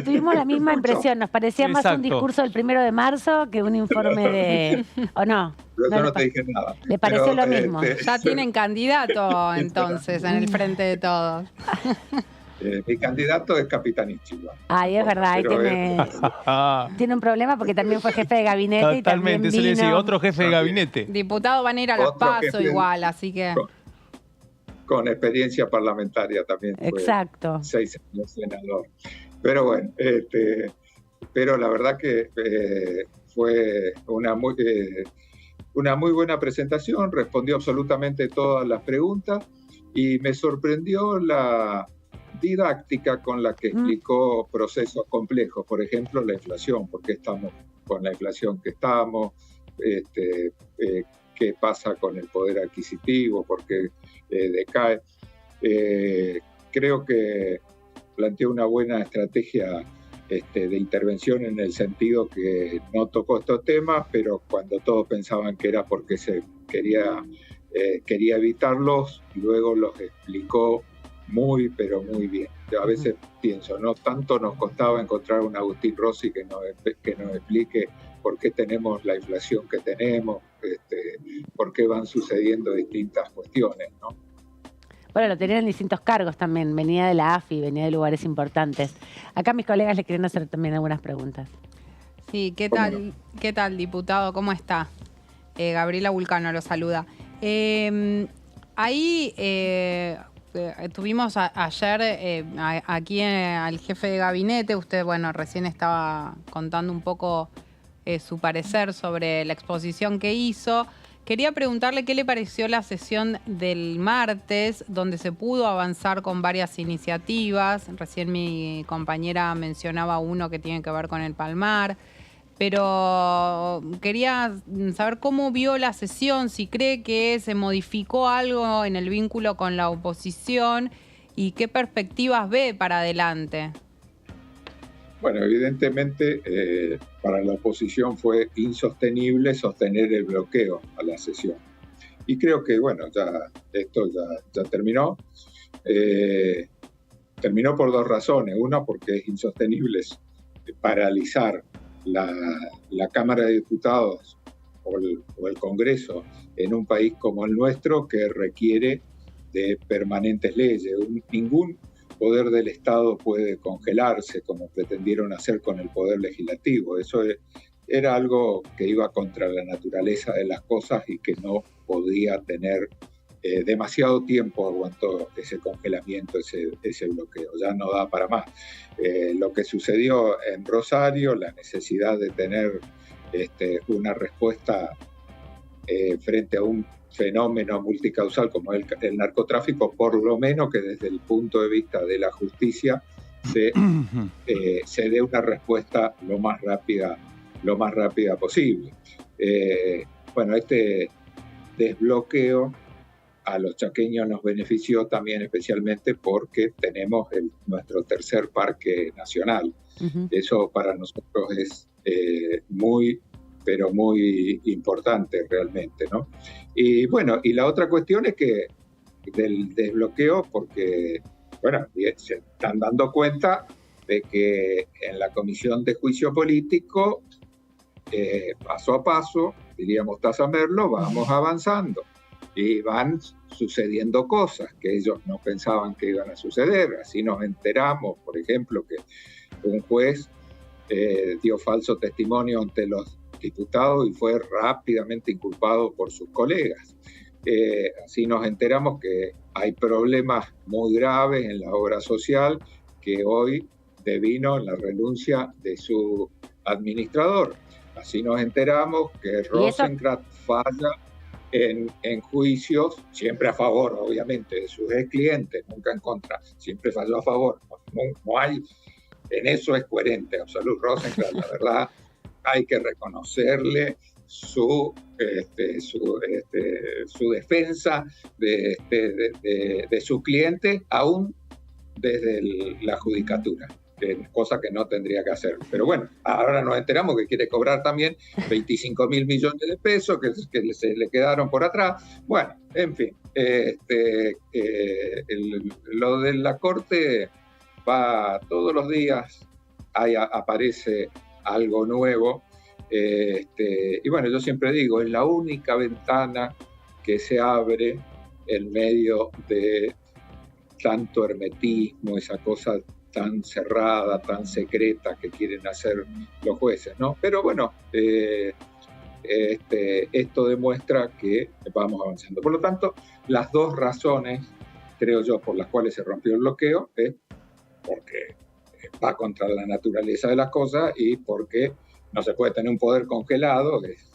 Tuvimos la misma impresión, nos parecía más un discurso del 1 de marzo que un informe de... ¿O no? Yo no te dije nada. ¿Le pareció lo mismo? Ya tienen candidato entonces en el frente de todos. Mi candidato es Capitán Ichiwa. Ay, es verdad, tiene un problema porque también fue jefe de gabinete. Totalmente, eso le decía, otro jefe de gabinete. Diputado van a ir a los PASO igual, así que... Con experiencia parlamentaria también. Exacto. 6 años senador. Pero bueno, pero la verdad que fue una muy buena presentación, respondió absolutamente todas las preguntas y me sorprendió la didáctica con la que explicó procesos complejos, por ejemplo la inflación, por qué estamos con la inflación que estamos, qué pasa con el poder adquisitivo, por qué decae. Creo que planteó una buena estrategia de intervención en el sentido que no tocó estos temas, pero cuando todos pensaban que era porque se quería evitarlos, luego los explicó muy, pero muy bien. Yo a veces pienso, no tanto nos costaba encontrar un Agustín Rossi que nos explique por qué tenemos la inflación que tenemos, por qué van sucediendo distintas cuestiones, ¿no? Bueno, lo tenían en distintos cargos también, venía de la AFI, venía de lugares importantes. Acá mis colegas le quieren hacer también algunas preguntas. Sí, ¿qué tal, diputado? ¿Cómo está? Gabriela Vulcano lo saluda. Ahí tuvimos ayer aquí al jefe de gabinete, usted, bueno, recién estaba contando un poco su parecer sobre la exposición que hizo. Quería preguntarle qué le pareció la sesión del martes, donde se pudo avanzar con varias iniciativas. Recién mi compañera mencionaba uno que tiene que ver con el Palmar, pero quería saber cómo vio la sesión, si cree que se modificó algo en el vínculo con la oposición y qué perspectivas ve para adelante. Bueno, evidentemente para la oposición fue insostenible sostener el bloqueo a la sesión. Y creo que, bueno, esto ya terminó. Terminó por dos razones. Una, porque es insostenible paralizar la Cámara de Diputados o el Congreso en un país como el nuestro, que requiere de permanentes leyes. Ningún poder del Estado puede congelarse como pretendieron hacer con el poder legislativo. Eso era algo que iba contra la naturaleza de las cosas y que no podía tener demasiado tiempo. Aguantó ese congelamiento, ese bloqueo. Ya no da para más. Lo que sucedió en Rosario, la necesidad de tener una respuesta frente a un fenómeno multicausal como el narcotráfico, por lo menos que desde el punto de vista de la justicia se dé una respuesta lo más rápida posible. Bueno, este desbloqueo a los chaqueños nos benefició también especialmente porque tenemos nuestro tercer parque nacional. Eso para nosotros es muy, pero muy importante realmente, ¿no? Y bueno, y la otra cuestión es que del desbloqueo, porque, bueno, se están dando cuenta de que en la Comisión de Juicio Político, paso a paso, diríamos Taza Merlo, vamos avanzando y van sucediendo cosas que ellos no pensaban que iban a suceder. Así nos enteramos, por ejemplo, que un juez dio falso testimonio ante los diputados y fue rápidamente inculpado por sus colegas. Así nos enteramos que hay problemas muy graves en la obra social que hoy devino en la renuncia de su administrador. Así nos enteramos que Rosenkrantz falla en juicios, siempre a favor, obviamente, de sus ex clientes, nunca en contra, siempre falló a favor. No hay, en eso es coherente, absoluto. Rosenkrantz, la verdad, hay que reconocerle su defensa de sus clientes, aún desde la judicatura, cosa que no tendría que hacer. Pero bueno, ahora nos enteramos que quiere cobrar también 25.000 millones de pesos que se le quedaron por atrás. Bueno, en fin, lo de la Corte va todos los días, aparece algo nuevo, y bueno, yo siempre digo, es la única ventana que se abre en medio de tanto hermetismo, esa cosa tan cerrada, tan secreta que quieren hacer los jueces, ¿no? Pero bueno, esto demuestra que vamos avanzando. Por lo tanto, las dos razones, creo yo, por las cuales se rompió el bloqueo es porque va contra la naturaleza de las cosas y porque no se puede tener un poder congelado, no es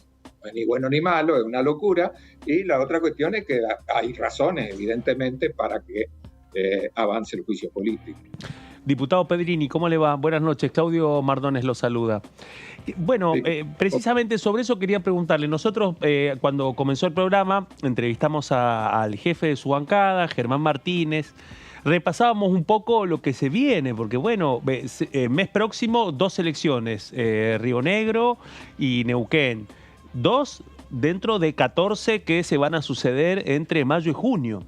ni bueno ni malo, es una locura. Y la otra cuestión es que hay razones, evidentemente, para que avance el juicio político. Diputado Pedrini, ¿cómo le va? Buenas noches. Claudio Mardones lo saluda. Bueno, precisamente sobre eso quería preguntarle. Nosotros, cuando comenzó el programa, entrevistamos al jefe de su bancada, Germán Martínez. Repasábamos un poco lo que se viene, porque bueno, mes próximo 2 elecciones, Río Negro y Neuquén. 2 dentro de 14 que se van a suceder entre mayo y junio.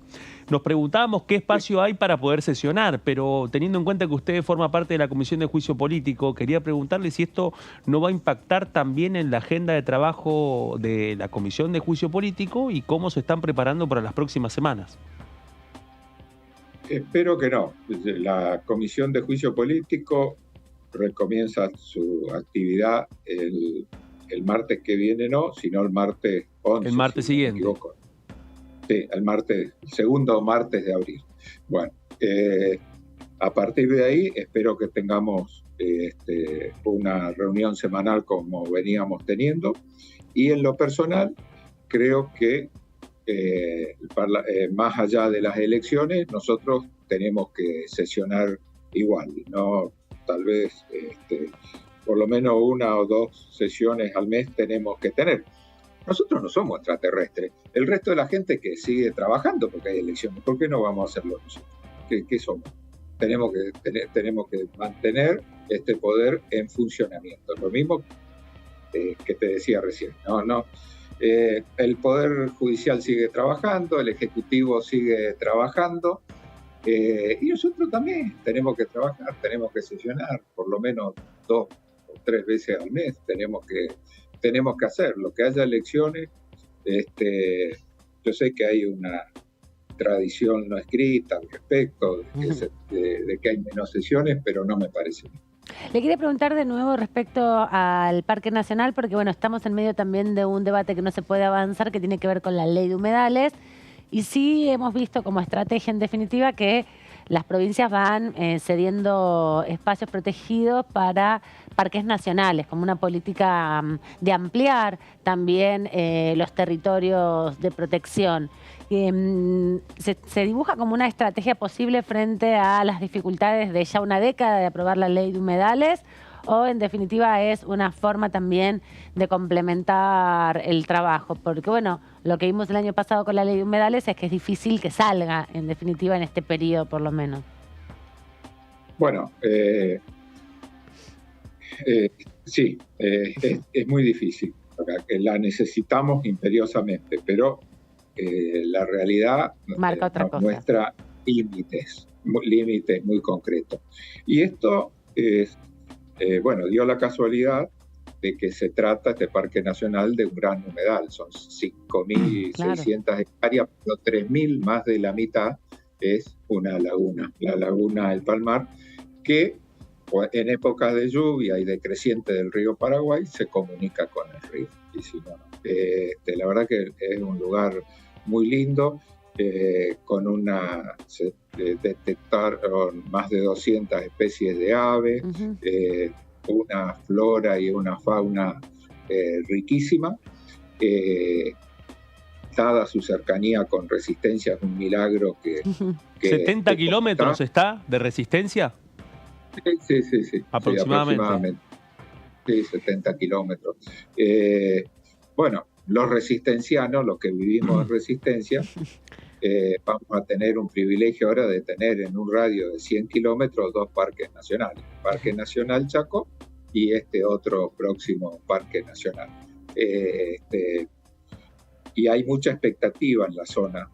Nos preguntábamos qué espacio hay para poder sesionar, pero teniendo en cuenta que usted forma parte de la Comisión de Juicio Político, quería preguntarle si esto no va a impactar también en la agenda de trabajo de la Comisión de Juicio Político y cómo se están preparando para las próximas semanas. Espero que no. La Comisión de Juicio Político recomienza su actividad el martes que viene, no, sino el martes 11. El martes siguiente. Sí, el segundo martes de abril. Bueno, a partir de ahí espero que tengamos una reunión semanal como veníamos teniendo, y en lo personal creo que más allá de las elecciones nosotros tenemos que sesionar igual, ¿no? Tal vez por lo menos 1 o 2 sesiones al mes tenemos que tener. Nosotros no somos extraterrestres. El resto de la gente que sigue trabajando porque hay elecciones, ¿por qué no vamos a hacerlo nosotros? ¿Qué somos? Tenemos que mantener este poder en funcionamiento. Lo mismo que te decía recién, el Poder Judicial sigue trabajando, el Ejecutivo sigue trabajando, y nosotros también tenemos que trabajar, tenemos que sesionar por lo menos 2 o 3 veces al mes, tenemos que hacer. Lo que haya elecciones, yo sé que hay una tradición no escrita al respecto de que hay menos sesiones, pero no me parece bien. Le quería preguntar de nuevo respecto al Parque Nacional, porque bueno, estamos en medio también de un debate que no se puede avanzar, que tiene que ver con la ley de humedales, y sí hemos visto como estrategia en definitiva que las provincias van cediendo espacios protegidos para parques nacionales, como una política de ampliar también los territorios de protección. ¿Se dibuja como una estrategia posible frente a las dificultades de ya una década de aprobar la ley de humedales? ¿O en definitiva es una forma también de complementar el trabajo? Porque bueno, lo que vimos el año pasado con la ley de humedales es que es difícil que salga, en definitiva, en este periodo por lo menos. Bueno, sí, es muy difícil. La necesitamos imperiosamente, pero la realidad nos muestra límites muy concretos. Y esto es, dio la casualidad de que se trata este Parque Nacional de un gran humedal. Son 5.600 hectáreas, pero 3.000, más de la mitad, es una laguna, la laguna del Palmar, que en épocas de lluvia y de creciente del río Paraguay se comunica con el río. Y si no, la verdad que es un lugar muy lindo, con detectaron más de 200 especies de aves, una flora y una fauna riquísima. Dada su cercanía con Resistencia, es un milagro que 70 kilómetros está de Resistencia. Sí. Aproximadamente. Sí, 70 kilómetros. Los resistencianos, los que vivimos en Resistencia, vamos a tener un privilegio ahora de tener en un radio de 100 kilómetros 2 parques nacionales. Parque Nacional Chaco y este otro próximo Parque Nacional. Y hay mucha expectativa en la zona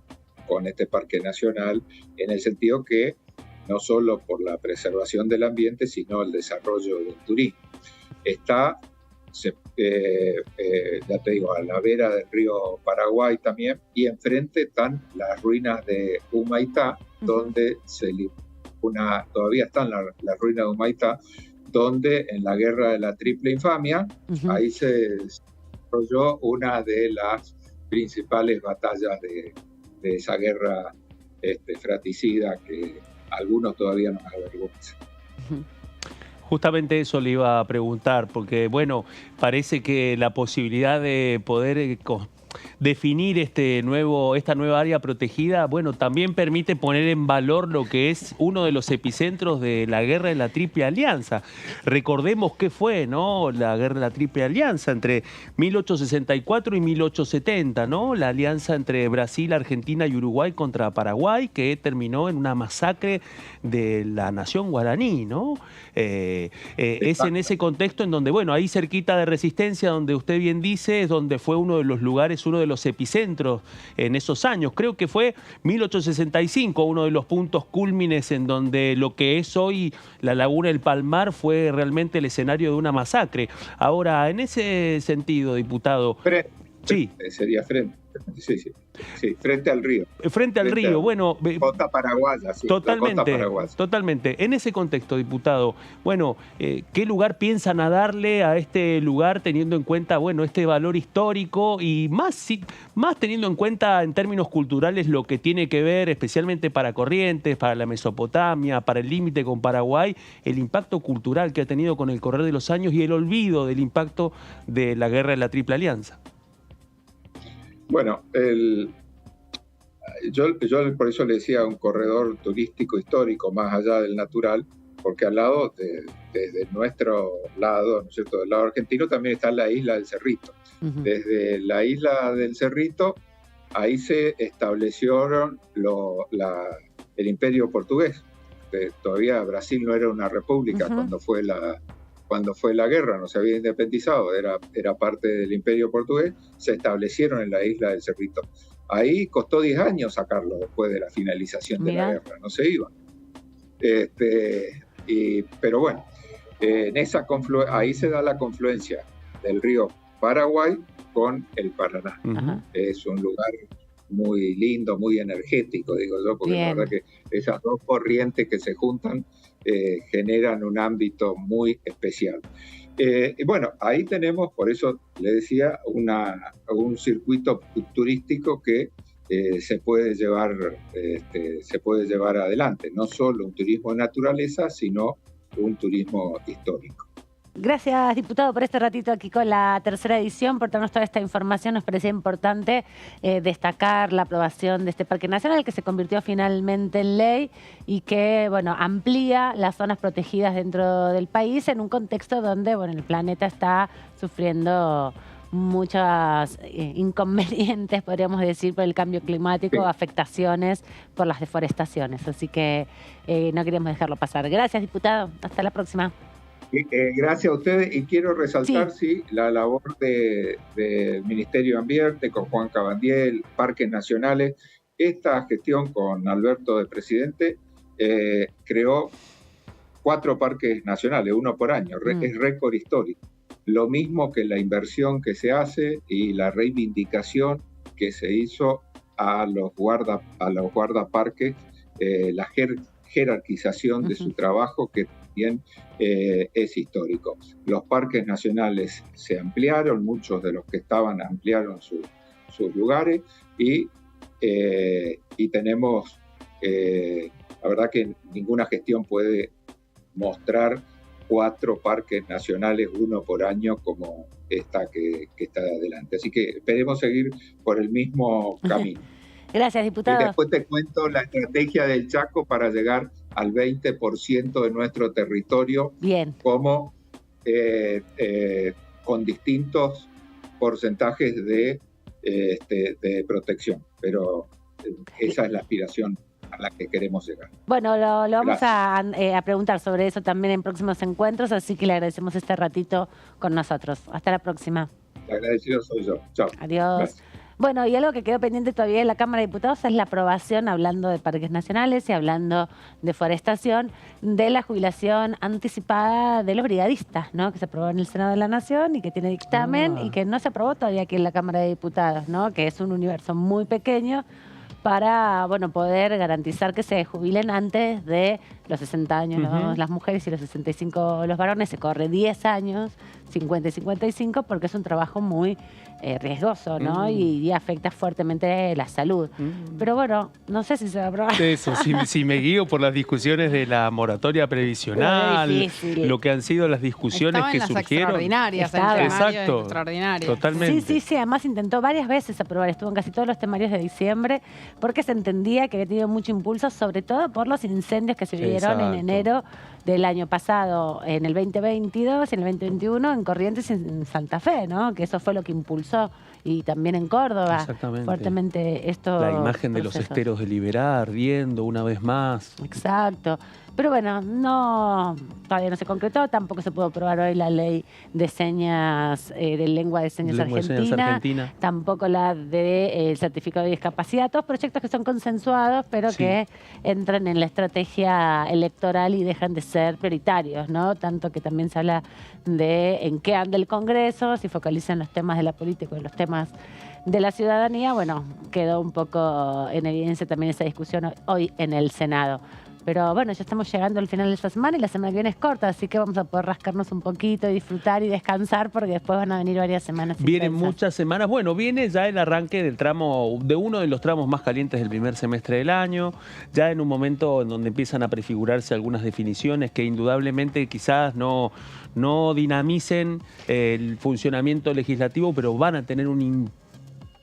con este Parque Nacional, en el sentido que no solo por la preservación del ambiente, sino el desarrollo del turismo. Está, ya te digo, a la vera del río Paraguay también, y enfrente están las ruinas de Humaitá, donde todavía están las ruinas de Humaitá, donde en la guerra de la Triple Infamia, ahí se desarrolló una de las principales batallas de esa guerra fratricida que algunos todavía nos avergüenza. Justamente eso le iba a preguntar, porque bueno, parece que la posibilidad de poder definir esta nueva área protegida, bueno, también permite poner en valor lo que es uno de los epicentros de la guerra de la Triple Alianza. Recordemos qué fue, ¿no? La guerra de la Triple Alianza entre 1864 y 1870, ¿no? La alianza entre Brasil, Argentina y Uruguay contra Paraguay, que terminó en una masacre de la nación guaraní, ¿no? Es en ese contexto en donde, bueno, ahí cerquita de Resistencia, donde usted bien dice, es donde fue uno de los lugares, uno de los epicentros en esos años. Creo que fue 1865, uno de los puntos cúlmines en donde lo que es hoy la laguna del Palmar fue realmente el escenario de una masacre. Ahora, en ese sentido, diputado... Sí. Sería frente. Sí, frente al río. Frente al río, bueno... Costa paraguaya, sí. Totalmente. En ese contexto, diputado, bueno, ¿qué lugar piensan a darle a este lugar teniendo en cuenta, bueno, este valor histórico y más teniendo en cuenta en términos culturales lo que tiene que ver, especialmente para Corrientes, para la Mesopotamia, para el límite con Paraguay, el impacto cultural que ha tenido con el correr de los años y el olvido del impacto de la guerra de la Triple Alianza? Bueno, yo por eso le decía un corredor turístico histórico más allá del natural, porque al lado, desde nuestro lado, ¿no es cierto?, del lado argentino, también está la isla del Cerrito. Desde la isla del Cerrito, ahí se estableció el imperio portugués. todavía Brasil no era una república cuando fue la guerra, no se había independizado, era parte del Imperio Portugués, se establecieron en la isla del Cerrito. Ahí costó 10 años sacarlo después de la finalización de la guerra, no se iban. Pero bueno, ahí se da la confluencia del río Paraguay con el Paraná. Es un lugar muy lindo, muy energético, digo yo, porque la verdad que esas dos corrientes que se juntan generan un ámbito muy especial. Bueno, ahí tenemos, por eso le decía, un circuito turístico que se puede llevar adelante, no solo un turismo de naturaleza, sino un turismo histórico. Gracias, diputado, por este ratito aquí con la tercera edición, por darnos toda esta información. Nos parecía importante destacar la aprobación de este Parque Nacional, que se convirtió finalmente en ley y que, bueno, amplía las zonas protegidas dentro del país en un contexto donde, bueno, el planeta está sufriendo muchos inconvenientes, podríamos decir, por el cambio climático, afectaciones por las deforestaciones. Así que no queríamos dejarlo pasar. Gracias, diputado. Hasta la próxima. Gracias a ustedes, y quiero resaltar la labor del Ministerio de Ambiente con Juan Cabandiel, Parques Nacionales. Esta gestión con Alberto de presidente creó 4 parques nacionales, 1 por año, es récord histórico. Lo mismo que la inversión que se hace y la reivindicación que se hizo a los guardaparques, la jerarquización de su trabajo, que también es histórico. Los parques nacionales se ampliaron, muchos de los que estaban ampliaron sus lugares, y tenemos, la verdad que ninguna gestión puede mostrar 4 parques nacionales, 1 por año, como esta que está adelante. Así que esperemos seguir por el mismo camino. Gracias, diputado. Y después te cuento la estrategia del Chaco para llegar al 20% de nuestro territorio, como con distintos porcentajes de protección. Pero esa es la aspiración a la que queremos llegar. Bueno, lo vamos a preguntar sobre eso también en próximos encuentros, así que le agradecemos este ratito con nosotros. Hasta la próxima. El agradecido soy yo. Chao. Adiós. Gracias. Bueno, y algo que quedó pendiente todavía en la Cámara de Diputados es la aprobación, hablando de parques nacionales y hablando de forestación, de la jubilación anticipada de los brigadistas, ¿no? Que se aprobó en el Senado de la Nación y que tiene dictamen y que no se aprobó todavía aquí en la Cámara de Diputados, ¿no? Que es un universo muy pequeño para, bueno, poder garantizar que se jubilen antes de los 60 años las mujeres y los 65 los varones. Se corre 10 años, 50 y 55, porque es un trabajo muy riesgoso, ¿no? Y afecta fuertemente la salud. Pero bueno, no sé si se va a aprobar. Eso, si me guío por las discusiones de la moratoria previsional, lo que han sido las discusiones que surgieron. Extraordinarias, exacto, extraordinarias. Totalmente. Sí, además intentó varias veces aprobar, estuvo en casi todos los temarios de diciembre, porque se entendía que había tenido mucho impulso, sobre todo por los incendios que se vivieron en enero del año pasado, en el 2022 y en el 2021 en Corrientes y en Santa Fe, ¿no? Que eso fue lo que impulsó, y también en Córdoba fuertemente esto. La imagen de los esteros de Liberá ardiendo una vez más. Exacto. Pero bueno, todavía no se concretó, tampoco se pudo aprobar hoy la ley de señas, de lengua de señas argentina, tampoco la de certificado de discapacidad, todos proyectos que son consensuados, pero que entran en la estrategia electoral y dejan de ser prioritarios, ¿no? Tanto que también se habla de en qué anda el Congreso, si focaliza en los temas de la política y los temas de la ciudadanía. Bueno, quedó un poco en evidencia también esa discusión hoy en el Senado. Pero bueno, ya estamos llegando al final de esta semana y la semana que viene es corta, así que vamos a poder rascarnos un poquito, disfrutar y descansar, porque después van a venir varias semanas. Vienen muchas semanas. Bueno, viene ya el arranque del tramo, de uno de los tramos más calientes del primer semestre del año, ya en un momento en donde empiezan a prefigurarse algunas definiciones que indudablemente quizás no dinamicen el funcionamiento legislativo, pero van a tener un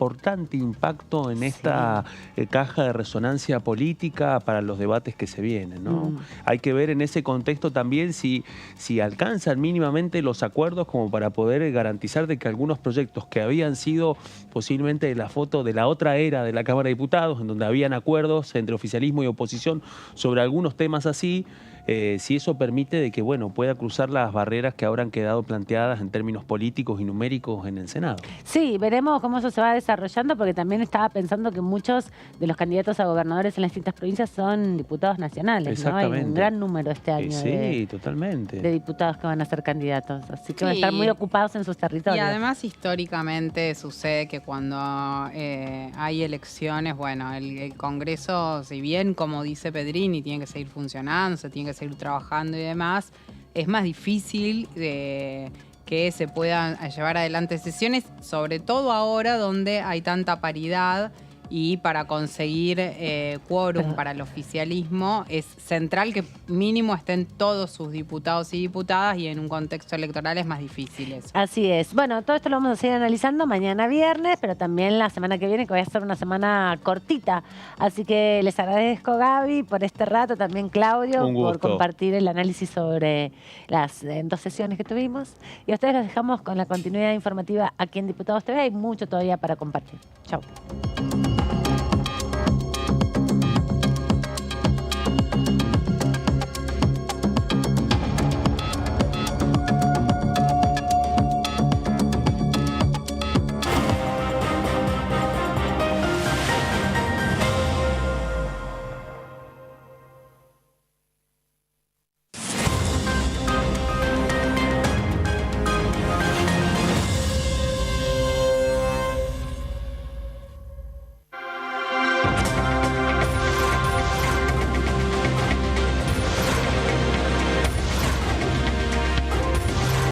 importante impacto en esta caja de resonancia política para los debates que se vienen, ¿no? Hay que ver en ese contexto también si alcanzan mínimamente los acuerdos como para poder garantizar de que algunos proyectos que habían sido posiblemente la foto de la otra era de la Cámara de Diputados, en donde habían acuerdos entre oficialismo y oposición sobre algunos temas así, si eso permite de que, bueno, pueda cruzar las barreras que ahora han quedado planteadas en términos políticos y numéricos en el Senado. Sí, veremos cómo eso se va desarrollando, porque también estaba pensando que muchos de los candidatos a gobernadores en las distintas provincias son diputados nacionales, ¿no? Hay un gran número este año totalmente. de diputados que van a ser candidatos, así que van a estar muy ocupados en sus territorios. Y además históricamente sucede que cuando hay elecciones, bueno, el Congreso, si bien como dice Pedrini, tiene que seguir funcionando, se tiene que seguir trabajando y demás, es más difícil que se puedan llevar adelante sesiones, sobre todo ahora donde hay tanta paridad y para conseguir quórum para el oficialismo es central que mínimo estén todos sus diputados y diputadas, y en un contexto electoral es más difícil eso. Así es. Bueno, todo esto lo vamos a seguir analizando mañana viernes, pero también la semana que viene, que voy a ser una semana cortita. Así que les agradezco, Gaby, por este rato, también Claudio, por compartir el análisis sobre las 2 sesiones que tuvimos. Y a ustedes los dejamos con la continuidad informativa aquí en Diputados TV. Hay mucho todavía para compartir. Chau.